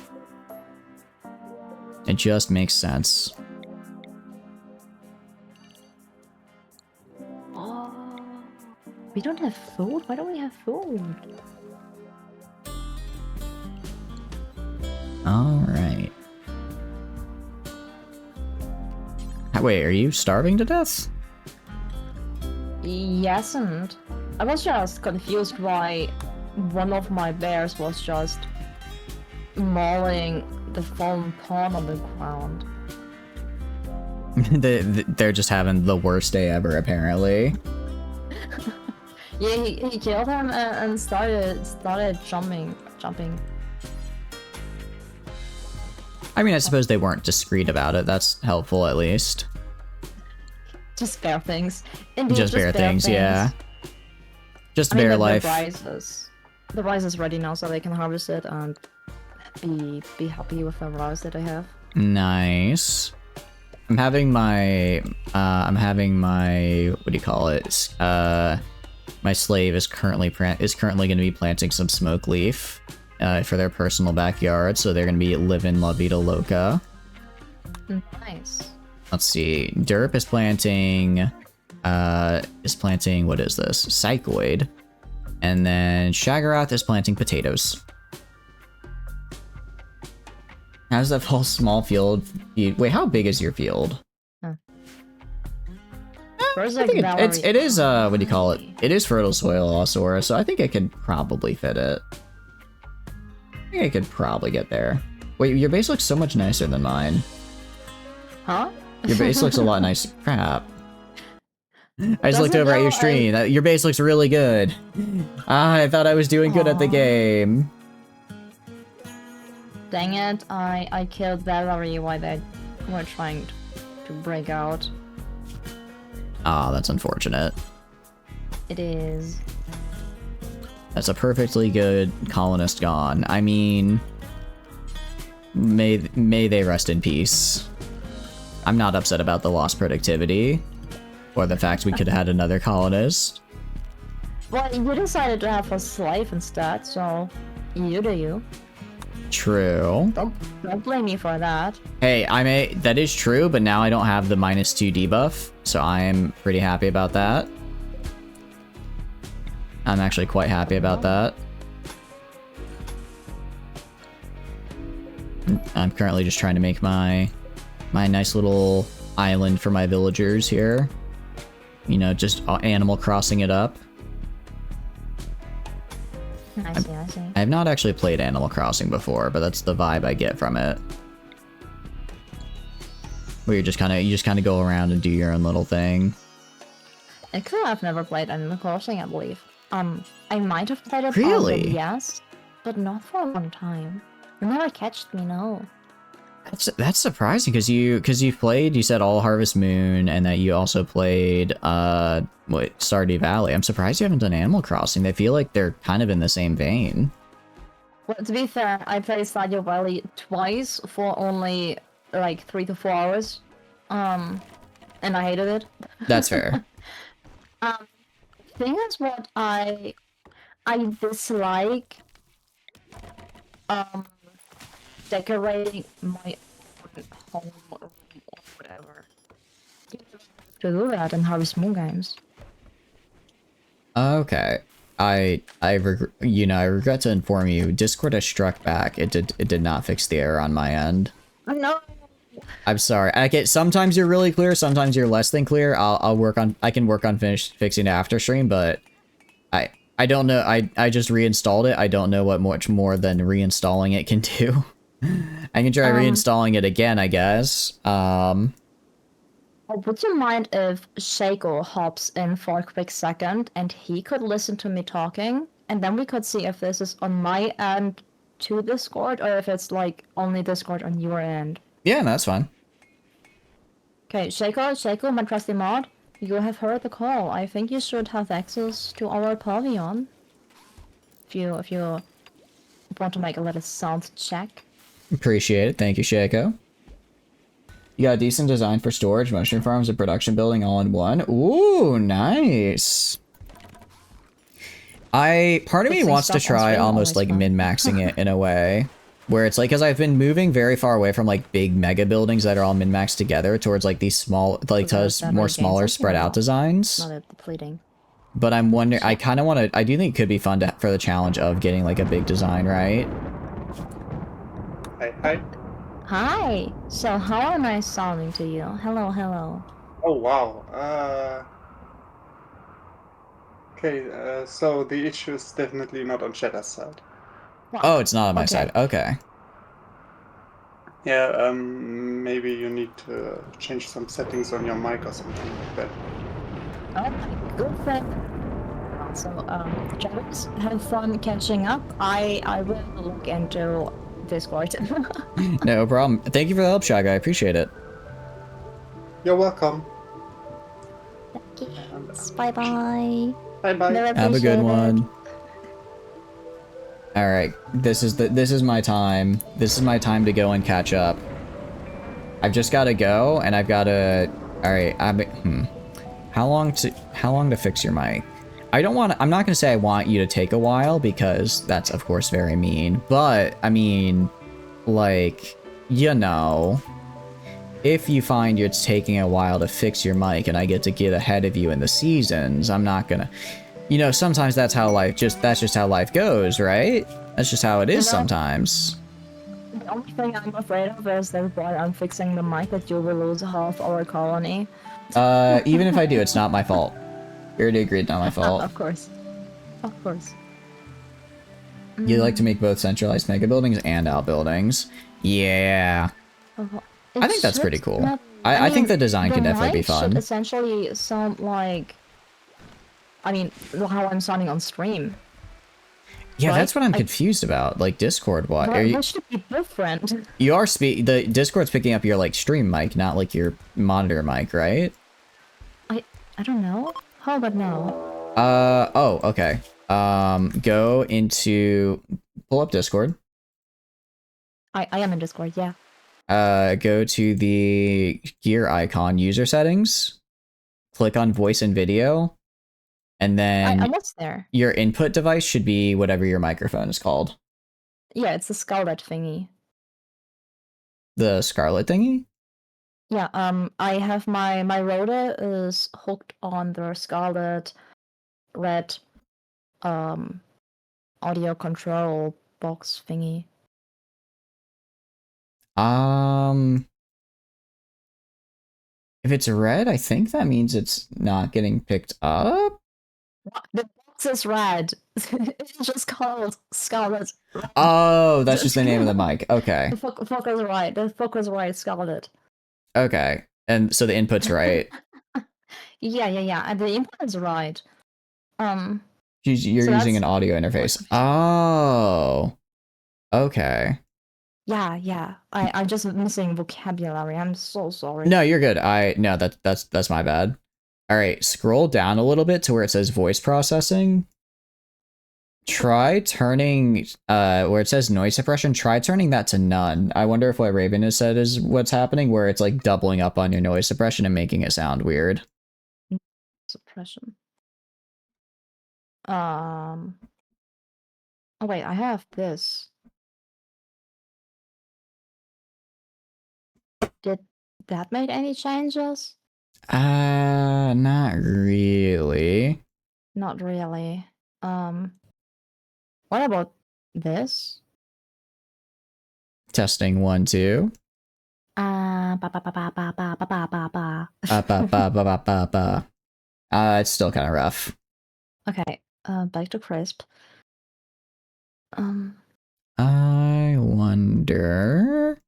It just makes sense. Oh, we don't have food? Why don't we have food? Alright. Wait, are you starving to death? Yes, and I was just confused why one of my bears was just mauling the fallen pawn on the ground. They're just having the worst day ever, apparently. Yeah, he killed him and started jumping. I mean, I suppose they weren't discreet about it. That's helpful, at least. Just bear things. Indeed, just bear things, yeah. Just bear life. The rice is ready now, so they can harvest it and be happy with the rice that I have. Nice. I'm having my what do you call it? My slave is currently going to be planting some smoke leaf for their personal backyard, so they're going to be living La Vida Loca. Nice. Let's see. Derp is planting what is this? Psychoid. And then Shagarath is planting potatoes. How does that whole small field? Wait, how big is your field? Huh. I think it is what do you call it? It is fertile soil also, so I think I could probably fit it. I think I could probably get there. Wait, your base looks so much nicer than mine. Huh? Your base looks a lot nicer. Crap. I just looked over at your stream. Your base looks really good. I thought I was doing good at the game. Dang it, I killed Valerie while they were trying to break out. Ah, that's unfortunate. It is. That's a perfectly good colonist gone. I mean, may they rest in peace. I'm not upset about the lost productivity, or the fact we could have had another colonist. Well, you decided to have a slave instead, so you do you. True. Don't blame me for that. Hey, that is true, but now I don't have the -2 debuff, so I am pretty happy about that. I'm actually quite happy about that. I'm currently just trying to make my nice little island for my villagers here. You know, just Animal Crossing it up. I see. I have not actually played Animal Crossing before, but that's the vibe I get from it. Where you just kind of go around and do your own little thing. Actually, I've never played Animal Crossing, I believe. I might have played it really? Yes, but not for a long time. You never catched me, no. That's surprising because you've played, you said all Harvest Moon, and that you also played Stardew Valley. I'm surprised you haven't done Animal Crossing. They feel like they're kind of in the same vein. Well, to be fair, I played Stardew Valley twice for only like 3 to 4 hours, and I hated it. That's fair. Thing is, what I dislike decorating my home or whatever. To do that in Harvest Moon games. Okay. I regret to inform you, Discord has struck back. It did not fix the error on my end. No. I'm sorry. Sometimes you're really clear, sometimes you're less than clear. I can work on fixing it after stream, but I don't know. I just reinstalled it. I don't know what much more than reinstalling it can do. I can try reinstalling it again, I guess. Would you mind if Shaco hops in for a quick second and he could listen to me talking, and then we could see if this is on my end to Discord or if it's like only Discord on your end? Yeah, that's fine. Okay, Shaco, my trusty mod, you have heard the call. I think you should have access to our pavilion. If you want to make a little sound check. Appreciate it. Thank you, Shaco. You got a decent design for storage, mushroom farms, and production building all in one. Ooh, nice. Part of me wants to try almost like min-maxing it in a way. Where it's like, because I've been moving very far away from like big mega buildings that are all min-maxed together towards like these small, like more smaller spread out designs. Not depleting. But I'm wondering, I kind of want to, I do think it could be fun for the challenge of getting like a big design, right? Hi. Hi. So how am I sounding to you? Hello. Oh wow. Okay. So the issue is definitely not on Shadow's side. Oh, it's not on my side. Okay. Yeah. Maybe you need to change some settings on your mic or something like that. Oh my good friend. So, Javis, have fun catching up. I will look into Discord. No problem. Thank you for the help, Shy Guy. I appreciate it. You're welcome. Bye bye. Bye bye. Have a good one. All right, this is my time. This is my time to go and catch up. I've just got to go, and I've got to. All right, How long to fix your mic? I'm not gonna say I want you to take a while because that's of course very mean. But I mean, like, you know, if you find it's taking a while to fix your mic and I get to get ahead of you in the seasons, I'm not gonna. You know, sometimes that's how that's just how life goes, right? That's just how it is sometimes. The only thing I'm afraid of is that while I'm fixing the mic that you will lose half our colony. Even if I do, it's not my fault. We already agreed, not my fault. Of course. Of course. You like to make both centralized mega buildings and outbuildings. Yeah. I think that's pretty cool. I think the design can definitely be fun. Should essentially sound like, I mean, how I'm sounding on stream. Yeah, right? That's what I'm confused about. Like Discord, what? Are you? Should be different. You are the Discord's picking up your like stream mic, not like your monitor mic, right? I don't know. How about now? Oh, okay. Go into pull up Discord. I am in Discord, yeah. Go to the gear icon, user settings. Click on voice and video. And then I was there. Your input device should be whatever your microphone is called. Yeah, it's the Scarlet thingy. The Scarlet thingy? Yeah, I have my Rode is hooked on the Scarlet red audio control box thingy. If it's red, I think that means it's not getting picked up. The box is red. It's just called Scarlet. Oh, that's just the name of the mic. Okay. The focus right. The focus right Scarlet. Okay. And so the input's right. Yeah. And the input is right. You're using an audio interface. Oh. Okay. Yeah. I'm just missing vocabulary. I'm so sorry. No, you're good. No, that's my bad. All right, scroll down a little bit to where it says voice processing. Try turning where it says noise suppression, try turning that to none. I wonder if what Raven has said is what's happening, where it's like doubling up on your noise suppression and making it sound weird. Suppression. Oh wait, I have this. Did that make any changes? Not really. Not really. What about this? Testing 1, 2. It's still kind of rough. Okay, back to crisp. I wonder.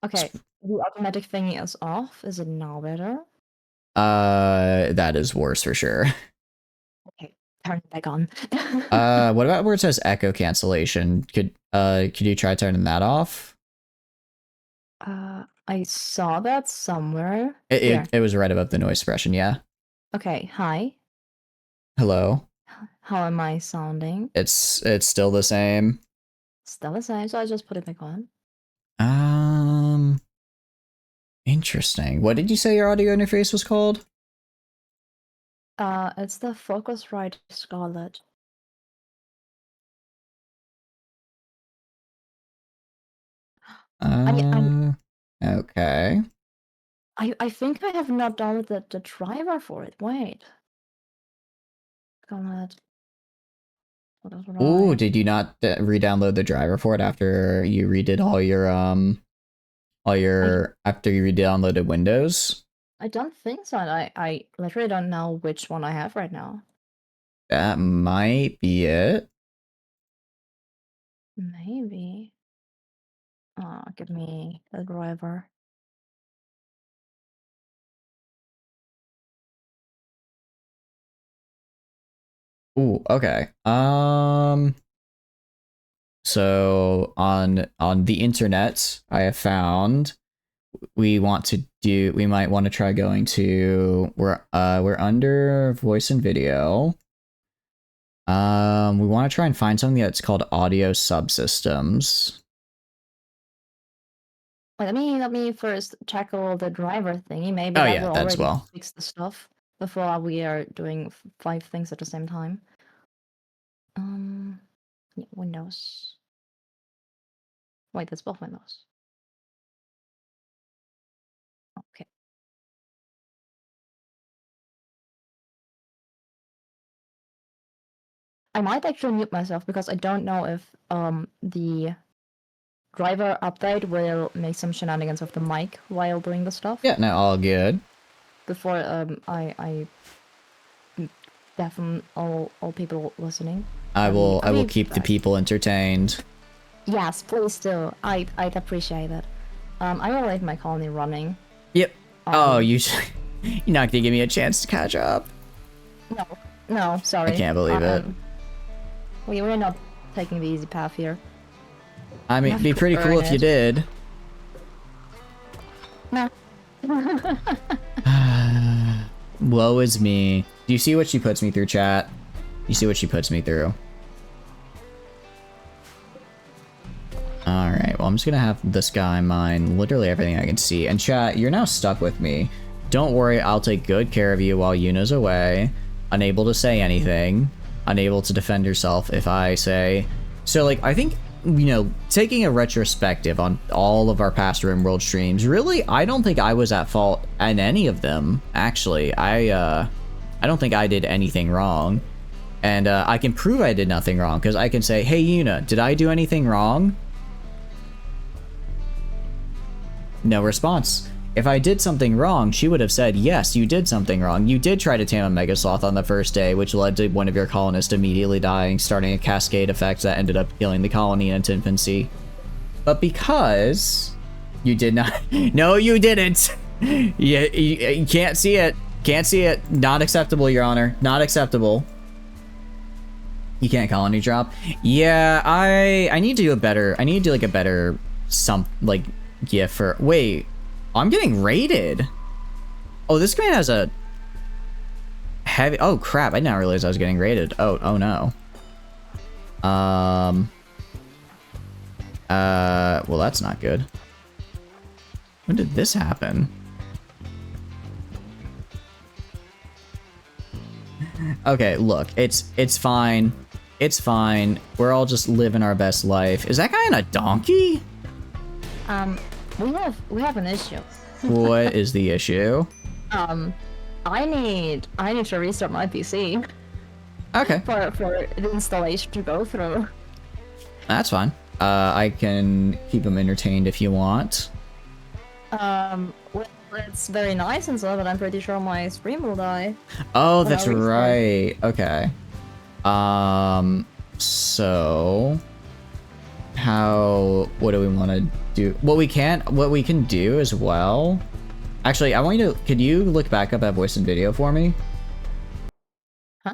Okay, the automatic thingy is off. Is it now better? That is worse for sure. Okay, turn it back on. What about where it says echo cancellation? Could you try turning that off? I saw that somewhere. It was right above the noise suppression, yeah. Okay, hi. Hello. How am I sounding? It's still the same. Still the same, so I just put it back on. Interesting. What did you say your audio interface was called? It's the Focusrite Scarlet. Okay. I think I have not downloaded the driver for it. Wait. Scarlet. Ooh, did you not re-download the driver for it after you redid after you re-downloaded Windows? I don't think so. I literally don't know which one I have right now. That might be it. Maybe. Give me the driver. Ooh, okay. So on the internet, I have found we might want to try going to we're under voice and video. We want to try and find something that's called audio subsystems. Wait, let me first tackle the driver thingy. Maybe Oh that yeah, will that as already well. fix the stuff before we are doing 5 things at the same time. Yeah, Windows. Wait, that's both Windows. Okay. I might actually mute myself because I don't know if the driver update will make some shenanigans of the mic while doing the stuff. Yeah, no, all good. Before I deafen all people listening. I will keep the people entertained. Yes, please do. I'd appreciate it. I will leave my colony running. Yep. You're not gonna give me a chance to catch up. No, sorry. I can't believe it. We're not taking the easy path here. I mean, it'd be pretty cool if you did. No. Woe is me. Do you see what she puts me through, chat? You see what she puts me through? Alright, well I'm just gonna have this guy mine literally everything I can see. And chat, you're now stuck with me. Don't worry, I'll take good care of you while Yuna's away. Unable to say anything. Unable to defend herself if I say... So like, I think, you know, taking a retrospective on all of our past Rimworld streams, really, I don't think I was at fault in any of them, actually. I don't think I did anything wrong. And I can prove I did nothing wrong, because I can say, hey Yuna, did I do anything wrong? No response. If I did something wrong, she would have said, yes, you did something wrong. You did try to tame a Mega Sloth on the first day, which led to one of your colonists immediately dying, starting a cascade effect that ended up killing the colony in its infancy. But because you did not... No, you didn't! You can't see it. Can't see it. Not acceptable, Your Honor. Not acceptable. You can't colony drop. Yeah, I need to do a better... I need to do like a better... GIF for... Wait. I'm getting raided. Oh, this man has a... heavy... Oh, crap. I did not realize I was getting raided. Oh no. Well, that's not good. When did this happen? Okay, look. It's fine. It's fine. We're all just living our best life. Is that guy on a donkey? We have an issue. What is the issue? I need to restart my PC. Okay. For the installation to go through. That's fine. I can keep him entertained if you want. Well, it's very nice and so, but I'm pretty sure my stream will die. Oh, that's right. Okay. So what do we want to do? What we can do as well. Actually, I want you to, could you look back up at voice and video for me? Huh?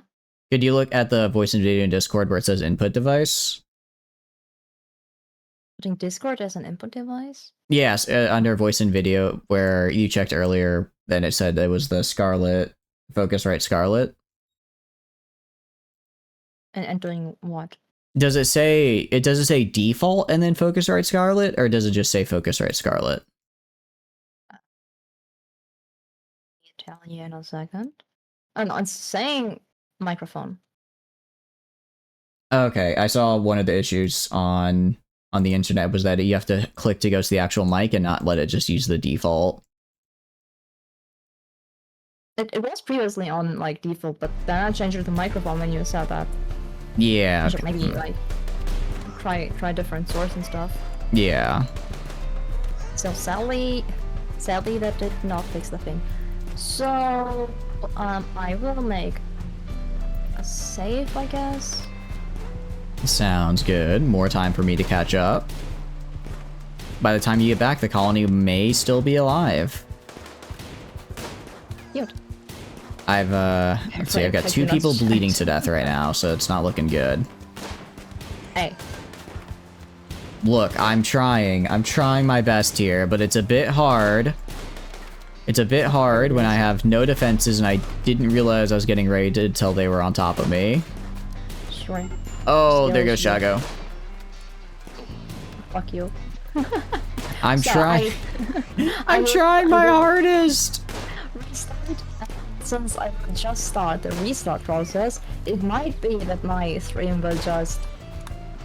Could you look at the voice and video in Discord where it says input device? Putting Discord as an input device? Yes, under voice and video where you checked earlier, then it said it was the Scarlet, Focusrite Scarlet. And doing what? Does it say default and then Focusrite Scarlet, or does it just say Focusrite Scarlet? I'll tell you in a second. Oh no, it's saying microphone. Okay, I saw one of the issues on the internet was that you have to click to go to the actual mic and not let it just use the default. It was previously on like default, but then I changed it to microphone when you said that. Yeah. Okay. Maybe like try different source and stuff. Yeah. So sadly that did not fix the thing. So I will make a save, I guess. Sounds good. More time for me to catch up. By the time you get back, the colony may still be alive. Cute. I've let's see, I've got 2 people bleeding to death right now, so it's not looking good. Hey. Look, I'm trying my best here, but it's a bit hard. It's a bit hard when I have no defenses and I didn't realize I was getting raided until they were on top of me. Sure. Oh, there goes Shago. Fuck you. I'm trying. I'm trying my hardest. Restart. Since I just started the restart process, it might be that my stream will just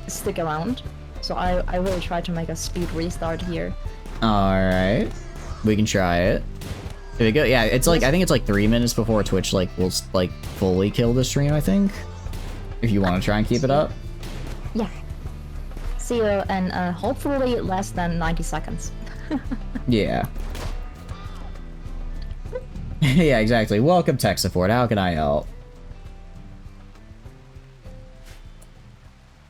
stick around. So I will try to make a speed restart here. Alright. We can try it. Here we go. Yeah, it's like, I think it's like 3 minutes before Twitch like will like fully kill the stream, I think. If you want to try and keep it up. Yeah. See you in hopefully less than 90 seconds. Yeah. Yeah, exactly. Welcome tech support. How can I help?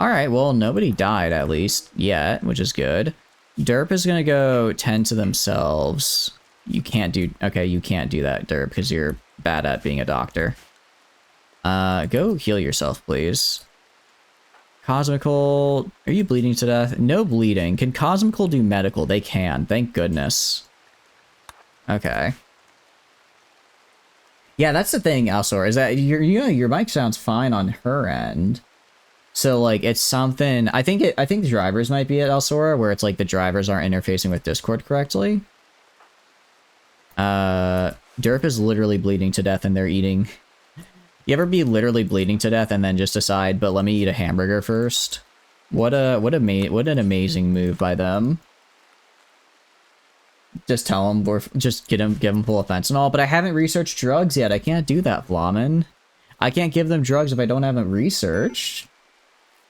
Alright, well, nobody died at least yet, which is good. Derp is gonna go tend to themselves. You can't do... Okay, you can't do that, Derp, because you're bad at being a doctor. Go heal yourself, please. Cosmical... Are you bleeding to death? No bleeding. Can Cosmical do medical? They can. Thank goodness. Okay. Yeah, that's the thing, Alsor, is that your mic sounds fine on her end. So, like, it's something... I think the drivers might be at Alsora, where it's like the drivers aren't interfacing with Discord correctly. Derp is literally bleeding to death and they're eating... You ever be literally bleeding to death and then just decide, but let me eat a hamburger first? What an amazing move by them. Just tell them, or just give them full of fentanyl. But I haven't researched drugs yet. I can't do that, Flamin. I can't give them drugs if I don't have it researched.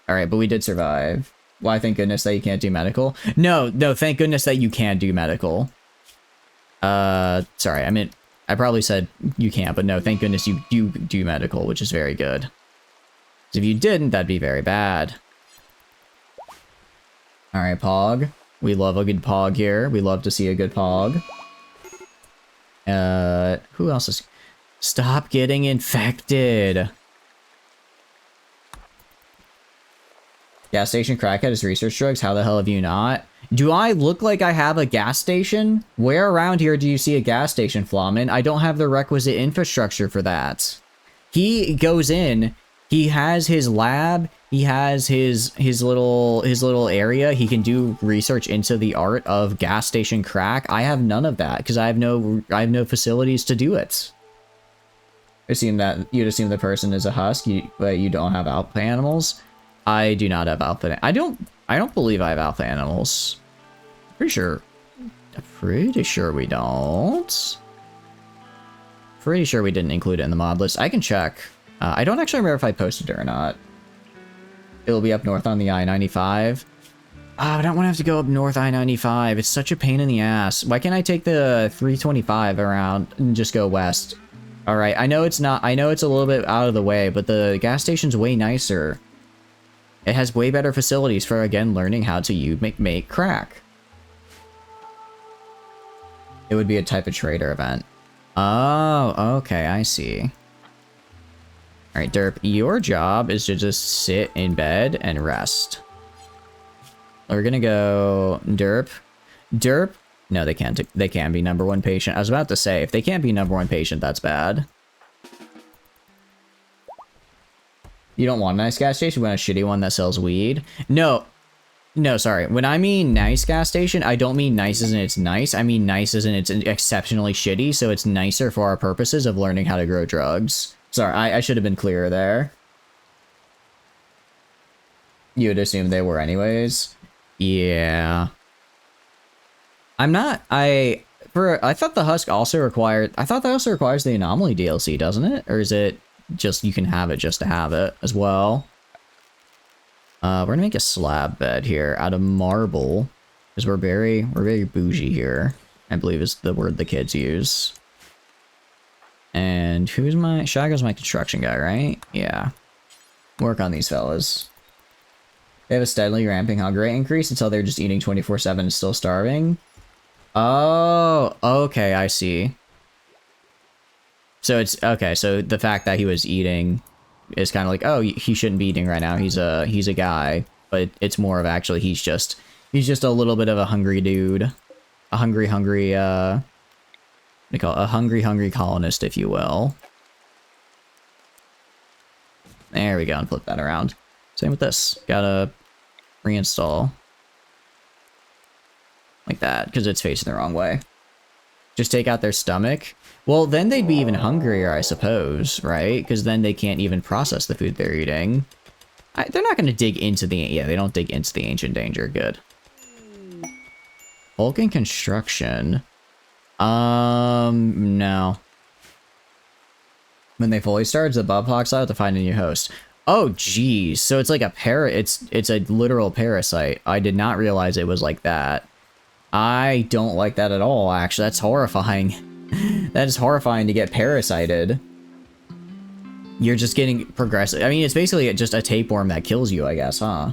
Alright, but we did survive. Why, thank goodness that you can't do medical? No, thank goodness that you can do medical. Sorry, I meant... I probably said you can't, but no, thank goodness you do medical, which is very good. 'Cause if you didn't, that'd be very bad. Alright, Pog. We love a good Pog here. We love to see a good Pog. Who else is... Stop getting infected! Gas station crackhead is research drugs? How the hell have you not? Do I look like I have a gas station? Where around here do you see a gas station, Flamin? I don't have the requisite infrastructure for that. He goes in, he has his lab, he has his little area, he can do research into the art of gas station crack. I have none of that because I have no facilities to do it. You'd assume the person is a husk, but you don't have alpha animals. I do not have alpha. I don't believe I have alpha animals. Pretty sure we don't. Pretty sure we didn't include it in the mod list. I can check. I don't actually remember if I posted it or not. It'll be up north on the I-95. I don't want to have to go up north I-95. It's such a pain in the ass. Why can't I take the 325 around and just go west? All right, I know it's not. I know it's a little bit out of the way, but the gas station's way nicer. It has way better facilities for, again, learning how to make crack. It would be a type of trader event. Oh, okay, I see. Alright, Derp, your job is to just sit in bed and rest. We're gonna go... Derp. Derp? No, they can't. They can be number 1 patient. I was about to say, if they can't be number 1 patient, that's bad. You don't want a nice gas station, you want a shitty one that sells weed? No, sorry. When I mean nice gas station, I don't mean nice as in it's nice. I mean nice as in it's exceptionally shitty, so it's nicer for our purposes of learning how to grow drugs. Sorry, I should have been clearer there. You would assume they were anyways. Yeah. I thought the husk also required... I thought that also requires the anomaly DLC, doesn't it? Or is it... just you can have it just to have it as well. We're gonna make a slab bed here out of marble because we're very bougie here, I believe is the word the kids use. And who's my... Shago's my construction guy, right? Yeah. Work on these fellas. They have a steadily ramping hunger rate increase until they're just eating 24/7 and still starving. Oh, okay, I see. So it's okay. So the fact that he was eating is kind of like, oh, he shouldn't be eating right now. He's a guy, but it's more of actually he's just a little bit of a hungry dude, a hungry what do you call it? A hungry colonist, if you will. There we go, and flip that around. Same with this. Gotta reinstall like that because it's facing the wrong way. Just take out their stomach. Well, then they'd be even hungrier, I suppose, right? Because then they can't even process the food they're eating. They're not going to dig into the... Yeah, they don't dig into the ancient danger. Good. Vulcan construction. No. When they fully start, the bug pops out to find a new host. Oh, geez. So it's like a it's a literal parasite. I did not realize it was like that. I don't like that at all, actually. That's horrifying. That is horrifying to get parasited. You're just getting progressive. I mean, it's basically just a tapeworm that kills you, I guess, huh?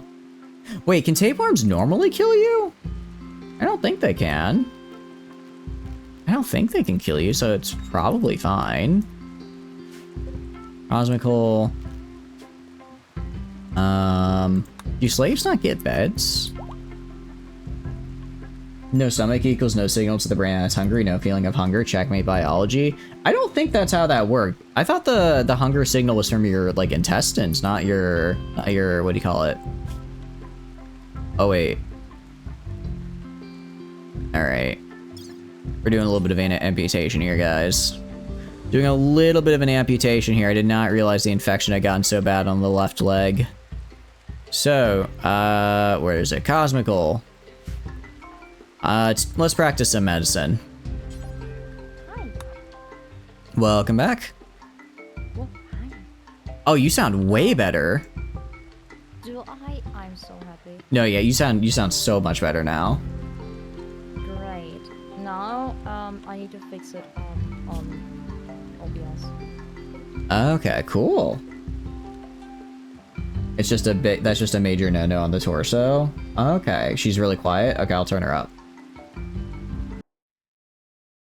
Wait, can tapeworms normally kill you? I don't think they can. I don't think they can kill you, so it's probably fine. Cosmical. Do slaves not get beds? No stomach equals no signal to the brain that's hungry, no feeling of hunger, checkmate biology. I don't think that's how that worked. I thought the hunger signal was from your, like, intestines, not your, what do you call it? Oh, wait. Alright. We're doing a little bit of an amputation here, guys. Doing a little bit of an amputation here. I did not realize the infection had gotten so bad on the left leg. So, where is it? Cosmical. Let's practice some medicine. Hi. Welcome back. Well, hi. Oh, you sound way better. Do I? I'm so happy. No, yeah, you sound so much better now. Great. Now, I need to fix it on OBS. Okay, cool. It's just a bit. That's just a major no-no on the torso. Okay, she's really quiet. Okay, I'll turn her up.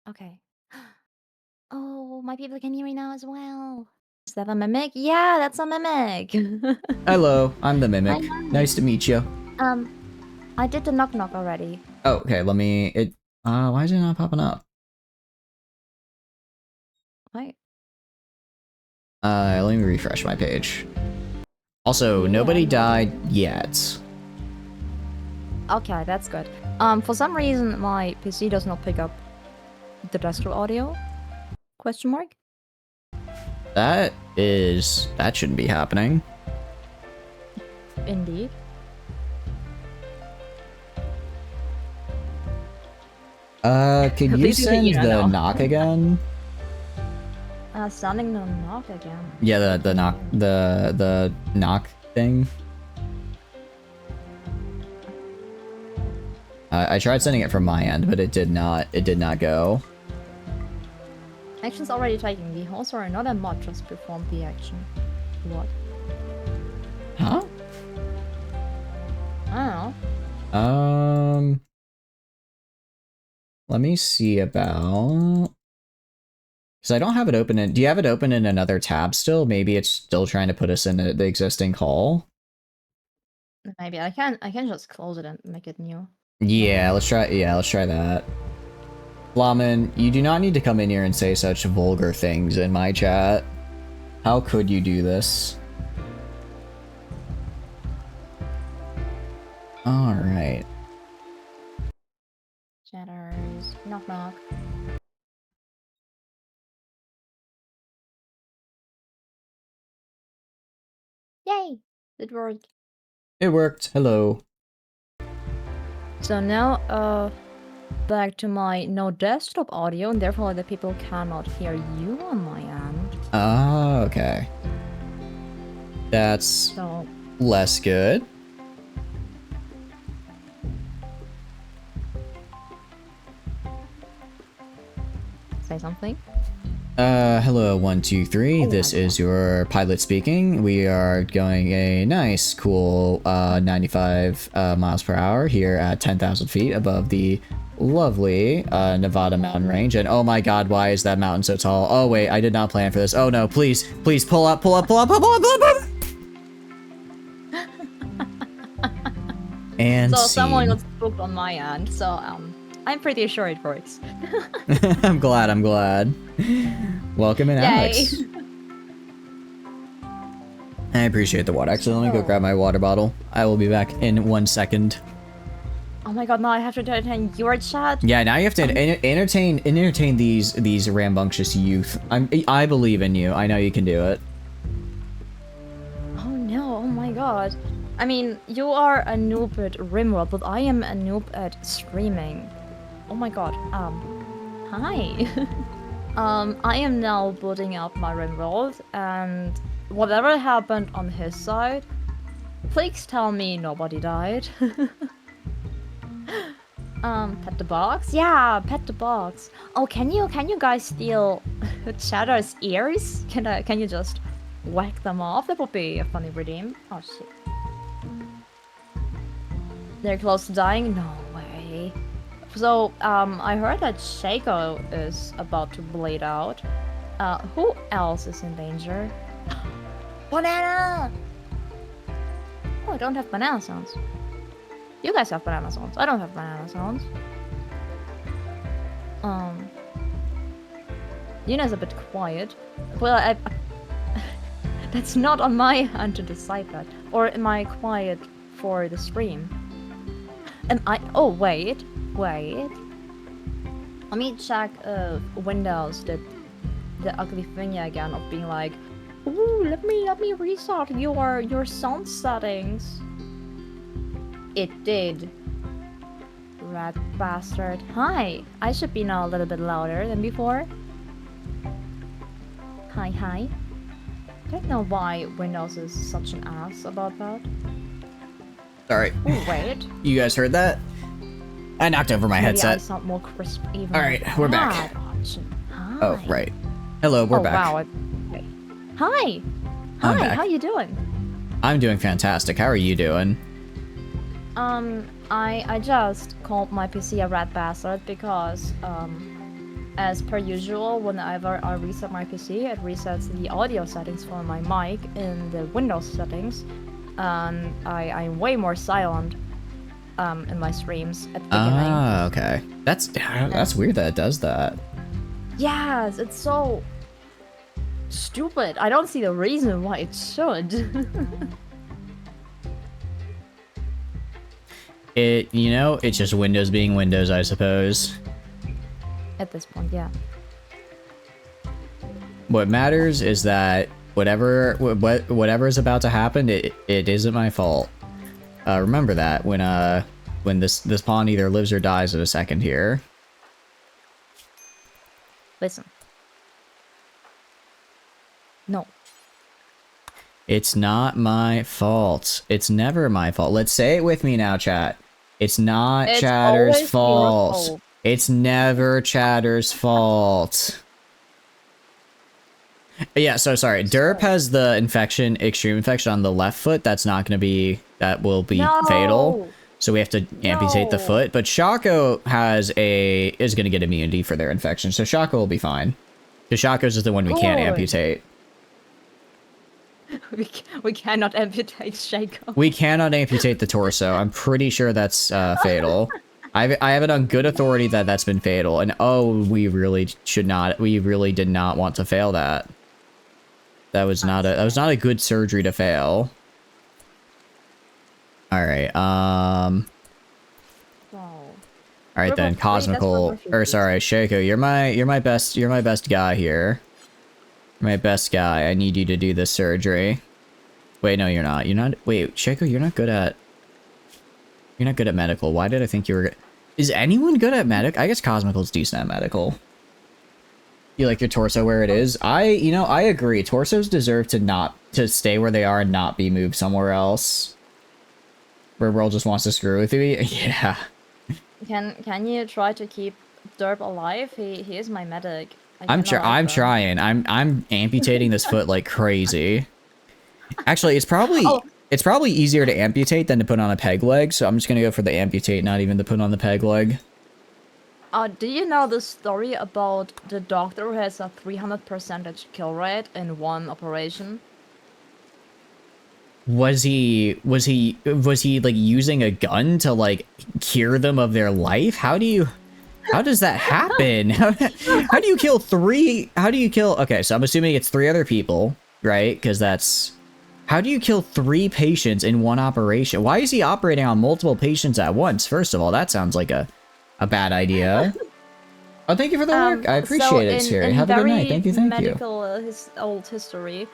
Okay. Oh, my people can hear me now as well. Is that a mimic? Yeah, that's a mimic. Hello, I'm the mimic. Hi. Nice to meet you. I did the knock knock already. Oh, okay, let me... why is it not popping up? Wait. Let me refresh my page. Also, nobody died yet. Okay, that's good. For some reason, my PC does not pick up the desktop audio? Question mark? That shouldn't be happening. Indeed. Could you send the knock again? Sending the knock again. Yeah, the knock, the knock thing. I tried sending it from my end, but it did not go. Action's already taken. The host or another mod just performed the action. What? Huh? I don't know. Let me see about... Because I don't have it open in... Do you have it open in another tab still? Maybe it's still trying to put us in the existing call? Maybe I can just close it and make it new. Yeah, let's try that. Flamen, you do not need to come in here and say such vulgar things in my chat. How could you do this? Alright. Shatters. Knock knock. Yay! It worked. It worked. Hello. So now, back to my no desktop audio, and therefore the people cannot hear you on my end. Oh, okay. That's So less good. say something. Hello, 1, 2, 3. This is your pilot speaking. We are going a nice, cool, 95 miles per hour here at 10,000 feet above the lovely Nevada mountain range. And oh my god, why is that mountain so tall? Oh wait, I did not plan for this. Oh no, please, please pull up, pull up, pull up, pull up, pull up, pull up. And so someone got spooked on my end, so I'm pretty sure it works. I'm glad, I'm glad. Welcome in, Alex. I appreciate the water. Actually, let me go grab my water bottle. I will be back in 1 second. Oh my god, now I have to entertain your chat? Yeah, now you have to entertain these rambunctious youth. I believe in you. I know you can do it. Oh no, oh my god. I mean, you are a noob at Rimworld, but I am a noob at streaming. Oh my god, hi. I am now booting up my Rimworld, and whatever happened on his side, please tell me nobody died. Pet the box? Yeah, pet the box. Oh, can you guys steal Chatter's ears? Can you just whack them off? That would be a funny redeem. Oh shit. They're close to dying? No way. So, I heard that Shaco is about to bleed out. Who else is in danger? Banana! Oh, I don't have banana sounds. You guys have banana sounds. I don't have banana sounds. Yuna's a bit quiet. Well, that's not on my hand to decide that. Or am I quiet for the stream? Am I? Oh, wait. Let me check Windows did the ugly thing again of being like, ooh, let me restart your sound settings. It did. Rat bastard. Hi. I should be now a little bit louder than before. Hi. I don't know why Windows is such an ass about that. Alright. Oh, wait. You guys heard that? I knocked over my headset. I sound more crisp even. Alright, we're back. Hi. Oh, right. Hello, we're back. Wow. Okay. Hi. I'm back. How you doing? I'm doing fantastic. How are you doing? I just called my PC a rat bastard because, as per usual, whenever I reset my PC, it resets the audio settings for my mic in the Windows settings, and I'm way more silent, in my streams at the beginning. Ah, okay. That's weird that it does that. Yes, it's so stupid. I don't see the reason why it should. It's just Windows being Windows, I suppose. At this point, yeah. What matters is that whatever is about to happen, it isn't my fault. Remember that when this pawn either lives or dies in a second here. Listen. No. It's not my fault. It's never my fault. Let's say it with me now, chat. It's not Chatter's fault. It's never Chatter's fault. Yeah, so sorry. Derp has the infection, extreme infection on the left foot. That will be fatal. So we have to amputate the foot. But Shaco is going to get immunity for their infection. So Shaco will be fine. Because Shaco's is the one we can't amputate. We cannot amputate Shaco. We cannot amputate the torso. I'm pretty sure that's fatal. I have it on good authority that that's been fatal. And oh, we really did not want to fail that. That was not a good surgery to fail. All right. All right then, Cosmical, or sorry, Shaco, you're my best guy here. My best guy. I need you to do this surgery. Wait, no, you're not. Wait, Shaco, you're not good at medical. Why did I think you were? Is anyone good at medic? I guess Cosmical's decent at medical. You like your torso where it is? I agree. Torsos deserve to stay where they are and not be moved somewhere else. Rimworld just wants to screw with you. Yeah. Can you try to keep Derp alive? He is my medic. I'm trying. I'm amputating this foot like crazy. Actually, it's probably easier to amputate than to put on a peg leg, so I'm just gonna go for the amputate, not even to put on the peg leg. Do you know the story about the doctor who has a 300% kill rate in one operation? Was he like using a gun to like cure them of their life? How does that happen? How do you kill okay, so I'm assuming it's 3 other people, right? Because that's, how do you kill 3 patients in one operation? Why is he operating on multiple patients at once? First of all, that sounds like a bad idea. Oh, thank you for the work. I appreciate it, Siri. Have a good night. Thank you. Medical old history,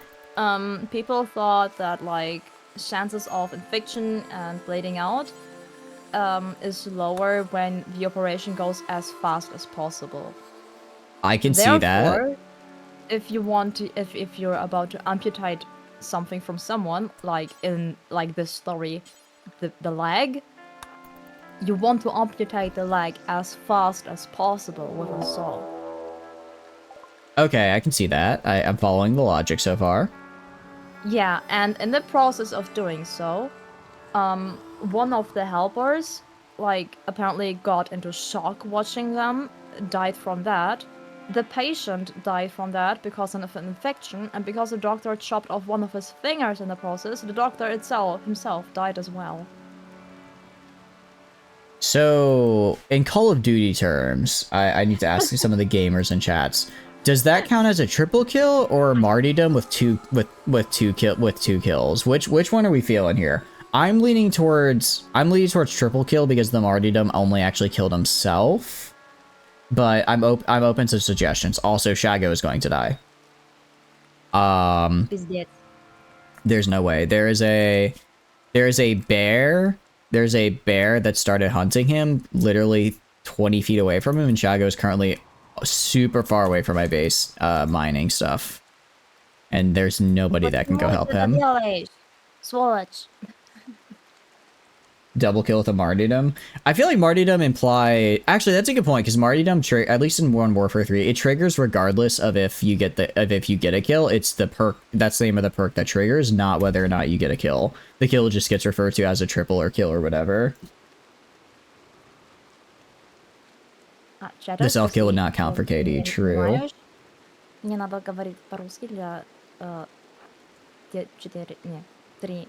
people thought that like chances of infection and bleeding out is lower when the operation goes as fast as possible. I can see that. If you want to, if you're about to amputate something from someone, like in like this story, the leg, you want to amputate the leg as fast as possible with a saw. Okay, I can see that. I'm following the logic so far. Yeah, and in the process of doing so, one of the helpers, like, apparently got into shock watching them, died from that. The patient died from that because of an infection, and because the doctor chopped off one of his fingers in the process, the doctor himself died as well. So, in Call of Duty terms, I need to ask some of the gamers in chats. Does that count as a triple kill or martyrdom with two kills? Which one are we feeling here? I'm leaning towards triple kill because the martyrdom only actually killed himself. But I'm open to suggestions. Also, Shago is going to die. He's dead. There's no way. There is a bear. There's a bear that started hunting him literally 20 feet away from him, and Shago is currently super far away from my base, mining stuff. And there's nobody that can go help him. Swatch. Double kill with a martyrdom. I feel like martyrdom imply... Actually, that's a good point, because martyrdom, at least in Modern Warfare 3, it triggers regardless of if you get a kill. It's the perk, that's the name of the perk that triggers, not whether or not you get a kill. The kill just gets referred to as a triple or kill or whatever. The self-kill would not count for KD, true. Мне надо говорить по-русски для 3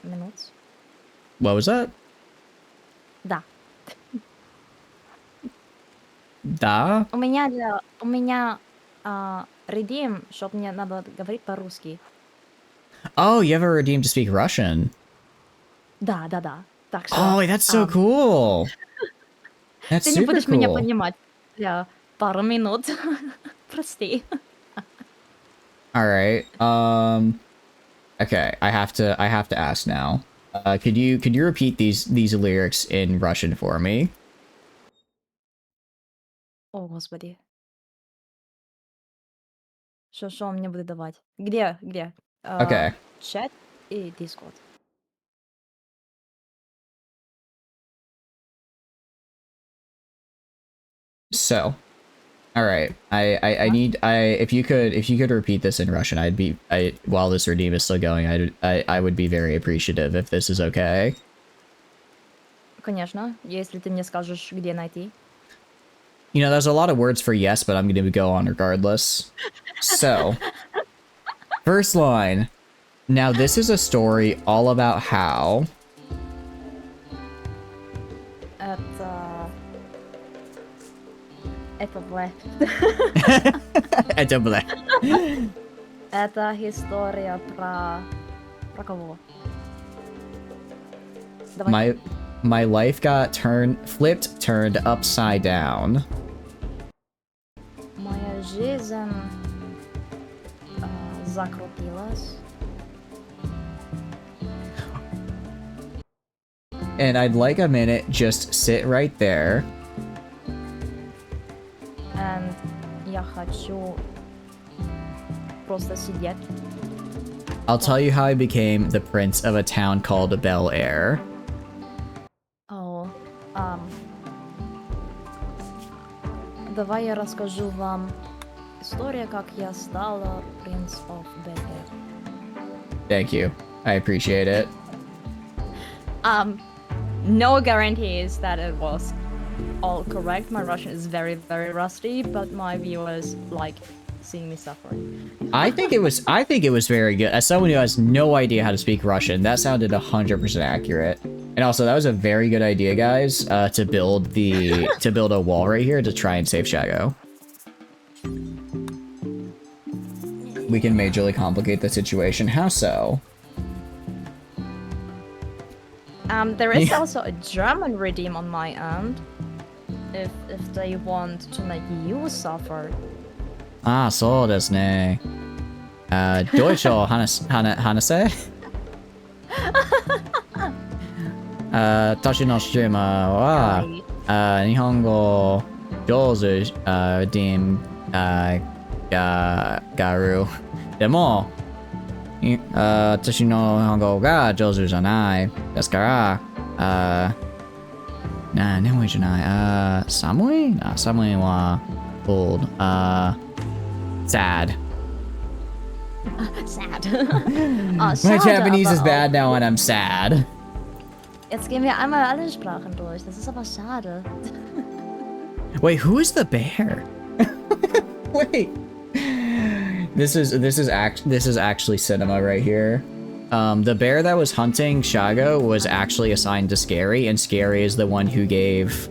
минут. What was that? Да. Да? У меня redeem, чтоб мне надо говорить по-русски. Oh, you have a redeem to speak Russian. Да. Так что... Oh, that's so cool. That's Ты super не будешь cool. меня понимать для пару минут. Прости. All right. Okay, I have to ask now. Could you repeat these lyrics in Russian for me? О, господи. Что он мне будет давать? Где? Okay. Чат и Discord. So, all right. If you could repeat this in Russian, while this redeem is still going, I would be very appreciative if this is okay. Конечно, если ты мне скажешь, где найти. You know, there's a lot of words for yes, but I'm going to go on regardless. So, first line. Now, this is a story all about how... Это блэ. Это блэ. Это история про кого? My life got turned upside down. Моя жизнь закрутилась. And I'd like a minute, just sit right there. And я хочу просто сидеть. I'll tell you how I became the prince of a town called Bel Air. Oh, давай я расскажу вам историю, как я стала Prince of Bel Air. Thank you. I appreciate it. No guarantees that it was all correct. My Russian is very, very rusty, but my viewers like seeing me suffering. I think it was very good. As someone who has no idea how to speak Russian, that sounded 100% accurate. And also, that was a very good idea, guys, to build a wall right here to try and save Shago. We can majorly complicate the situation. How so? There is also a German redeem on my end. If they want to make you suffer. そうですね。Deutsch を話せ私のストリーマーは日本語上手がる。でも、私の日本語が上手じゃない。ですから、眠いじゃない。寒いは cold. Sad. Sad. My Japanese is bad now and I'm sad. Jetzt gehen wir einmal alle Sprachen durch. Das ist aber schade. Wait, who is the bear? Wait. This is actually cinema right here. The bear that was hunting Shago was actually assigned to Scary, and Scary is the one who gave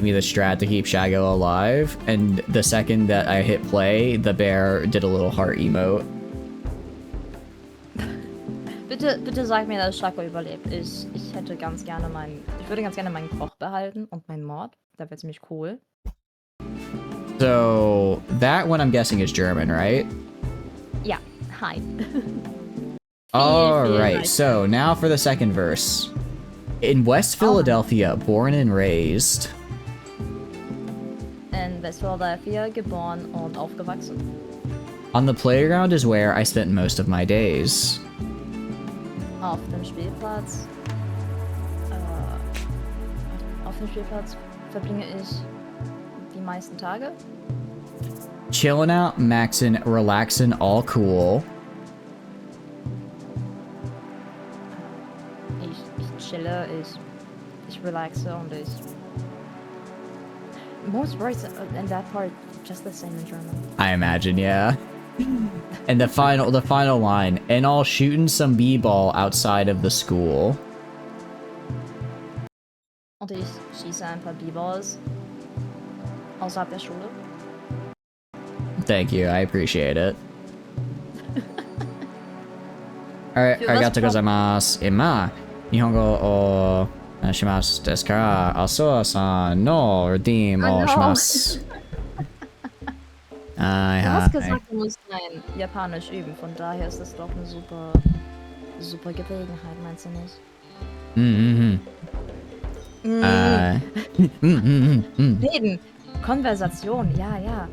me the strat to keep Shago alive. And the second that I hit play, the bear did a little heart emote. Bitte sag mir, dass Shago überlebt. Ich würde ganz gerne meinen Koch behalten und meinen Mod. Das wäre ziemlich cool. So that one I'm guessing is German, right? Yeah. Hi. Alright, so now for the second verse. In West Philadelphia, born and raised. In West Philadelphia, geboren und aufgewachsen. On the playground is where I spent most of my days. Auf dem Spielplatz. Auf dem Spielplatz verbringe ich die meisten Tage. Chilling out, maxin', relaxin', all cool. Ich chille, ich relaxe und ich... Most words in that part just the same in German. I imagine, yeah. And the final line, and all shooting some b-ball outside of the school. Und ich schieße ein paar B-Balls außerhalb der Schule. Thank you, I appreciate it. Alright, arigatou gozaimasu. Ima, nihongo o shimasu desu kara, Asoa-san no redeem o shimasu. Du hast gesagt, du musst dein Japanisch üben, von daher ist das doch eine super Gelegenheit, meinst du nicht? Reden, Konversation, ja.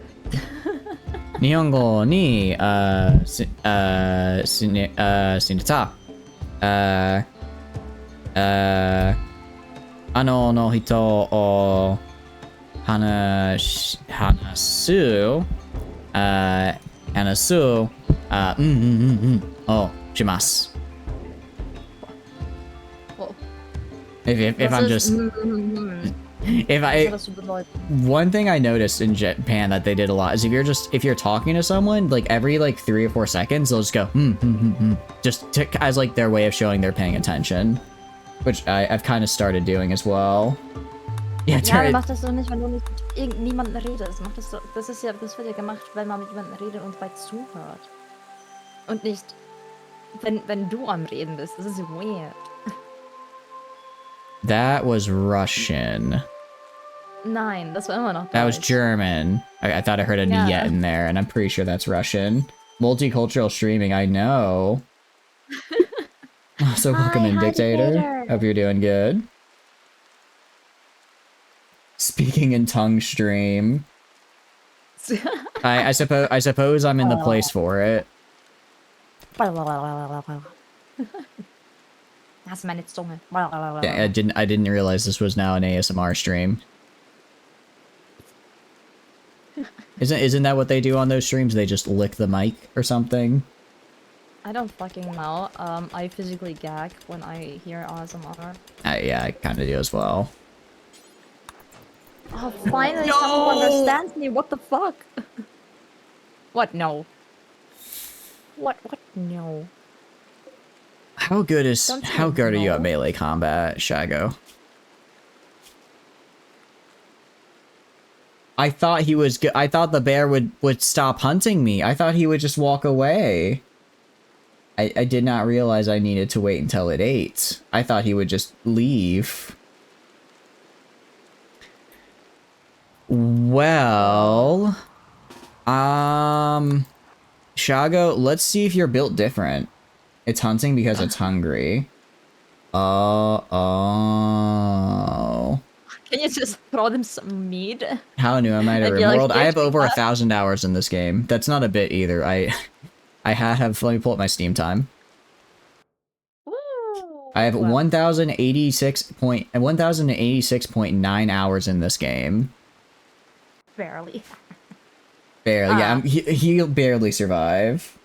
Nihongo ni shineta. Ano no hito o hanasu o shimasu. If I'm just one thing I noticed in Japan that they did a lot is if you're talking to someone, like every 3 or 4 seconds they'll just go just as like their way of showing they're paying attention, which I've kind of started doing as well. Yeah, mach das doch nicht, wenn du nicht mit irgendjemandem redest. Das wird ja gemacht, wenn man mit jemandem redet und dabei zuhört. Und nicht, wenn du am Reden bist. Das ist weird. That was Russian. Nein, das war immer noch Deutsch. That was German. I thought I heard a niet in there, and I'm pretty sure that's Russian. Multicultural streaming, I know. So welcome in, Dictator. Hope you're doing good. Speaking in tongue stream. I suppose I'm in the place for it. That's meine Zunge. Yeah, I didn't realize this was now an ASMR stream. Isn't that what they do on those streams? They just lick the mic or something? I don't fucking know. I physically gag when I hear ASMR. Yeah, I kind of do as well. Oh, finally someone who understands me. What the fuck? What? No. What? No. How good are you at no. melee combat, Shago? I thought he was good. I thought the bear would stop hunting me. I thought he would just walk away. I did not realize I needed to wait until it ate. I thought he would just leave. Well, Shago, let's see if you're built different. It's hunting because it's hungry. Oh. Can you just throw them some meat? How new am I to Rimworld? Like, I have over 1,000 hours in this game. That's not a bit either. I have. Let me pull up my Steam time. Ooh, I have 1,086.9 hours in this game. Barely. Barely. Yeah, he'll barely survive.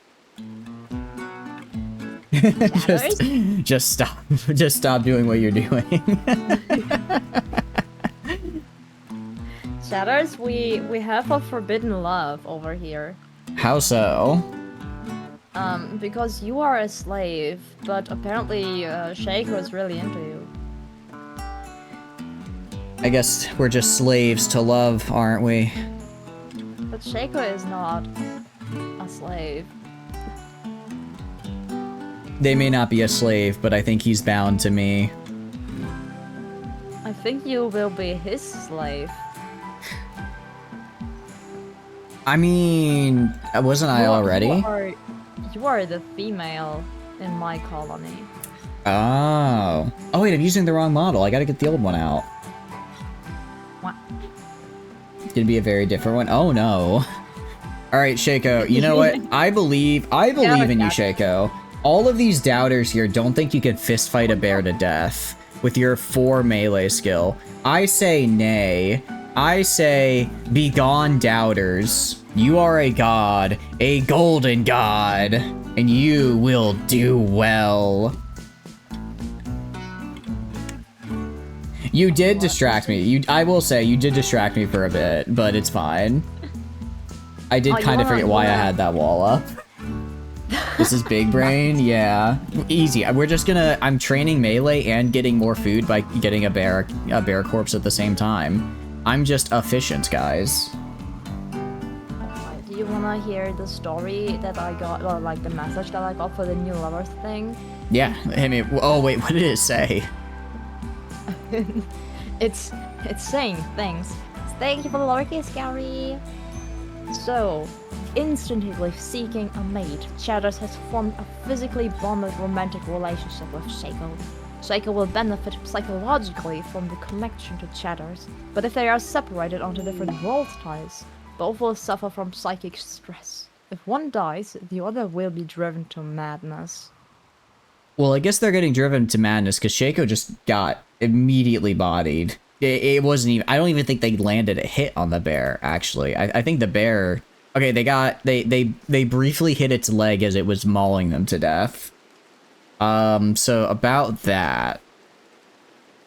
just stop. Just stop doing what you're doing. Shatters, we have a forbidden love over here. How so? Because you are a slave, but apparently Shaco is really into you. I guess we're just slaves to love, aren't we? But Shaco is not a slave. They may not be a slave, but I think he's bound to me. I think you will be his slave. I mean, wasn't I already? You are the female in my colony. Oh. Oh wait, I'm using the wrong model. I gotta get the old one out. What? It's gonna be a very different one. Oh no. Alright, Shaco, you know what? I believe in you, Shaco. All of these doubters here don't think you can fist fight a bear to death with your 4 melee skill. I say nay. I say, begone doubters. You are a god, a golden god, and you will do well. You did distract me. I will say, you did distract me for a bit, but it's fine. I did kind of forget why I had that wall up. This is big brain, yeah. Easy. We're just gonna. I'm training melee and getting more food by getting a bear corpse at the same time. I'm just efficient, guys. Do you wanna hear the story that I got, or like the message that I got for the new lovers thing? Yeah, hit me. Oh wait, what did it say? It's saying things. Thank you for the lowercase, Gary. So, instinctively seeking a mate, Shadows has formed a physically bonded romantic relationship with Shaco. Shaco will benefit psychologically from the connection to Shadows, but if they are separated onto different world ties, both will suffer from psychic stress. If one dies, the other will be driven to madness. Well, I guess they're getting driven to madness because Shaco just got immediately bodied. It wasn't even. I don't even think they landed a hit on the bear. Actually, I think the bear. Okay, they briefly hit its leg as it was mauling them to death. So about that.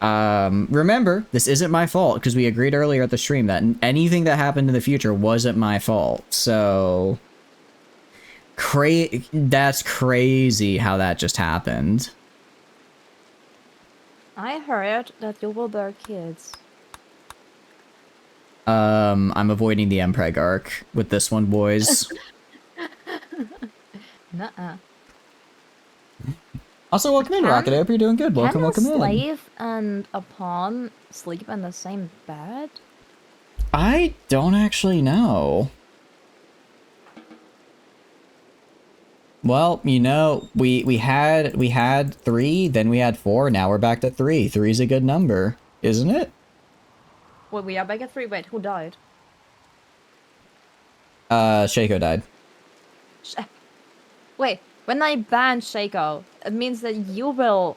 Remember, this isn't my fault because we agreed earlier at the stream that anything that happened in the future wasn't my fault. So that's crazy how that just happened. I heard that you will bear kids. I'm avoiding the Mpreg arc with this one, boys. Nuh-uh. Also, welcome in, Rocket. I hope you're doing good. Welcome in. Can a slave and a pawn sleep in the same bed? I don't actually know. Well, you know, we had 3, then we had 4, now we're back to 3. 3's a good number, isn't it? Wait, we are back at 3. Wait, who died? Shaco died. Wait, when I ban Shaco, it means that you will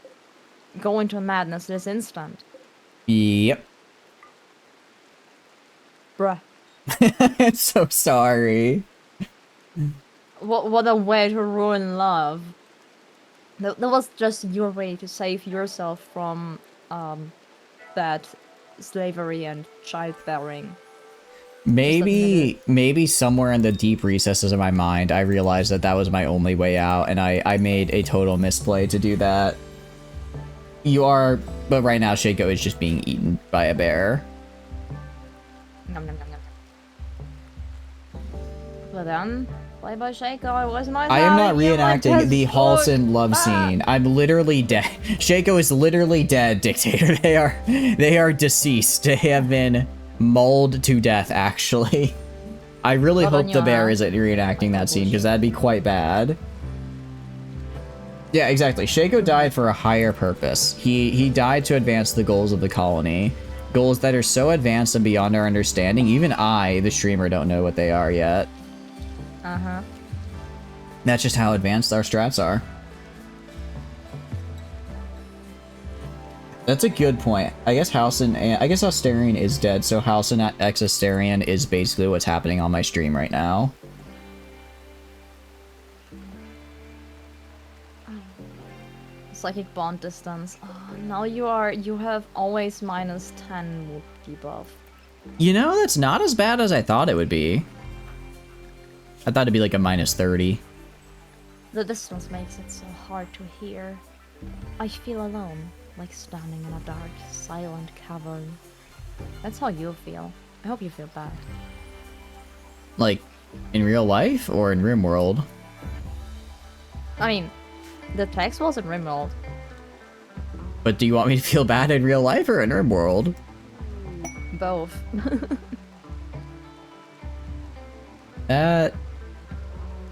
go into madness this instant. Yep. Bruh. I'm so sorry. What a way to ruin love. That was just your way to save yourself from that slavery and childbearing. Maybe somewhere in the deep recesses of my mind, I realized that that was my only way out, and I made a total misplay to do that. But right now, Shaco is just being eaten by a bear. Nom, nom, nom, nom. Well then, bye bye Shaco, it was nice. I am not reenacting the Halson love scene. I'm literally dead. Shaco is literally dead, Dictator. They are deceased. They have been mauled to death, actually. I really hope the bear isn't reenacting that scene, because that'd be quite bad. Yeah, exactly. Shaco died for a higher purpose. He died to advance the goals of the colony. Goals that are so advanced and beyond our understanding. Even I, the streamer, don't know what they are yet. Uh-huh. That's just how advanced our strats are. That's a good point. I guess Asterion is dead, so Halcyon x Asterion is basically what's happening on my stream right now. Psychic bond distance. Oh, now you have always -10 mood debuff. You know, that's not as bad as I thought it would be. I thought it'd be like a -30. The distance makes it so hard to hear. I feel alone, like standing in a dark, silent cavern. That's how you feel. I hope you feel bad. Like, in real life or in Rimworld? I mean, the text was in Rimworld. But do you want me to feel bad in real life or in Rimworld? Both. That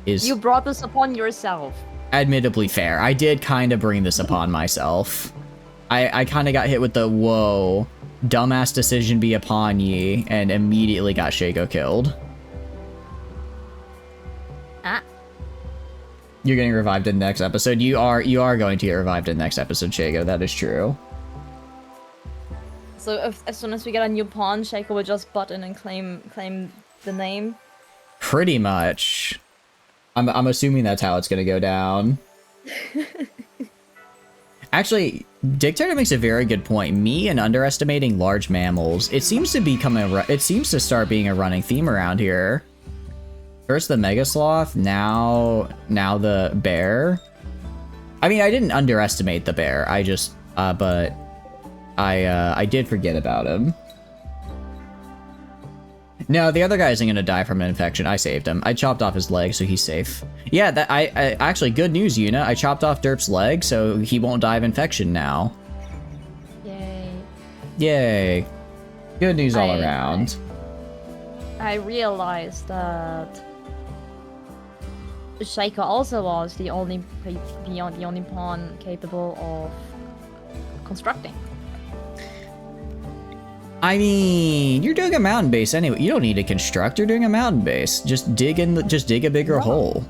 is... You brought this upon yourself. Admittedly fair. I did kind of bring this upon myself. I kind of got hit with the, whoa, dumbass decision be upon ye, and immediately got Shaco killed. Ah. You're getting revived in the next episode. You are going to get revived in the next episode, Shaco. That is true. So as soon as we get a new pawn, Shaco will just butt in and claim the name? Pretty much. I'm assuming that's how it's gonna go down. Actually, Dictator makes a very good point. Me and underestimating large mammals. It seems to start being a running theme around here. First the Mega Sloth, now the bear. I mean, I didn't underestimate the bear. I just, but I did forget about him. No, the other guy isn't gonna die from an infection. I saved him. I chopped off his leg, so he's safe. Yeah, I actually, good news, Yuna. I chopped off Derp's leg, so he won't die of infection now. Yay. Yay. Good news all around. I realized that Shaco also was the only pawn capable of constructing. I mean, you're doing a mountain base anyway. You don't need to construct. You're doing a mountain base. Just dig a bigger hole.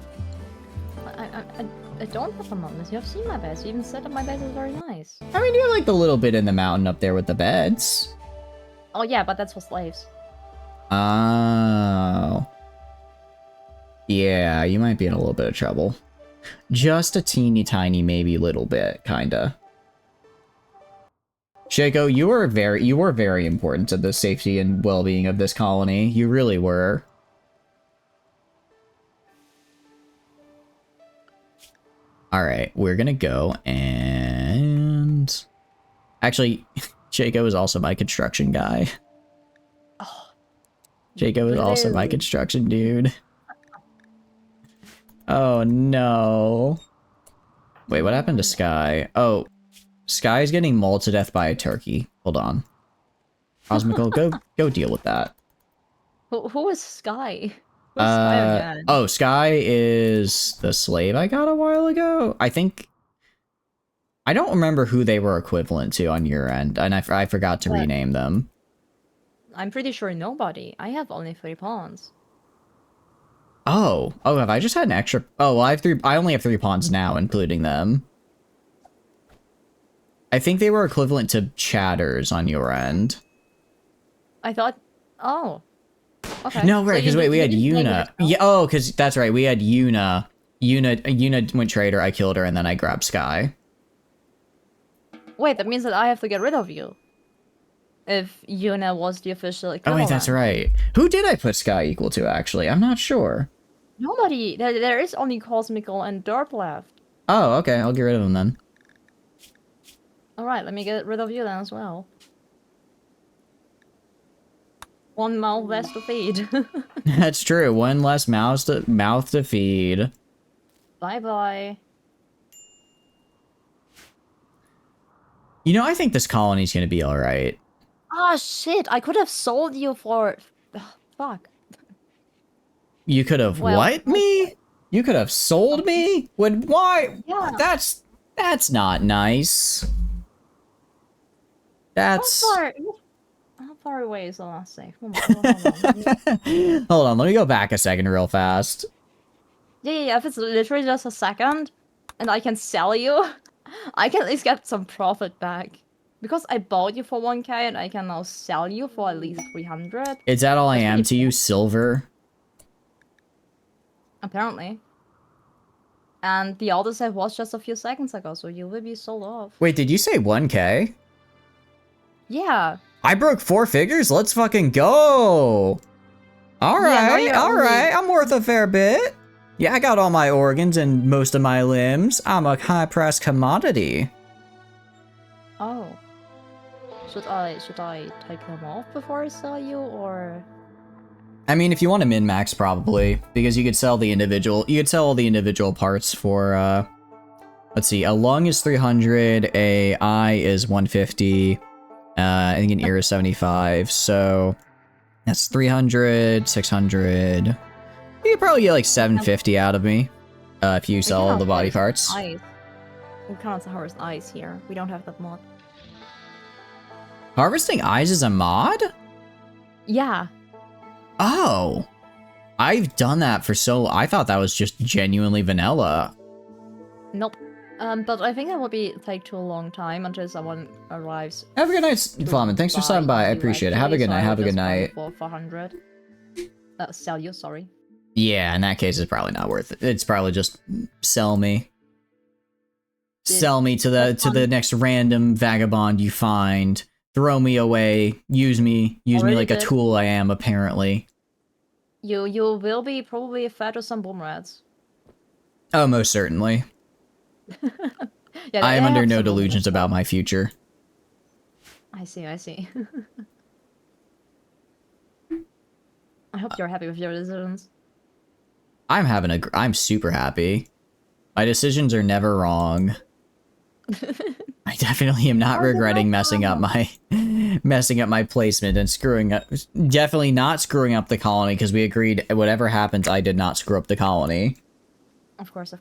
I don't have a mountain base. You have seen my base. You even said that my base is very nice. I mean, you have like the little bit in the mountain up there with the beds. Oh yeah, but that's for slaves. Oh. Yeah, you might be in a little bit of trouble. Just a teeny tiny, maybe little bit, kinda. Shaco, you were very important to the safety and well-being of this colony. You really were. Alright, we're gonna go and... Actually, Shaco is also my construction guy. Oh, Shaco is also my construction dude. Oh no. Wait, what happened to Sky? Oh, Sky's getting mauled to death by a turkey. Hold on. Cosmical, go deal with that. Who is Sky? Who's Sky again? Oh, Sky is the slave I got a while ago. I don't remember who they were equivalent to on your end, and I forgot to rename them. I'm pretty sure nobody. I have only 3 pawns. Oh, have I just had an extra? Oh, well, I only have 3 pawns now, including them. I think they were equivalent to chatters on your end. I thought... Oh. Okay. No, right, because wait, we had Yuna. Yeah, oh, because that's right, we had Yuna. Yuna went traitor, I killed her, and then I grabbed Sky. Wait, that means that I have to get rid of you. if Yuna was the official Oh equivalent. wait, that's right. Who did I put Sky equal to, actually? I'm not sure. Nobody. There is only Cosmical and Derp left. Oh, okay, I'll get rid of them then. Alright, let me get rid of you then as well. One mouth less to feed. That's true. One less mouth to feed. Bye-bye. You know, I think this colony's gonna be alright. Ah, shit! I could have sold you for... Ugh, fuck. You could have what me? You could have sold me? Why? Yeah. That's not nice. That's... How far away is the last save? Hold on. Hold on, let me go back a second real fast. Yeah, if it's literally just a second, and I can sell you, I can at least get some profit back. Because I bought you for 1k, and I can now sell you for at least 300. Is that all I am to you, silver? Apparently. And the other save was just a few seconds ago, so you will be sold off. Wait, did you say 1k? Yeah. I broke 4 figures? Let's fucking go! Alright, Yeah, alright, I'm worth a fair bit. Yeah, I got all my organs and most of my limbs. I'm a high-priced commodity. Oh. Should I take them off before I sell you, or... I mean, if you want to min-max, probably. Because you could sell the individual... You could sell all the individual parts for, let's see, a lung is 300, a eye is 150, I think an ear is 75, so... That's 300, 600... You could probably get like 750 out of me, if you sell all the body parts. Eyes. We cannot harvest eyes here. We don't have that mod. Harvesting eyes is a mod? Yeah. Oh. I've done that for so... I thought that was just genuinely vanilla. Nope. But I think it would take too a long time until someone arrives. Have a good night, Flamin. Thanks for stopping by. I appreciate it. Have a good night. Have a good night. For 400. Sell you, sorry. Yeah, in that case, it's probably not worth it. It's probably just sell me. Sell me to the next random vagabond you find. Throw me away. Use me like a tool I am, apparently. You will be probably fed with some boom rats. Oh, most certainly. Yeah, I am under no delusions about my future. I see. I hope you're happy with your decisions. I'm super happy. My decisions are never wrong. I definitely am not regretting messing up my placement and definitely not screwing up the colony, because we agreed whatever happens, I did not screw up the colony. Of course.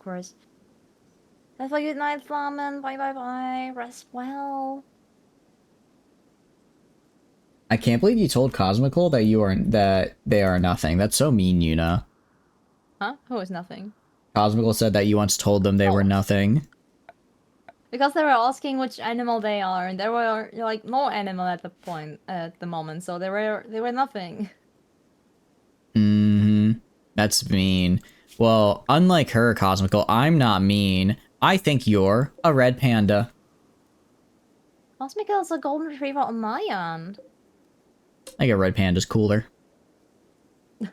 Have a good night, Flamin. Bye. Rest well. I can't believe you told Cosmical that they are nothing. That's so mean, Yuna. Huh? Who is nothing? Cosmical said that you once told them they were nothing. Because they were asking which animal they are, and there were like no animal at the moment, so they were nothing. That's mean. Well, unlike her, Cosmical, I'm not mean. I think you're a red panda. Cosmical is a golden retriever on my end. I think a red panda's cooler. And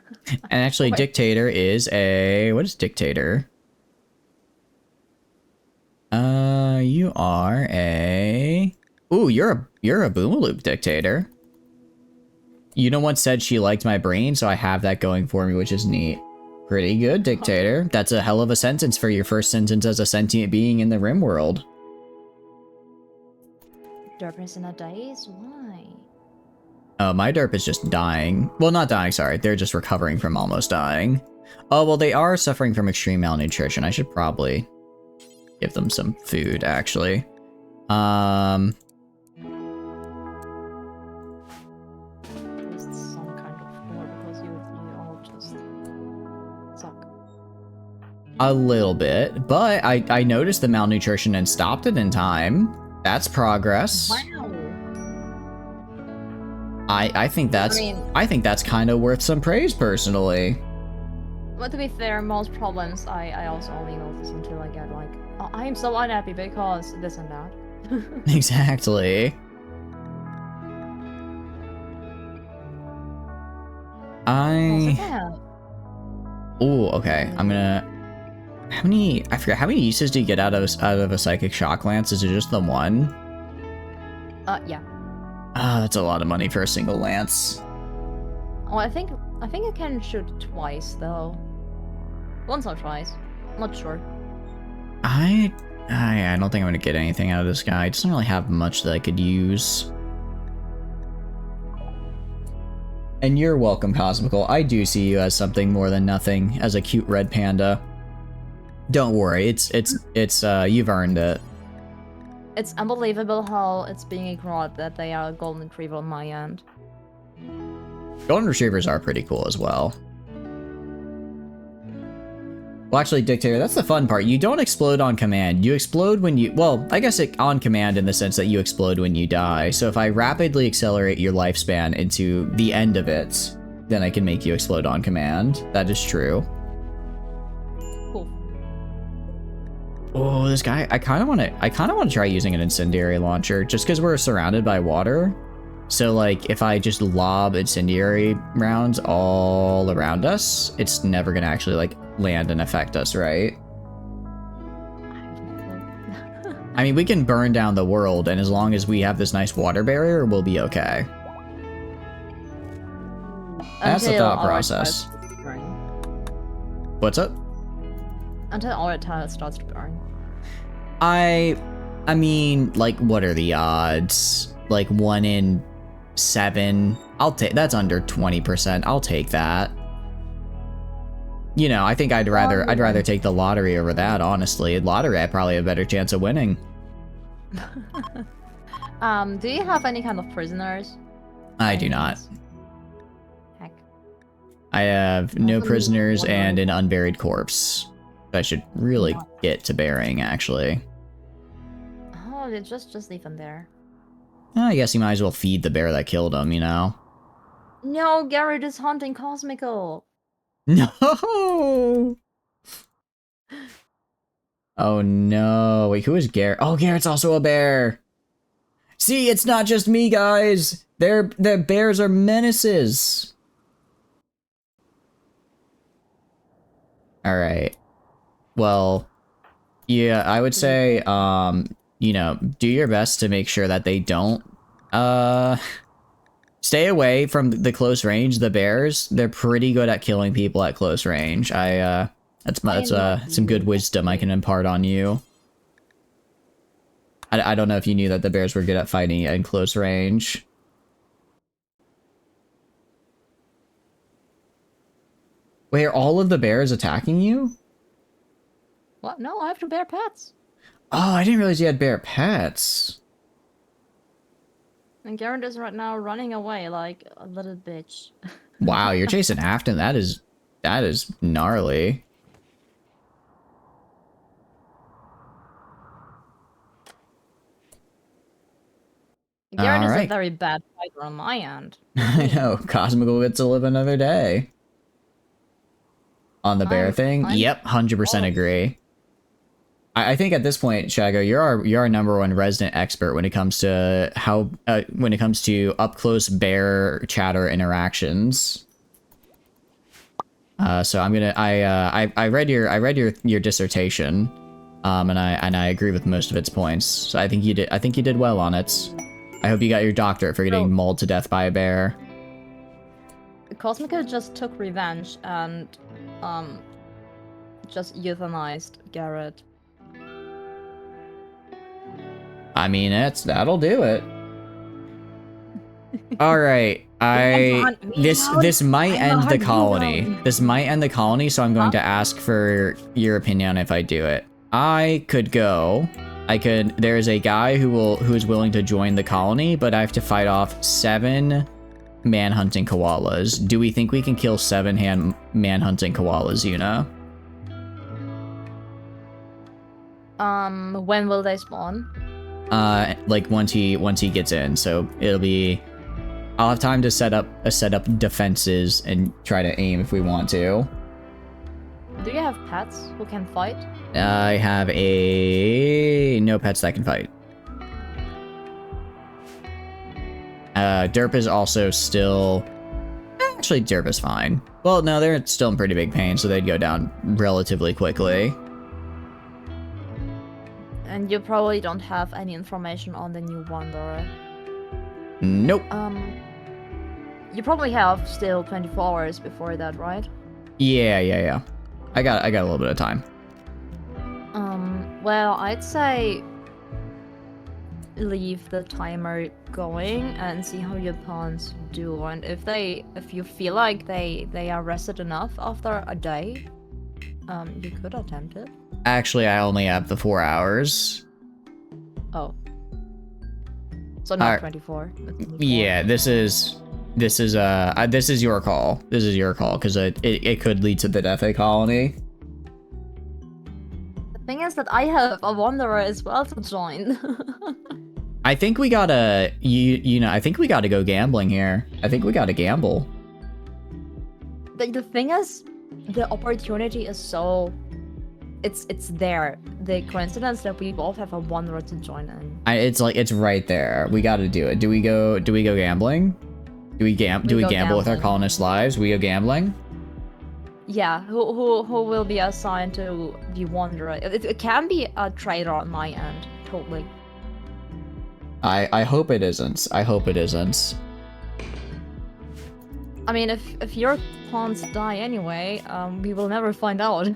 actually, Wait. Dictator is a... What is Dictator? You are a... Ooh, you're a Boomaloop Dictator. You know what said she liked my brain, so I have that going for me, which is neat. Pretty good, Dictator. That's a hell of a sentence for your first sentence as a sentient being in the Rimworld. Derp is in a daze? Why? Oh, my derp is just dying. Well, not dying, sorry. They're just recovering from almost dying. Oh, well, they are suffering from extreme malnutrition. I should probably give them some food, actually. At least some kind of food, because you all just suck. A little bit, but I noticed the malnutrition and stopped it in time. That's progress. Wow. I think that's I think that's kind of worth some praise, personally. But to be fair, most problems I also only notice until I get like, oh, I am so unhappy because this and that. Exactly. Oh, okay. I'm gonna... I forget, how many uses do you get out of a Psychic Shock Lance? Is it just the one? Yeah. Ah, that's a lot of money for a single lance. Oh, I think it can shoot twice, though. Once or twice. Not sure. I don't think I'm gonna get anything out of this guy. It doesn't really have much that I could use. And you're welcome, Cosmical. I do see you as something more than nothing, as a cute red panda. Don't worry, it's you've earned it. It's unbelievable how it's being ignored that they are a golden retriever on my end. Golden retrievers are pretty cool as well. Well, actually, Dictator, that's the fun part. You don't explode on command. You explode when you... Well, I guess on command in the sense that you explode when you die. So if I rapidly accelerate your lifespan into the end of it, then I can make you explode on command. That is true. Cool. Oh, this guy... I kind of want to try using an incendiary launcher, just because we're surrounded by water. So, like, if I just lob incendiary rounds all around us, it's never gonna actually, like, land and affect us, right? I mean, we can burn down the world, and as long as we have this nice water barrier, we'll be okay. That's the thought process. What's up? Until our tile starts to burn. I mean, like, what are the odds? Like, 1 in 7. That's under 20%. I'll take that. You know, I think I'd rather take the lottery over that, honestly. Lottery, I probably have a better chance of winning. Do you have any kind of prisoners? I do not. Heck. I have no prisoners and an unburied corpse. I should really get to burying, actually. Oh, just leave them there. I guess you might as well feed the bear that killed him, you know? No, Garrett is hunting Cosmical. No! Oh no. Wait, who is Garrett? Oh, Garrett's also a bear! See, it's not just me, guys! Their bears are menaces! Alright. Well, yeah, I would say, you know, do your best to make sure that they don't, stay away from the close range. The bears, they're pretty good at killing people at close range. That's some good wisdom I can impart on you. I don't know if you knew that the bears were good at fighting in close range. Wait, are all of the bears attacking you? What? No, I have 2 bear pets. Oh, I didn't realize you had bear pets. And Garrett is right now running away like a little bitch. Wow, you're chasing Afton. That is gnarly. Garrett is a very bad fighter on my end. I know. Cosmical gets to live another day. On the bear thing? Yep, 100% agree. I think at this point, Shago, you're our #1 resident expert when it comes to up close bear chatter interactions. So I'm gonna I read your dissertation, and I agree with most of its points. So I think you did well on it. I hope you got your doctorate for getting mauled to death by a bear. Cosmica just took revenge and just euthanized Garrett. I mean, that'll do it. All right, this might end the colony. This might end the colony, so I'm going to ask for your opinion on if I do it. I could go. There is a guy who is willing to join the colony, but I have to fight off 7 manhunting koalas. Do we think we can kill 7 manhunting koalas, Yuna? When will they spawn? Like once he gets in, so I'll have time to set up defenses and try to aim if we want to. Do you have pets who can fight? I have no pets that can fight. Derp is also still... actually, Derp is fine. Well, no, they're still in pretty big pain, so they'd go down relatively quickly. And you probably don't have any information on the new Wanderer. Nope. You probably have still 24 hours before that, right? Yeah. I got a little bit of time. Well, I'd say leave the timer going and see how your pawns do, and if you feel like they are rested enough after a day, you could attempt it. Actually, I only have the 4 hours. Oh. So not 24. Yeah, this is your call. This is your call, because it could lead to the Death colony. The thing is that I have a Wanderer as well to join. I think we gotta, I think we gotta go gambling here. I think we gotta gamble. The thing is, the opportunity is so... It's there. The coincidence that we both have a Wanderer to join in. It's right there. We gotta do it. Do we go gambling? Do we gamble with our colonist lives? We go gambling? Yeah, who will be assigned to the Wanderer? It can be a trader on my end, totally. I hope it isn't. I hope it isn't. I mean, if your pawns die anyway, we will never find out.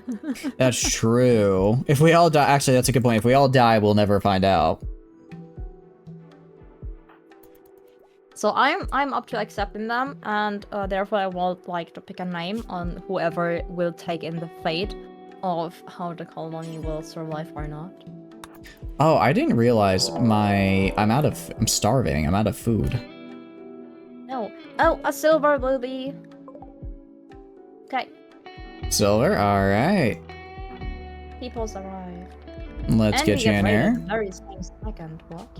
That's true. If we all die, actually, that's a good point. If we all die, we'll never find out. So I'm up to accepting them, and therefore I would like to pick a name on whoever will take in the fate of how the colony will survive or not. Oh, I didn't realize I'm starving. I'm out of food. No. Oh, a silver will be... Okay. Silver? Alright. People's arrived. Let's get you in here. The very same second. What?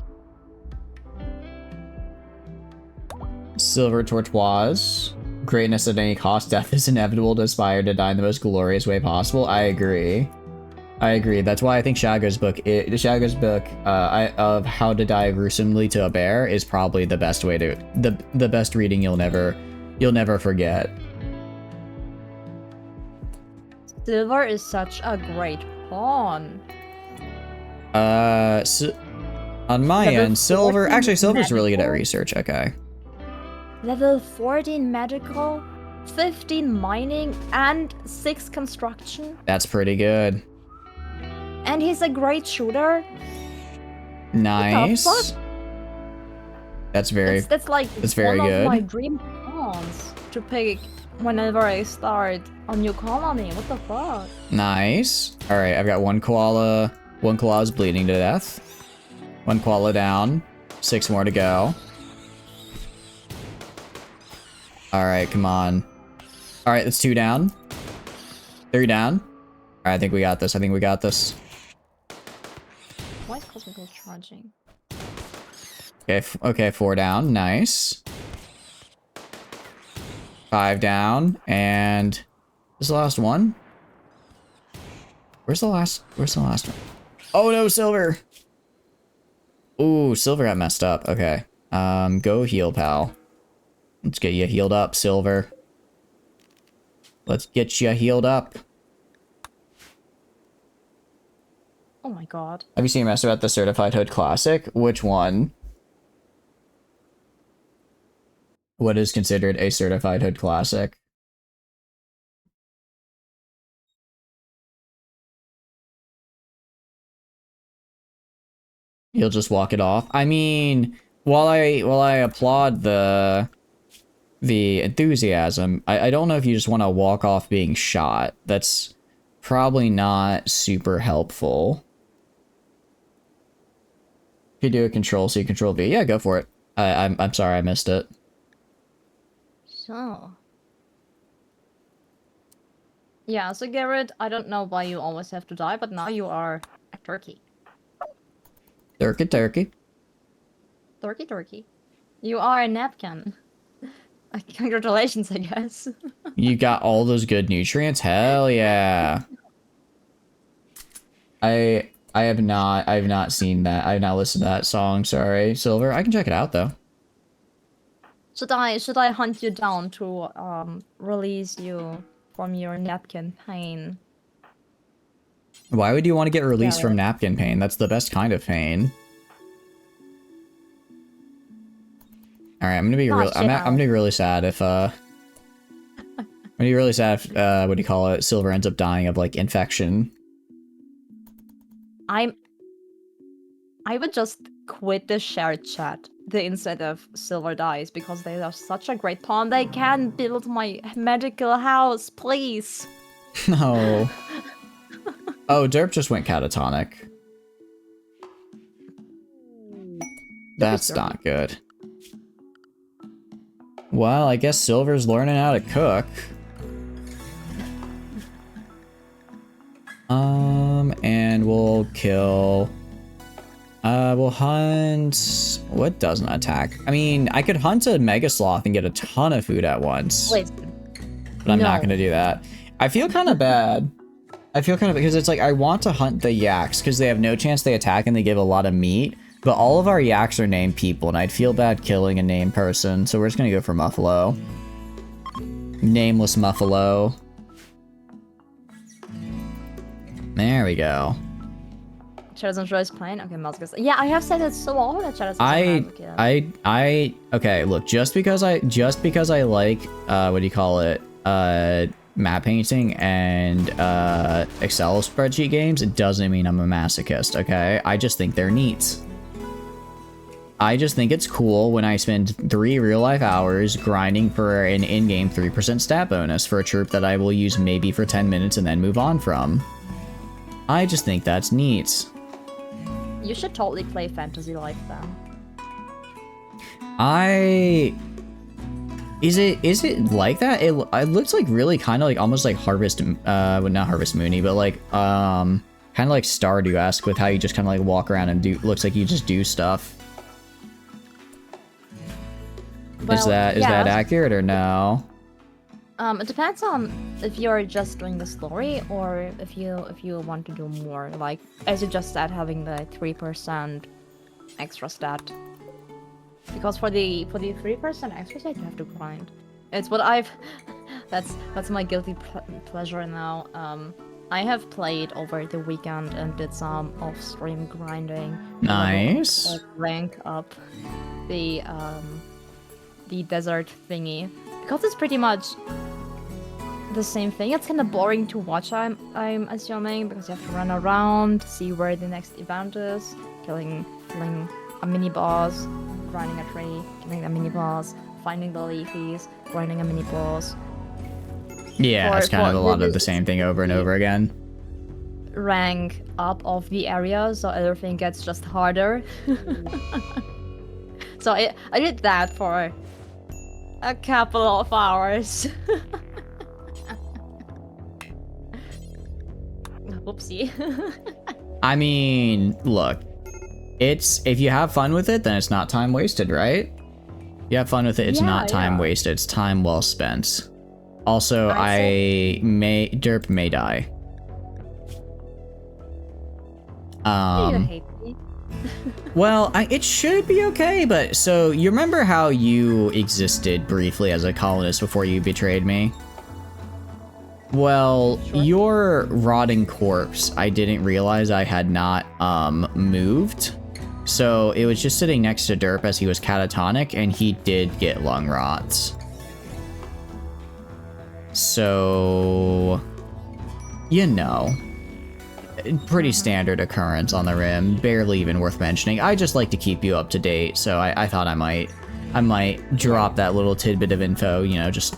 Silver Tortoise. Greatness at any cost. Death is inevitable to aspire to die in the most glorious way possible. I agree. That's why I think Shago's book of how to die gruesomely to a bear is probably the best way to the best reading you'll never forget. Silver is such a great pawn. So on my end, Silver's really good at research. Okay. Level 14 medical, 15 mining, and 6 construction. That's pretty good. And he's a great shooter. Nice. That's very one good. Of my dream pawns to pick whenever I start a new colony. What the fuck? Nice. All right, I've got one koala. One koala's bleeding to death. One koala down. 6 more to go. All right, come on. All right, that's 2 down. 3 down. All right, I think we got this. Why is Cosmical charging? Okay, 4 down. Nice. 5 down, and this is the last one. Where's the last one? Oh no, Silver. Ooh, Silver got messed up. Okay. Go heal, pal. Let's get you healed up, Silver. Let's get you healed up. Oh my god. Have you seen mess about the Certified Hood Classic? Which one? What is considered a Certified Hood Classic? You'll just walk it off. I mean, while I applaud the enthusiasm, I don't know if you just want to walk off being shot. That's probably not super helpful. You could do a control C, control V. Yeah, go for it. I'm sorry I missed it. So. Yeah, so Garrett, I don't know why you always have to die, but now you are a turkey. Turkey. Turkey. You are a napkin. Congratulations, I guess. You got all those good nutrients? Hell yeah. I have not seen that. I have not listened to that song, sorry. Silver, I can check it out though. Should I hunt you down to release you from your napkin pain? Why would you want to get released Yeah, from napkin pain? That's the best kind of pain. All right, I'm gonna be I'm gonna be really sad if I'm gonna be really sad if what do you call it? Silver ends up dying of like infection. I would just quit the shared chat the instant of Silver dies because they are such a great pawn. They can build my medical house, please. No. Oh, Derp just went catatonic. That's not good. Well, I guess Silver's learning how to cook. And we'll kill... we'll hunt... What doesn't attack? I mean, I could hunt a Mega Sloth and get a ton of food at once. Wait. But I'm not gonna do that. I feel kind of bad. I feel kind of... Because it's like, I want to hunt the yaks, because they have no chance they attack and they give a lot of meat. But all of our yaks are named people, and I'd feel bad killing a named person, so we're just gonna go for Muffalo. Nameless Muffalo. There we go. Charizard Show is playing? Okay, Musgus. Yeah, I have said it so often that Charizard okay, look, just because I like, what do you call it, map painting and, Excel spreadsheet games, it doesn't mean I'm a masochist, okay? I just think they're neat. I just think it's cool when I spend 3 real-life hours grinding for an in-game 3% stat bonus for a troop that I will use maybe for 10 minutes and then move on from. I just think that's neat. You should totally play Fantasy Life then. Is it like that? It looks like really kind of like almost like Harvest, well, not Harvest Moony, but like, kind of like Stardew-esque with how you just kind of like walk around and looks like you just do stuff. Well, is that accurate or no? It depends on if you're just doing the story or if you want to do more. Like as you just said, having the 3% extra stat. Because for the 3% extra stat, you have to grind. It's what I've. That's my guilty pleasure now. I have played over the weekend and did some off-stream grinding. Nice. Rank up the desert thingy because it's pretty much the same thing. It's kind of boring to watch, I'm assuming, because you have to run around, see where the next event is, killing a mini boss, grinding a tree, killing a mini boss, finding the leafies, grinding a mini boss. Yeah, it's kind of a lot of the same thing over and over again. Rank up of the area, so everything gets just harder. So I did that for a couple of hours. Whoopsie. I mean, look, if you have fun with it, then it's not time wasted, right? You have fun with it, it's not time wasted, it's time well spent. Also, Derp may die. You hate me. Well, it should be okay, but so you remember how you existed briefly as a colonist before you betrayed me? Well, sure. Your rotting corpse, I didn't realize I had not moved. So it was just sitting next to Derp as he was catatonic, and he did get lung rots. So, you know, pretty standard occurrence on the Rim, barely even worth mentioning. I just like to keep you up to date, so I thought I might drop that little tidbit of info, you know, just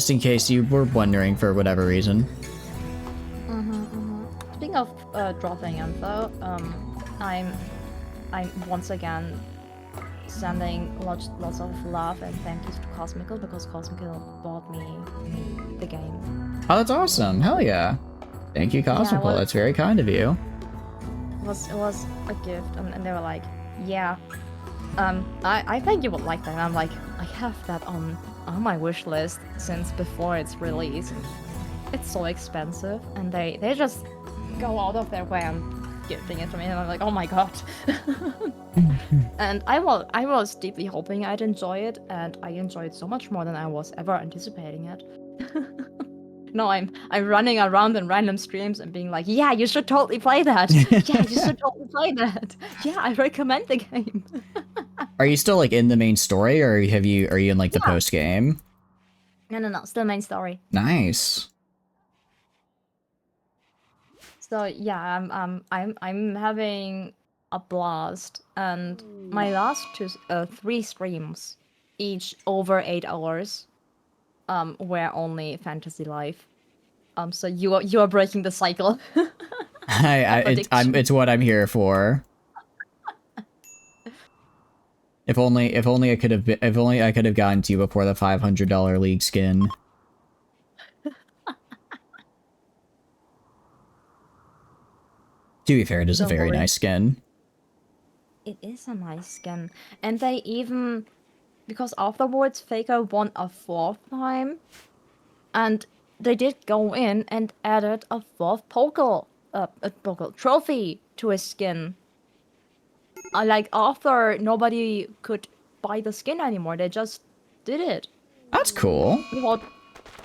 in case you were wondering for whatever reason. Speaking of dropping info, I'm once again sending lots of love and thank yous to Cosmical because Cosmical bought me the game. Oh, that's awesome! Hell yeah! Thank you, Cosmical. That's very kind of you. It was a gift, and they were like, "Yeah, I think you would like that." And I'm like, I have that on my wish list since before its release. It's so expensive, and they just go out of their way and gifting it to me, and I'm like, oh my god. And I was deeply hoping I'd enjoy it, and I enjoyed it so much more than I was ever anticipating it. No, I'm running around in random streams and being like, yeah, you should totally play that. Yeah, you should totally play that. Yeah, I recommend the game. Are you still like in the main story, or are you in like the post game? No, still main story. Nice. So yeah, I'm having a blast, and my last 3 streams, each over 8 hours, were only Fantasy Life. So you are breaking the cycle. It's what I'm here for. If only I could have gotten to you before the $500 league skin. To be fair, it is a very nice skin. It is a nice skin, and they even, because afterwards Faker won a 4th time, and they did go in and added a 4th Pokal trophy to his skin. Like, after nobody could buy the skin anymore, they just did it. That's cool.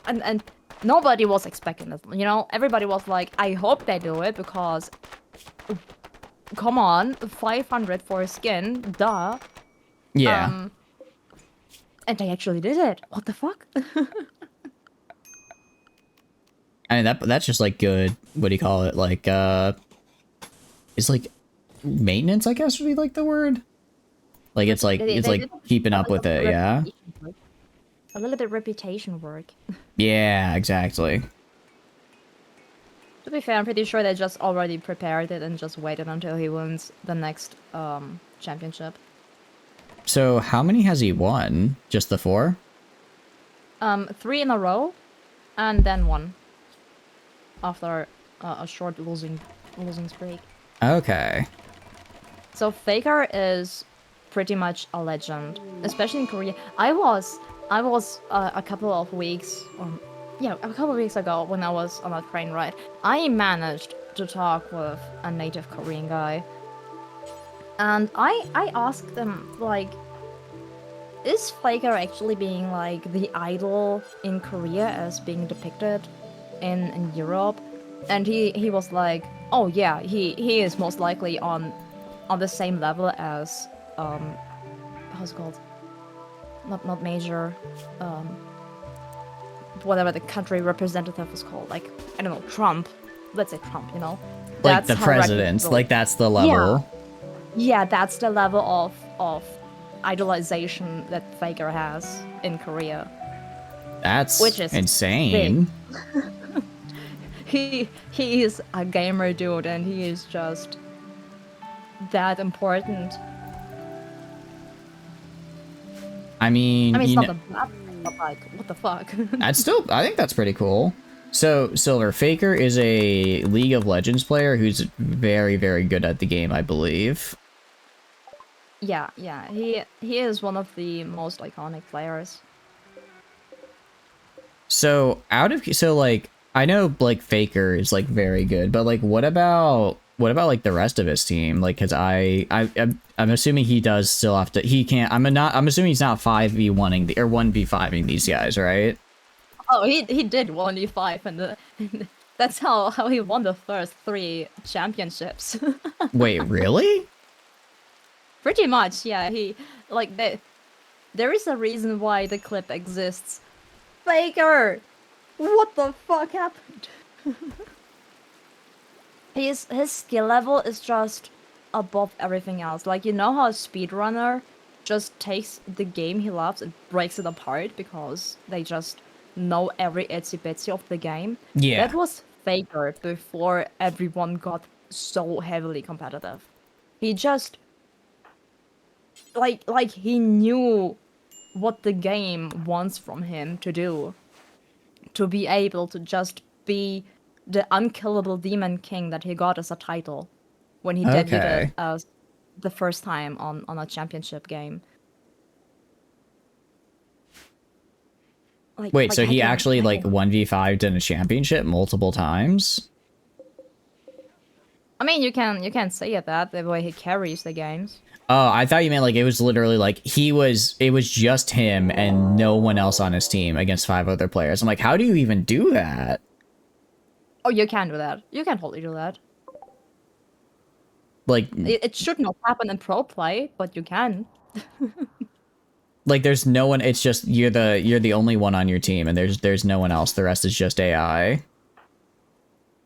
And nobody was expecting this, you know? Everybody was like, I hope they do it, because come on, 500 for a skin, duh. Yeah. And they actually did it. What the fuck? I mean, that's just like good, what do you call it? Like, it's like maintenance, I guess would be like the word. Like, it's like, keeping up with it, yeah? A little bit reputation work. Yeah, exactly. To be fair, I'm pretty sure they just already prepared it and just waited until he wins the next championship. So how many has he won? Just the 4? 3 in a row, and then 1 after a short losing streak. Okay. So Faker is pretty much a legend, especially in Korea. I was a couple of weeks ago when I was on a train ride. I managed to talk with a native Korean guy, and I asked him, like, is Faker actually being like the idol in Korea as being depicted in Europe? And he was like, oh yeah, he is most likely on the same level as how's it called? Not Major, whatever the country representative was called, like, I don't know, Trump. Let's say Trump, you know? Like the presidents, like that's the level. Yeah, that's the level of idolization that Faker has in Korea. That's which is insane. He is a gamer dude, and he is just that important. I mean, it's not a bad thing, but like, what the fuck? I think that's pretty cool. So, Silver, Faker is a League of Legends player who's very, very good at the game, I believe. Yeah, he is one of the most iconic players. So, like, I know, like, Faker is, like, very good, but, like, what about, like, the rest of his team? Like, cause I'm assuming he does still have to, I'm assuming he's not 5v1ing, or 1v5ing these guys, right? Oh, he did 1v5, and that's how he won the first 3 championships. Wait, really? Pretty much, yeah. He, like, there is a reason why the clip exists. Faker! What the fuck happened? His skill level is just above everything else. Like, you know how a speedrunner just takes the game he loves and breaks it apart because they just know every itsy bitsy of the game? Yeah. That was Faker before everyone got so heavily competitive. He just, like he knew what the game wants from him to do. To be able to just be the unkillable demon king that he got as a title when he debuted as the first time on a championship game. Wait, so he actually, like, 1v5'd in a championship multiple times? I mean, you can say it that the way he carries the games. Oh, I thought you meant like it was literally like it was just him and no one else on his team against 5 other players. I'm like, how do you even do that? Oh, you can do that. You can totally do that. Like it should not happen in pro play, but you can. Like there's no one, it's just you're the only one on your team and there's no one else. The rest is just AI.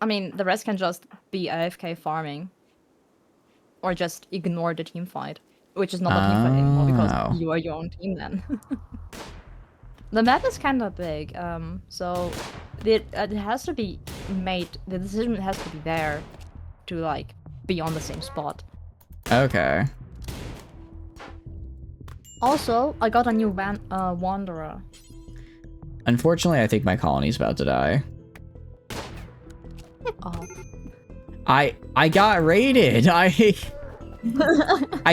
I mean, the rest can just be AFK farming. Or just ignore the team fight. Which is not a team fight anymore because you are your own team then. The map is kind of big, so it has to be made, the decision has to be there to like be on the same spot. Okay. Also, I got a new wanderer. Unfortunately, I think my colony's about to die. Oh. I got raided. I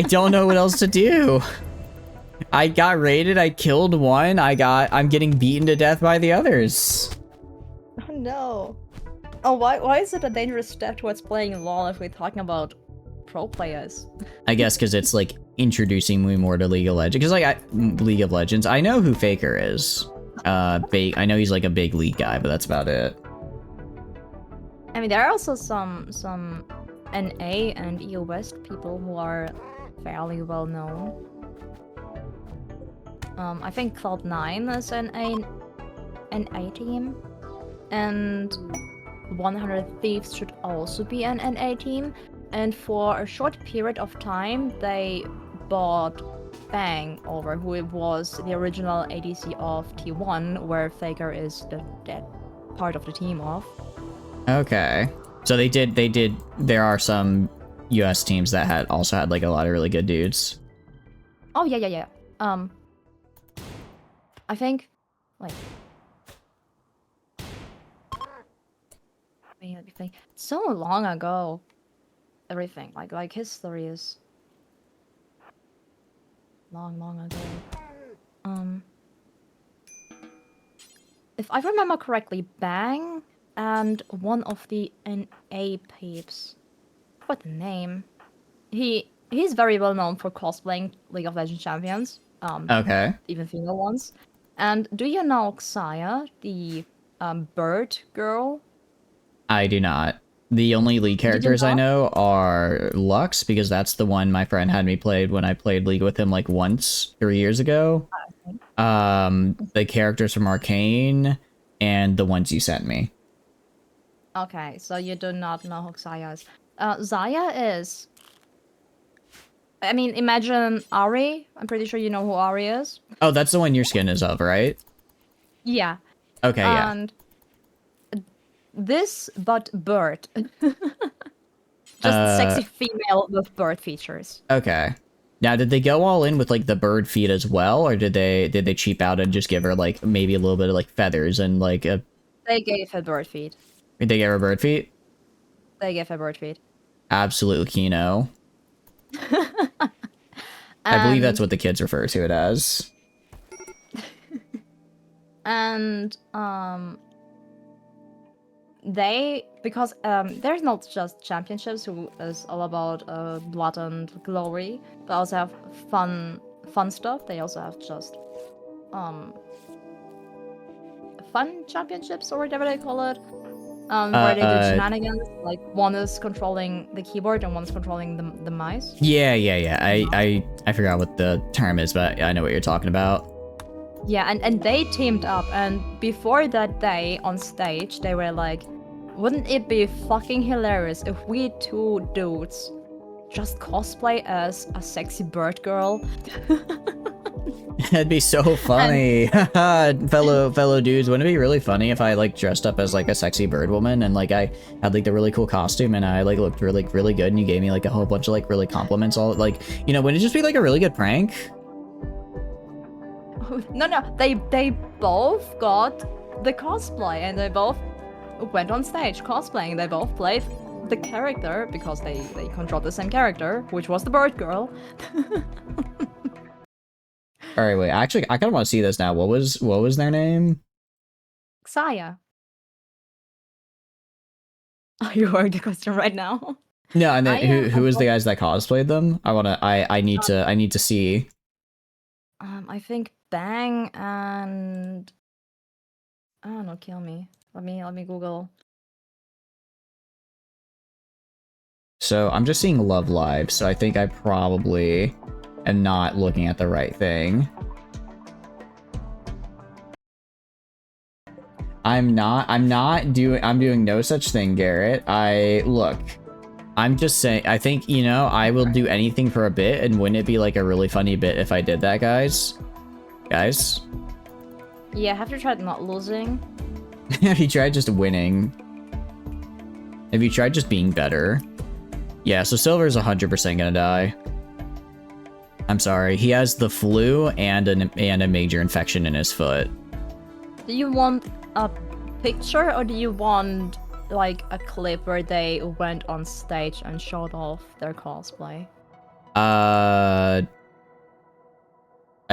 don't know what else to do. I got raided. I killed one. I'm getting beaten to death by the others. Oh no. Oh, why is it a dangerous step towards playing LoL if we're talking about pro players? I guess because it's like introducing me more to League of Legends. Because like League of Legends, I know who Faker is. I know he's like a big League guy, but that's about it. I mean, there are also some NA and EU West people who are fairly well known. I think Cloud9 is an NA team, and 100 Thieves should also be an NA team. And for a short period of time, they bought Bang over, who was the original ADC of T1, where Faker is the part of the team of. Okay. So they did, there are some US teams that also had like a lot of really good dudes. Oh, yeah. I think, like... let me think. So long ago. Everything, like history is... long ago. If I remember correctly, Bang and one of the NA peeps. What the name? He's very well known for cosplaying League of Legends champions. Okay. Even female ones. And do you know Xayah, the bird girl? I do not. The only League characters I know are Lux, because that's the one my friend had me played when I played League with him like once 3 years ago. The characters from Arcane, and the ones you sent me. Okay, so you do not know who Xayah is. Xayah is... I mean, imagine Ari. I'm pretty sure you know who Ari is. Oh, that's the one your skin is of, right? Yeah. Okay, yeah. And this, but bird. Just sexy female with bird features. Okay. Now, did they go all in with like the bird feet as well, or did they cheap out and just give her like maybe a little bit of like feathers and like a... They gave her bird feet. Did they give her bird feet? They gave her bird feet. Absolutely, Kino. I believe that's what the kids refer to it as. And because there's not just championships who is all about blood and glory, they also have fun stuff. They also have just fun championships or whatever they call it, where they do shenanigans. Like one is controlling the keyboard and one's controlling the mice. Yeah. I forgot what the term is, but I know what you're talking about. Yeah, and they teamed up, and before that day on stage, they were like, wouldn't it be fucking hilarious if we two dudes just cosplay as a sexy bird girl? That'd be so funny. fellow dudes, wouldn't it be really funny if I like dressed up as like a sexy bird woman and like I had like the really cool costume and I like looked really good and you gave me like a whole bunch of like really compliments, all like, you know, wouldn't it just be like a really good prank? No, they both got the cosplay and they both went on stage cosplaying. They both played the character because they controlled the same character, which was the bird girl. All right, wait. Actually, I kind of want to see this now. What was their name? Xayah. Are you hearing the question right now? No, and then who is the guys that cosplayed them? I need to see. I think Bang and oh no, kill me. Let me Google. So I'm just seeing Love Live, so I think I probably am not looking at the right thing. I'm doing no such thing, Garrett. I'm just saying, I think, you know, I will do anything for a bit, and wouldn't it be like a really funny bit if I did that, guys? Guys? Yeah, have you tried not losing? Have you tried just winning? Have you tried just being better? Yeah, so Silver's 100% gonna die. I'm sorry, he has the flu and a major infection in his foot. Do you want a picture or do you want like a clip where they went on stage and showed off their cosplay? I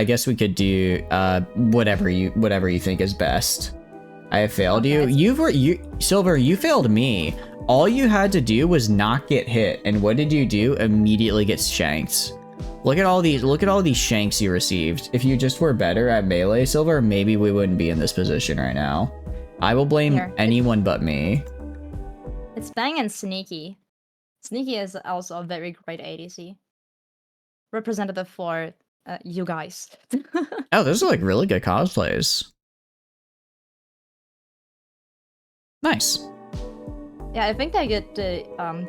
guess we could do whatever you think is best. I have failed you. Silver, you failed me. All you had to do was not get hit, and what did you do? Immediately get shanked. Look at all these shanks you received. If you just were better at melee, Silver, maybe we wouldn't be in this position right now. I will blame anyone but me. It's Bang and Sneaky. Sneaky is also a very great ADC. Representative for you guys. Oh, those are like really good cosplays. Nice. Yeah, I think they get the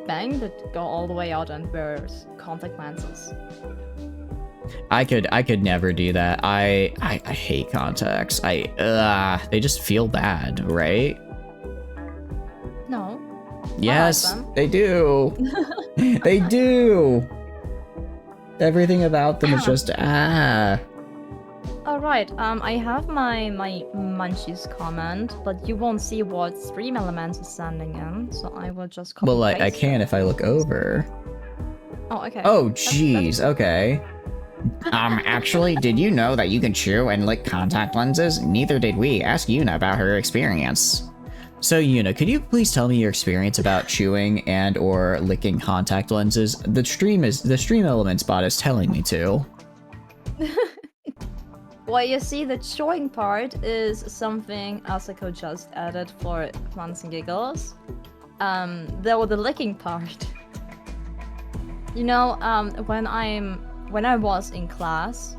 Bang that go all the way out and wears contact lenses. I could never do that. I hate contacts. They just feel bad, right? No. Yes, they do. They do. Everything about them is just Alright, I have my Munchies comment, but you won't see what stream elements is sending in, so I will just copy Well, I can if I look over. Oh, okay. Oh, jeez, okay. Actually, did you know that you can chew and lick contact lenses? Neither did we. Ask Yuna about her experience. So, Yuna, could you please tell me your experience about chewing and or licking contact lenses? The stream elements bot is telling me to. Well, you see, the chewing part is something Asako just added for funs and giggles. Though the licking part. You know, when I was in class,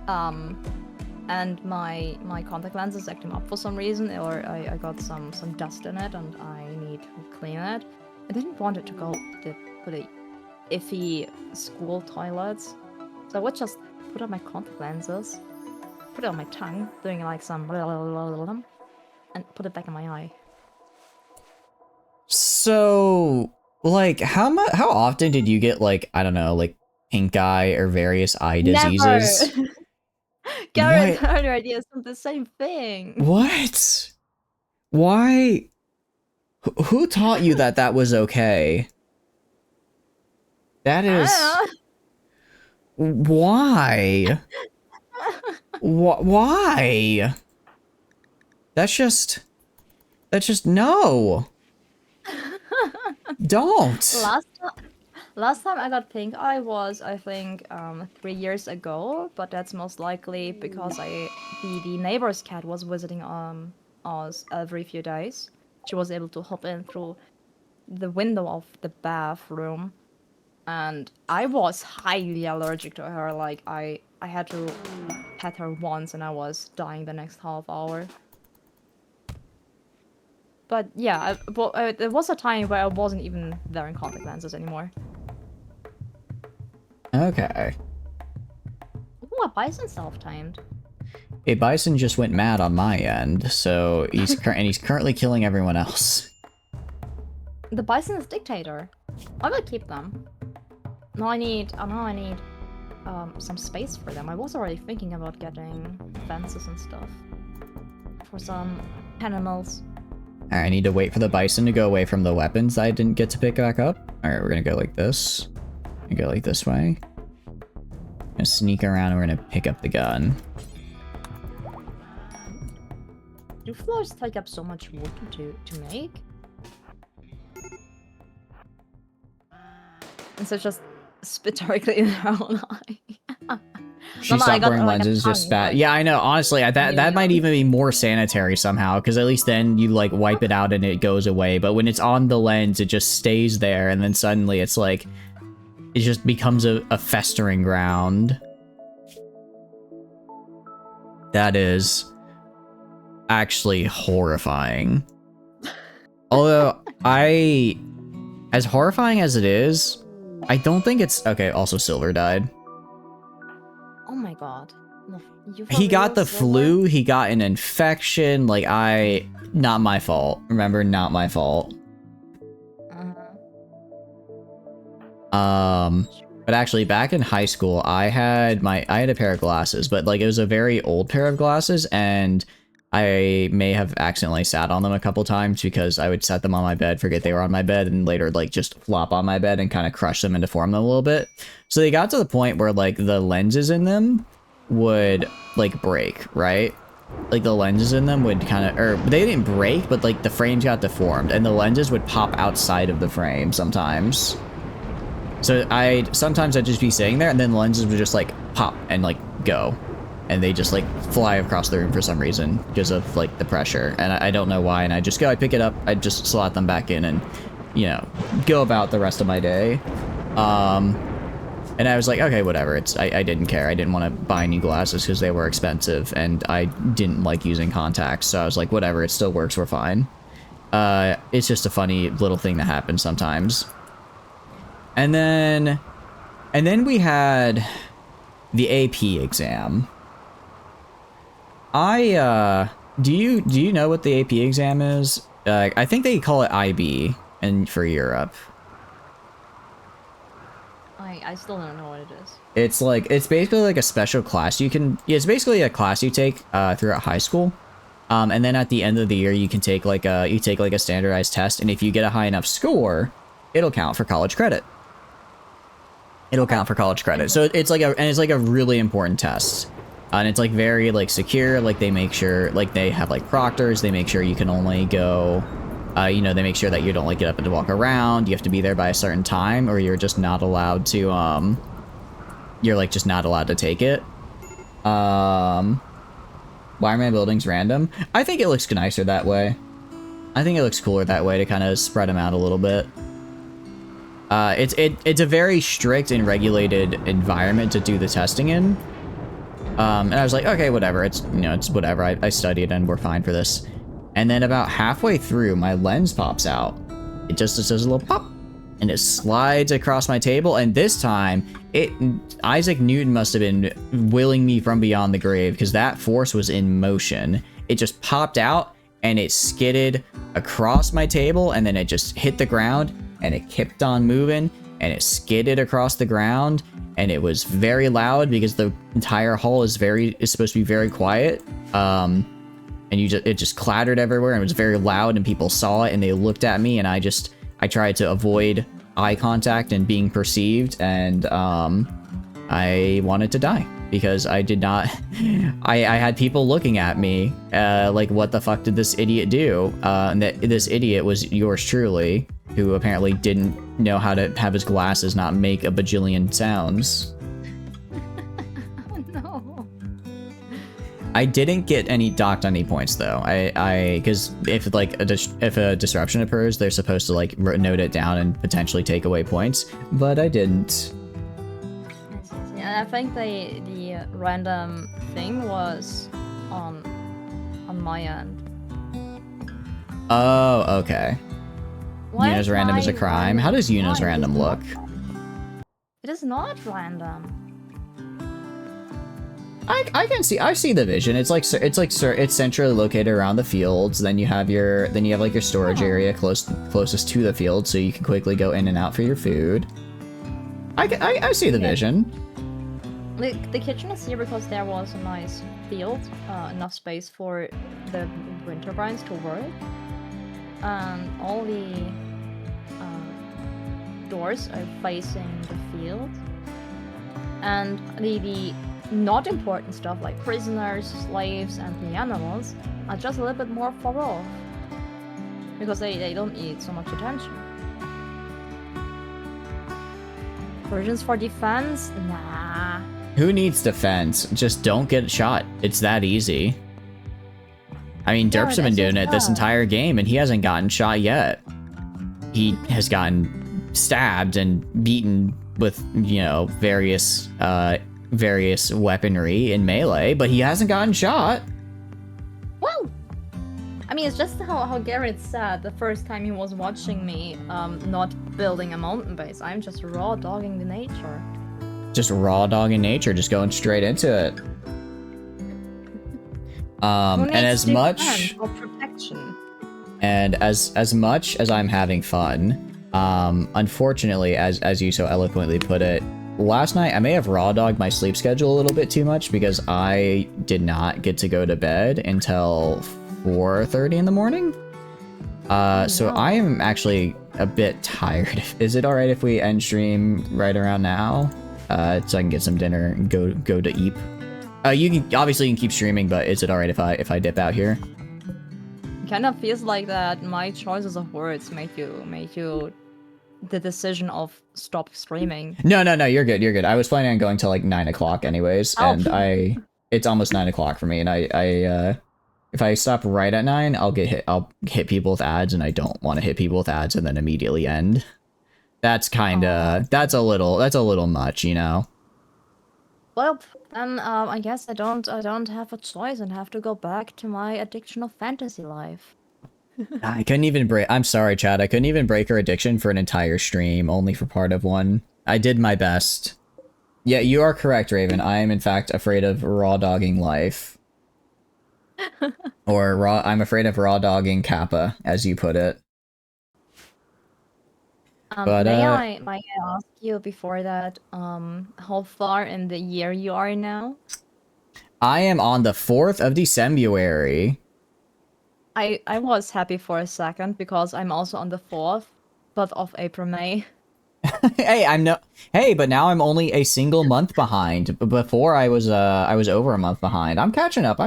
and my contact lens is acting up for some reason, or I got some dust in it and I need to clean it. I didn't want it to go to the iffy school toilets, so I would just put on my contact lenses, put it on my tongue, doing like some and put it back in my eye. So, like, how often did you get, like, I don't know, like pink eye or various eye diseases? Never. Garrett heard her ideas from the same thing. What? Why? Who taught you that was okay? That is... Why? Why? That's just no. Don't. Last time I got pink eye was, I think, 3 years ago, but that's most likely because the neighbor's cat was visiting us every few days. She was able to hop in through the window of the bathroom, and I was highly allergic to her. Like I had to pet her once, and I was dying the next half hour. But yeah, there was a time where I wasn't even wearing contact lenses anymore. Okay. Ooh, a bison self-timed. A bison just went mad on my end, so he's currently killing everyone else. The bison is dictator. I will keep them. Now I need some space for them. I was already thinking about getting fences and stuff for some animals. Alright, I need to wait for the bison to go away from the weapons I didn't get to pick back up. Alright, we're gonna go like this. We go like this way. Gonna sneak around and we're gonna pick up the gun. Do floors take up so much wood to make? And so just spit directly in her own eye. She stopped wearing lenses, just spat. Yeah, I know. Honestly, that might even be more sanitary somehow, because at least then you like wipe it out and it goes away. But when it's on the lens, it just stays there, and then suddenly it's like it just becomes a festering ground. That is actually horrifying. Although as horrifying as it is, I don't think it's okay. Also, Silver died. Oh my god. No, He got the flu, he got an infection, like not my fault. Remember, not my fault. But actually back in high school, I had a pair of glasses, but like it was a very old pair of glasses, and I may have accidentally sat on them a couple times because I would set them on my bed, forget they were on my bed, and later like just flop on my bed and kind of crush them and deform them a little bit. So they got to the point where like the lenses in them would like break, right? Like the lenses in them would kind of, or they didn't break, but like the frames got deformed and the lenses would pop outside of the frame sometimes. So sometimes I'd just be sitting there and then the lenses would just like pop and like go. And they just like fly across the room for some reason because of like the pressure. And I don't know why. And I pick it up, I just slot them back in and, you know, go about the rest of my day. And I was like, okay, whatever. I didn't care. I didn't want to buy new glasses because they were expensive and I didn't like using contacts. So I was like, whatever, it still works, we're fine. It's just a funny little thing that happens sometimes. And then we had the AP exam. Do you know what the AP exam is? I think they call it IB for Europe. I still don't know what it is. It's basically like a special class it's basically a class you take throughout high school. And then at the end of the year you can take like a standardized test, and if you get a high enough score, it'll count for college credit. So it's like a really important test. And it's like very like secure, like they make sure like they have like proctors, they make sure you can only go you know, they make sure that you don't like get up and walk around. You have to be there by a certain time or you're just not allowed to just not allowed to take it. Why are my buildings random? I think it looks nicer that way. I think it looks cooler that way to kind of spread them out a little bit. It's a very strict and regulated environment to do the testing in. And I was like, okay, whatever. It's whatever. I studied and we're fine for this. And then about halfway through, my lens pops out. It just does a little pop, and it slides across my table. And this time, Isaac Newton must have been willing me from beyond the grave because that force was in motion. It just popped out and it skidded across my table, and then it just hit the ground and it kept on moving and it skidded across the ground. And it was very loud because the entire hall is supposed to be very quiet. And it just clattered everywhere and it was very loud and people saw it and they looked at me, and I tried to avoid eye contact and being perceived, and I wanted to die because I did not, I had people looking at me like, what the fuck did this idiot do? And that this idiot was yours truly, who apparently didn't know how to have his glasses not make a bajillion sounds. Oh no. I didn't get docked any points though. Because if a disruption occurs, they're supposed to like note it down and potentially take away points, but I didn't. Yeah, I think the random thing was on my end. Oh, okay. Yuna's random is a crime. How does Yuna's random look? It is not random. I see the vision. It's centrally located around the fields. Then you have like your storage area closest to the field, so you can quickly go in and out for your food. I see the vision. The kitchen is here because there was a nice field, enough space for the wind turbines to work. All the doors are facing the field, and the not important stuff like prisoners, slaves, and the animals are just a little bit more far off because they don't need so much attention. Versions for defense? Nah. Who needs defense? Just don't get shot. It's that easy. I mean, Derps have been doing it this entire game, and he hasn't gotten shot yet. He has gotten stabbed and beaten with, you know, various weaponry in melee, but he hasn't gotten shot. Well, I mean, it's just how Garrett said the first time he was watching me, not building a mountain base. I'm just raw dogging the nature. Just raw dogging nature, just going straight into it. And as much protection. And as much as I'm having fun, unfortunately, as you so eloquently put it, last night I may have raw dogged my sleep schedule a little bit too much because I did not get to go to bed until 4:30 in the morning. So I am actually a bit tired. Is it alright if we end stream right around now? So I can get some dinner and go to eat. You can obviously keep streaming, but is it alright if I dip out here? It kind of feels like that my choices of words make you the decision of stop streaming. No, you're good. I was planning on going till like 9 o'clock anyways, and it's almost 9 o'clock for me, and I if I stop right at 9, I'll hit people with ads, and I don't want to hit people with ads and then immediately end. That's that's a little much, you know. Well, then I guess I don't have a choice and have to go back to my addiction of fantasy life. I couldn't even break. I'm sorry, Chad. I couldn't even break her addiction for an entire stream, only for part of one. I did my best. Yeah, you are correct, Raven. I am in fact afraid of raw dogging life, or I'm afraid of raw dogging Kappa, as you put it. But may I ask you before that, how far in the year you are now? I am on the 4th of December. I was happy for a second because I'm also on the 4th, but of April, May. Hey, but now I'm only a single month behind. Before I was over a month behind. I'm catching up.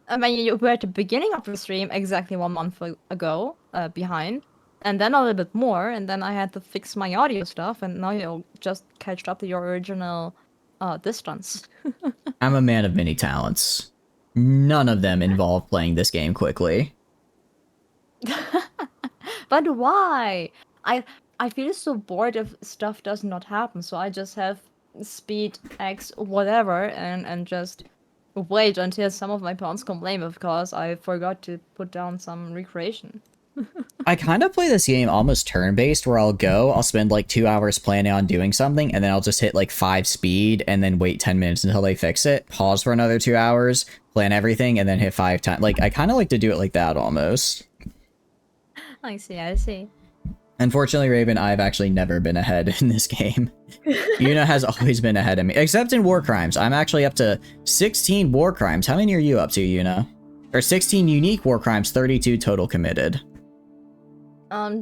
I mean, you were at the beginning of the stream exactly 1 month ago, behind. And then a little bit more, and then I had to fix my audio stuff, and now you just catched up to your original distance. I'm a man of many talents. None of them involve playing this game quickly. But why? I feel so bored if stuff does not happen, so I just have speed X whatever, and just wait until some of my pawns complain because I forgot to put down some recreation. I kind of play this game almost turn-based, where I'll spend like 2 hours planning on doing something, and then I'll just hit like 5 speed, and then wait 10 minutes until they fix it, pause for another 2 hours, plan everything, and then hit 5 times. Like, I kind of like to do it like that, almost. I see. Unfortunately, Raven, I've actually never been ahead in this game. Yuna has always been ahead of me, except in war crimes. I'm actually up to 16 war crimes. How many are you up to, Yuna? Or 16 unique war crimes, 32 total committed.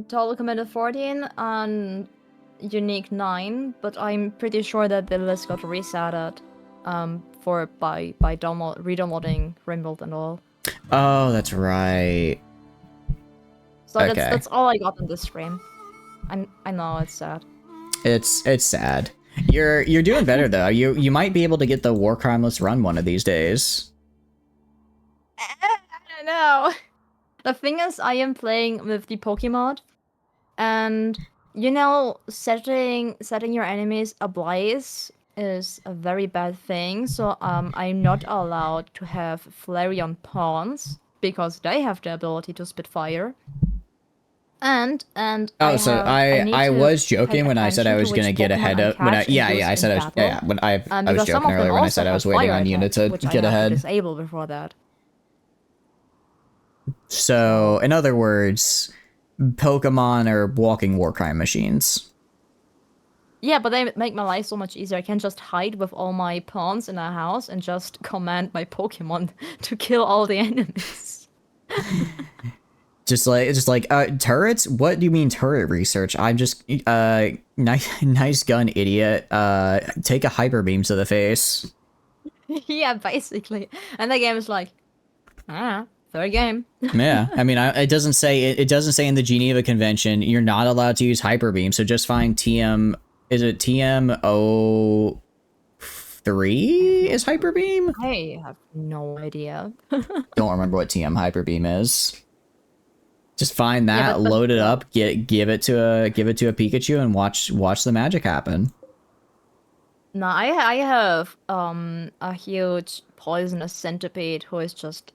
Total committed 14 and unique 9, but I'm pretty sure that the list got resetted by redownloading Rimworld and all. Oh, that's right. So okay. That's all I got in this stream. I know it's sad. It's sad. You're doing better though. You might be able to get the war crimeless run one of these days. I don't know. The thing is, I am playing with the Pokemon, and you know, setting your enemies ablaze is a very bad thing. So I'm not allowed to have Flareon pawns because they have the ability to spit fire. And I was joking when I said I was gonna get ahead of when I said I was joking earlier when I said I was waiting on Yuna to get ahead. Disable before that. So, in other words, Pokemon are walking war crime machines. Yeah, but they make my life so much easier. I can just hide with all my pawns in a house and just command my Pokemon to kill all the enemies. just like turrets? What do you mean turret research? I'm just nice gun idiot. Take a hyper beam to the face. Yeah, basically. And the game is like, Third game. Yeah, I mean, it doesn't say it doesn't say in the Geneva Convention you're not allowed to use hyper beam. So just find TM. Is it TM03 is hyper beam? I have no idea. Don't remember what TM hyper beam is. Just find that, Yeah, but load it up, give it to a Pikachu, and watch the magic happen. No, I have a huge poisonous centipede who is just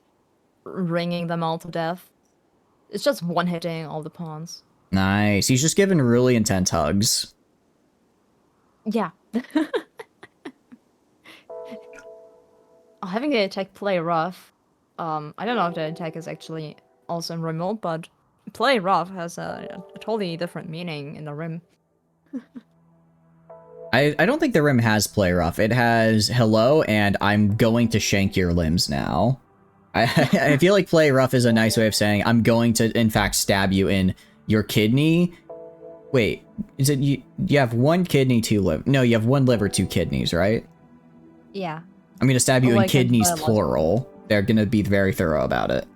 wringing them all to death. It's just one-hitting all the pawns. Nice. He's just giving really intense hugs. Yeah. Having the attack play rough. I don't know if the attack is actually also in Rimworld, but play rough has a totally different meaning in the Rim. I don't think the Rim has play rough. It has hello and I'm going to shank your limbs now. I feel like play rough is a nice way of saying I'm going to in fact stab you in your kidney. Wait, is it you have one kidney, two liver? No, you have one liver, two kidneys, right? Yeah. I'm gonna stab you in Like kidneys plural. They're gonna be very thorough about it.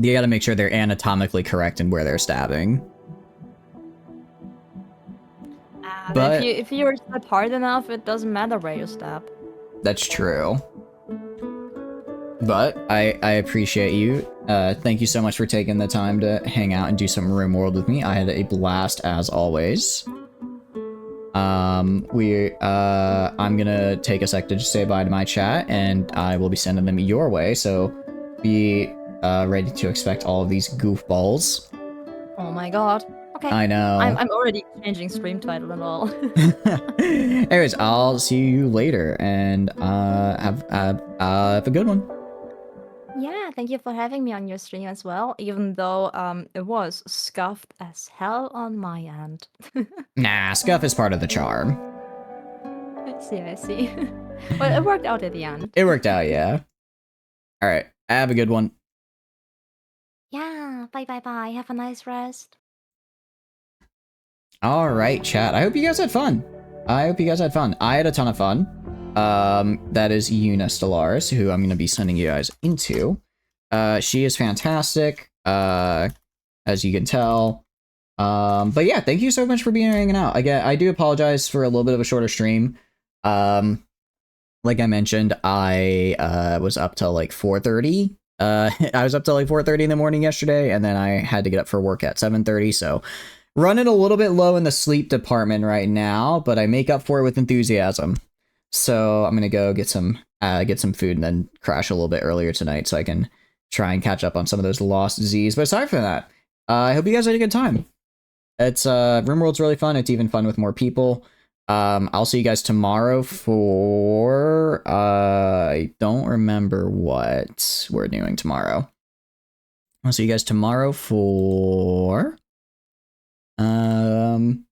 You gotta make sure they're anatomically correct in where they're stabbing. But if you're stabbed hard enough, it doesn't matter where you stab. That's true. But I appreciate you. Thank you so much for taking the time to hang out and do some Rimworld with me. I had a blast as always. I'm gonna take a sec to just say bye to my chat, and I will be sending them your way. So be ready to expect all of these goofballs. Oh my god. Okay. I know. I'm already changing stream title and all. Anyways, I'll see you later, and have a good one. Yeah, thank you for having me on your stream as well, even though it was scuffed as hell on my end. Nah, scuff is part of the charm. I see. But it worked out at the end. It worked out, yeah. Alright, have a good one. Yeah, bye. Have a nice rest. Alright, chat. I hope you guys had fun. I had a ton of fun. That is YunaStellaris, who I'm going to be sending you guys into. She is fantastic, as you can tell. But yeah, thank you so much for hanging out. I do apologize for a little bit of a shorter stream. Like I mentioned, I was up till like 4:30. I was up till like 4:30 in the morning yesterday, and then I had to get up for work at 7:30, so running a little bit low in the sleep department right now, but I make up for it with enthusiasm. So I'm gonna go get some food and then crash a little bit earlier tonight so I can try and catch up on some of those lost Z's. But aside from that, I hope you guys had a good time. It's Rimworld's really fun. It's even fun with more people. I'll see you guys tomorrow for I don't remember what we're doing tomorrow. I'll see you guys tomorrow for Kerbal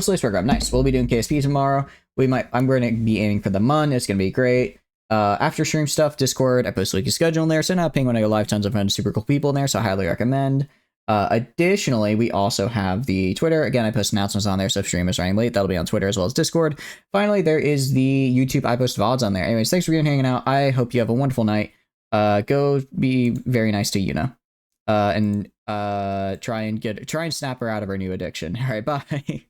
Space Program. Nice. We'll be doing KSP tomorrow. I'm going to be aiming for the Mun. It's going to be great. After stream stuff, Discord, I post a schedule in there. Send out ping when I go live. Tons of fun, super cool people in there, so I highly recommend. Additionally, we also have the Twitter. Again, I post announcements on there, so if stream is running late, that'll be on Twitter as well as Discord. Finally, there is the YouTube. I post VODs on there. Anyways, thanks for hanging out. I hope you have a wonderful night. Go be very nice to Yuna. And try and snap her out of her new addiction. All right, bye.